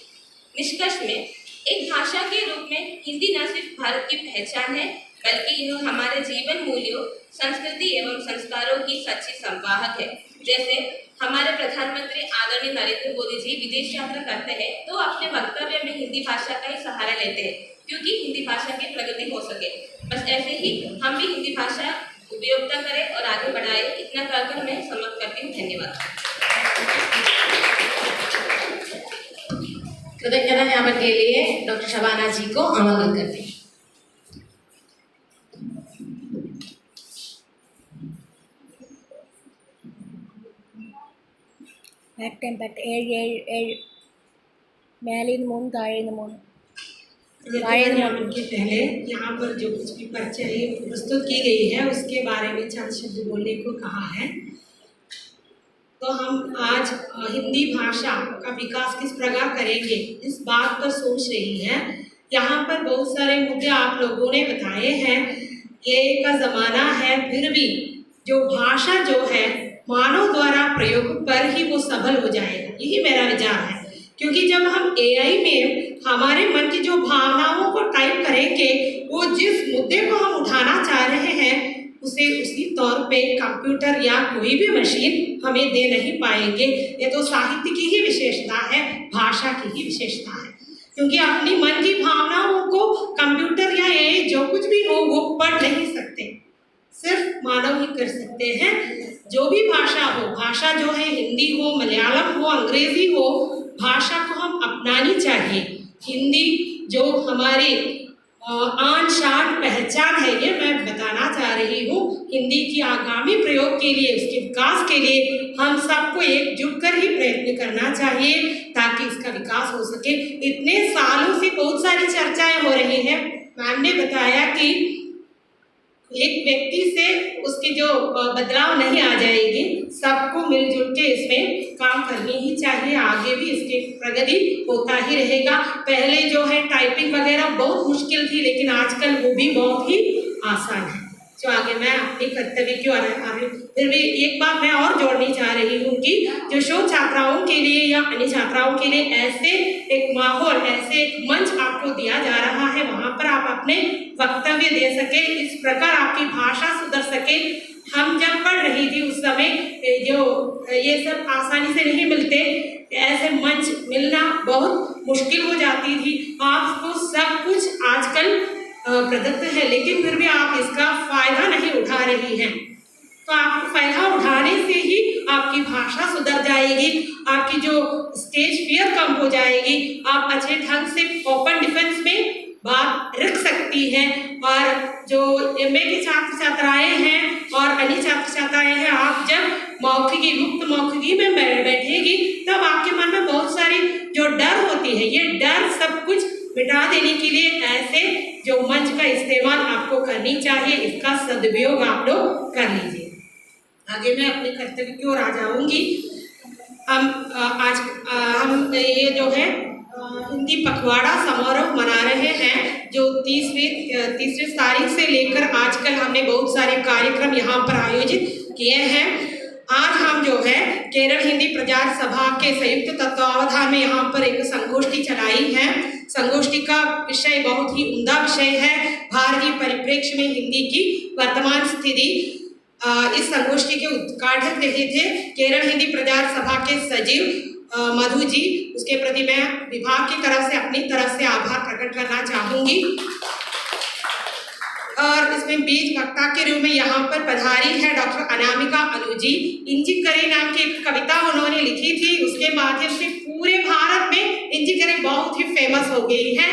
निष्कर्ष में एक भाषा के रूप में हिंदी न सिर्फ भारत की पहचान है, बल्कि यह हमारे जीवन मूल्यों, संस्कृति एवं संस्कारों की सच्ची संवाहक है। जैसे हमारे प्रधानमंत्री आदरणीय नरेंद्र मोदी जी विदेश यात्रा करते हैं तो अपने वक्तव्य में हिंदी भाषा का ही सहारा लेते हैं, क्योंकि हिंदी भाषा की प्रगति हो सके। बस ऐसे ही हम भी हिंदी भाषा उपयोगिता करें और आगे बढ़ाए। इतना कहकर मैं समाप्त करती हूँ। धन्यवाद। कृतज्ञता ज्ञापन के लिए डॉक्टर शबाना जी को आमंत्रित करते हैं। के पहले यहाँ पर जो कुछ भी परिचय प्रस्तुत की गई है उसके बारे में चंद शब्द बोलने को कहा है। तो हम आज हिंदी भाषा का विकास किस प्रकार करेंगे इस बात पर सोच रही हैं। यहाँ पर बहुत सारे मुद्दे आप लोगों ने बताए हैं। ये का ज़माना है, फिर भी जो भाषा जो है मानव द्वारा प्रयोग पर ही वो सफल हो जाएगा, यही मेरा विचार है। क्योंकि जब हम AI में हमारे मन की जो भावनाओं को टाइप करेंगे, वो जिस मुद्दे को हम उठाना चाह रहे हैं उसे उसी तौर पे कंप्यूटर या कोई भी मशीन हमें दे नहीं पाएंगे। ये तो साहित्य की ही विशेषता है, भाषा की ही विशेषता है। क्योंकि अपनी मन की भावनाओं को कंप्यूटर या AI जो कुछ भी हो वो पढ़ नहीं सकते, सिर्फ मानव ही कर सकते हैं। जो भी भाषा हो, भाषा जो है हिंदी हो, मलयालम हो, अंग्रेजी हो, भाषा को हम अपनानी चाहिए। हिंदी जो हमारी आन शान पहचान है, ये मैं बताना चाह रही हूँ। हिंदी की आगामी प्रयोग के लिए, उसके विकास के लिए हम सबको एकजुट कर ही प्रयत्न करना चाहिए ताकि इसका विकास हो सके। इतने सालों से बहुत सारी चर्चाएं हो रही हैं। मैम ने बताया कि एक व्यक्ति से उसकी जो बदलाव नहीं आ जाएगी, सबको मिलजुल के इसमें काम करनी ही चाहिए। आगे भी इसकी प्रगति होता ही रहेगा। पहले जो है टाइपिंग वगैरह बहुत मुश्किल थी, लेकिन आजकल वो भी बहुत ही आसान है। जो आगे मैं अपने कर्तव्य की ओर फिर भी एक बात मैं और जोड़नी चाह रही हूँ कि जो शोध छात्राओं के लिए या अन्य छात्राओं के लिए ऐसे एक माहौल, ऐसे एक मंच आपको दिया जा रहा है, वहाँ पर आप अपने वक्तव्य दे सके, इस प्रकार आपकी भाषा सुधर सके। हम जब पढ़ रही थी उस समय जो ये सब आसानी से नहीं मिलते, ऐसे मंच मिलना बहुत मुश्किल हो जाती थी। आपको सब कुछ आजकल प्रदत्त है, लेकिन फिर भी आप इसका फायदा नहीं उठा रही हैं। तो आपको फायदा उठाने से ही आपकी भाषा सुधर जाएगी, आपकी जो स्टेज फियर कम हो जाएगी, आप अच्छे ढंग से ओपन डिफेंस में बात रख सकती हैं। और जो MA के छात्र छात्राएं हैं और अन्य छात्र छात्राएं हैं, आप जब मौखिकी, मुक्त मौखिकी में बैठेगी, तब आपके मन में बहुत सारी जो डर होती है, ये डर सब कुछ मिटा देने के लिए ऐसे जो मंच का इस्तेमाल आपको करनी चाहिए, इसका सदुपयोग आप लोग कर लीजिए। आगे मैं अपने कर्तव्य की ओर आ जाऊंगी। हम ये जो है हिंदी पखवाड़ा समारोह मना रहे हैं, जो 30 तारीख से लेकर आजकल हमने बहुत सारे कार्यक्रम यहाँ पर आयोजित किए हैं। आज हम जो है केरल हिंदी प्रचार सभा के संयुक्त तत्वावधान में यहाँ पर एक संगोष्ठी चलाई है। संगोष्ठी का विषय बहुत ही उम्दा विषय है, भारतीय परिप्रेक्ष्य में हिंदी की वर्तमान स्थिति। इस संगोष्ठी के उद्घाटक रहे थे केरल हिंदी प्रचार सभा के सचिव मधु जी। उसके प्रति मैं विभाग की तरफ से अपनी तरफ से आभार प्रकट करना चाहूँगी। और इसमें बीज वक्ता के रूप में यहाँ पर पधारी है डॉक्टर अनामिका अनुजी। इंजी करे नाम की एक कविता उन्होंने लिखी थी, उसके माध्यम से पूरे भारत में इंजी करे बहुत ही फेमस हो गई है।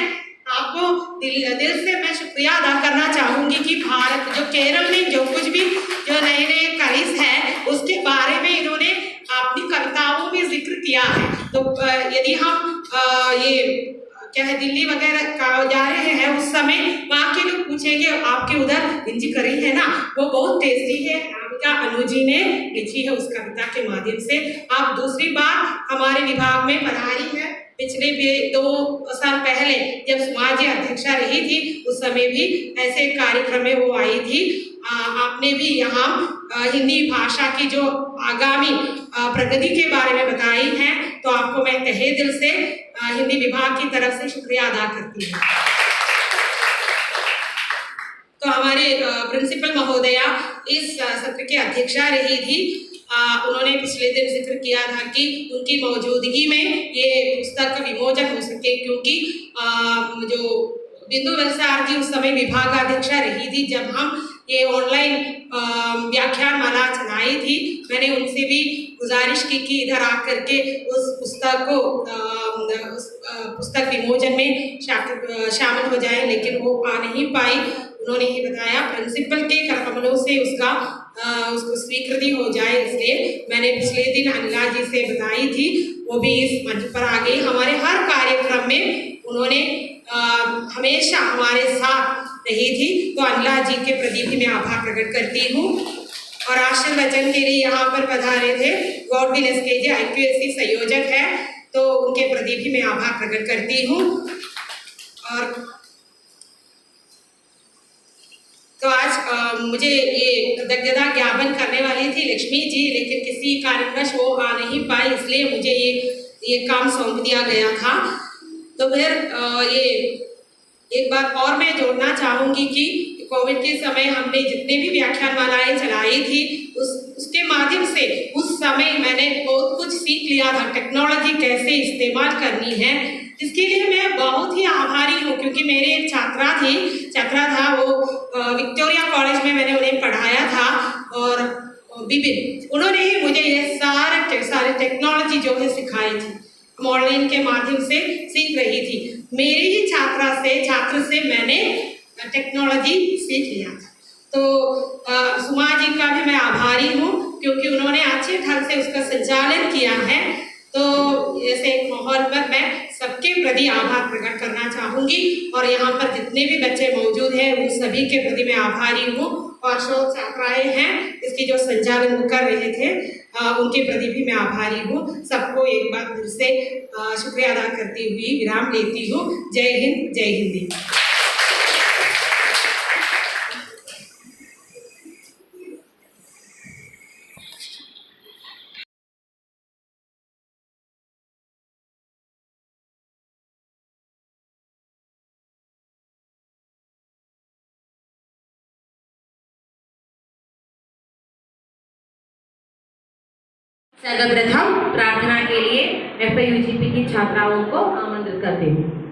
आपको दिल से मैं शुक्रिया अदा करना चाहूँगी कि भारत जो केरल में जो कुछ भी जो नए नए कविज है उसके बारे में इन्होंने अपनी कविताओं में जिक्र किया है। तो यदि हम ये क्या है दिल्ली वगैरह का जा रहे हैं, उस समय वहाँ के लोग पूछेंगे आपके उधर इंजी करी है ना, वो बहुत टेस्टी है, अनामिका अनुजी ने लिखी है उस कविता के माध्यम से। आप दूसरी बार हमारे विभाग में पधारी है। पिछले 2 साल पहले जब समाजी अध्यक्षा रही थी, उस समय भी ऐसे कार्यक्रम में वो आई थी। आपने भी यहाँ हिंदी भाषा की जो आगामी प्रगति के बारे में बताई है, तो आपको मैं तहे दिल से हिंदी विभाग की तरफ से शुक्रिया अदा करती हूँ। तो हमारे प्रिंसिपल महोदया इस सत्र की अध्यक्षा रही थी। उन्होंने पिछले दिन जिक्र किया था कि उनकी मौजूदगी में ये पुस्तक का विमोचन हो सके, क्योंकि जो बिंदु वलसार जी उस समय विभागाध्यक्षा रही थी। जब हम ये ऑनलाइन व्याख्यान माला चलाई थी, मैंने उनसे भी गुजारिश की कि इधर आकर के उस पुस्तक को पुस्तक विमोचन में शामिल हो जाए, लेकिन वो आ नहीं पाई। उन्होंने ही बताया प्रिंसिपल के करकमलों से उसको स्वीकृति हो जाए, इसलिए मैंने पिछले दिन अनिला जी से बताई थी, वो भी इस मंच पर आ गई। हमारे हर कार्यक्रम में उन्होंने हमेशा हमारे साथ रही थी, तो अनिला जी के प्रति भी मैं आभार प्रकट करती हूँ। और आशीर्वचन के लिए यहाँ पर पधारे थे गॉडविन एसकेजे IQAC संयोजक है, तो उनके प्रति भी मैं आभार प्रकट करती हूँ। और तो आज मुझे ये कृतज्ञता ज्ञापन करने वाली थी लक्ष्मी जी, लेकिन किसी कारणवश वो आ नहीं पाई, इसलिए मुझे ये काम सौंप दिया गया था। तो फिर ये एक बात और मैं जोड़ना चाहूँगी कि कोविड के समय हमने जितने भी व्याख्यानमालाएं चलाई थी उसके माध्यम से उस समय मैंने बहुत कुछ सीख लिया था, टेक्नोलॉजी कैसे इस्तेमाल करनी है, जिसके लिए मैं बहुत ही आभारी हूँ। क्योंकि मेरे एक छात्रा था वो विक्टोरिया कॉलेज में मैंने उन्हें पढ़ाया था, और विपिन उन्होंने ही मुझे ये सारे टेक्नोलॉजी जो है सिखाई थी, ऑनलाइन के माध्यम से सीख रही थी। मेरी ही छात्र से मैंने टेक्नोलॉजी सीख लिया था। तो सुमा जी का भी मैं आभारी हूँ, क्योंकि उन्होंने अच्छे ढंग से उसका संचालन किया है। तो ऐसे एक माहौल पर मैं सबके प्रति आभार प्रकट करना चाहूँगी, और यहाँ पर जितने भी बच्चे मौजूद हैं उन सभी के प्रति मैं आभारी हूँ, और शोध छात्राएँ हैं इसकी जो संचालन वो कर रहे थे उनके प्रति भी मैं आभारी हूँ। सबको एक बार फिर से शुक्रिया अदा करती हुई विराम लेती हूँ। जय हिंद, जय हिंदी। सर्वप्रथम प्रार्थना के लिए FIUGP की छात्राओं को आमंत्रित करते हैं।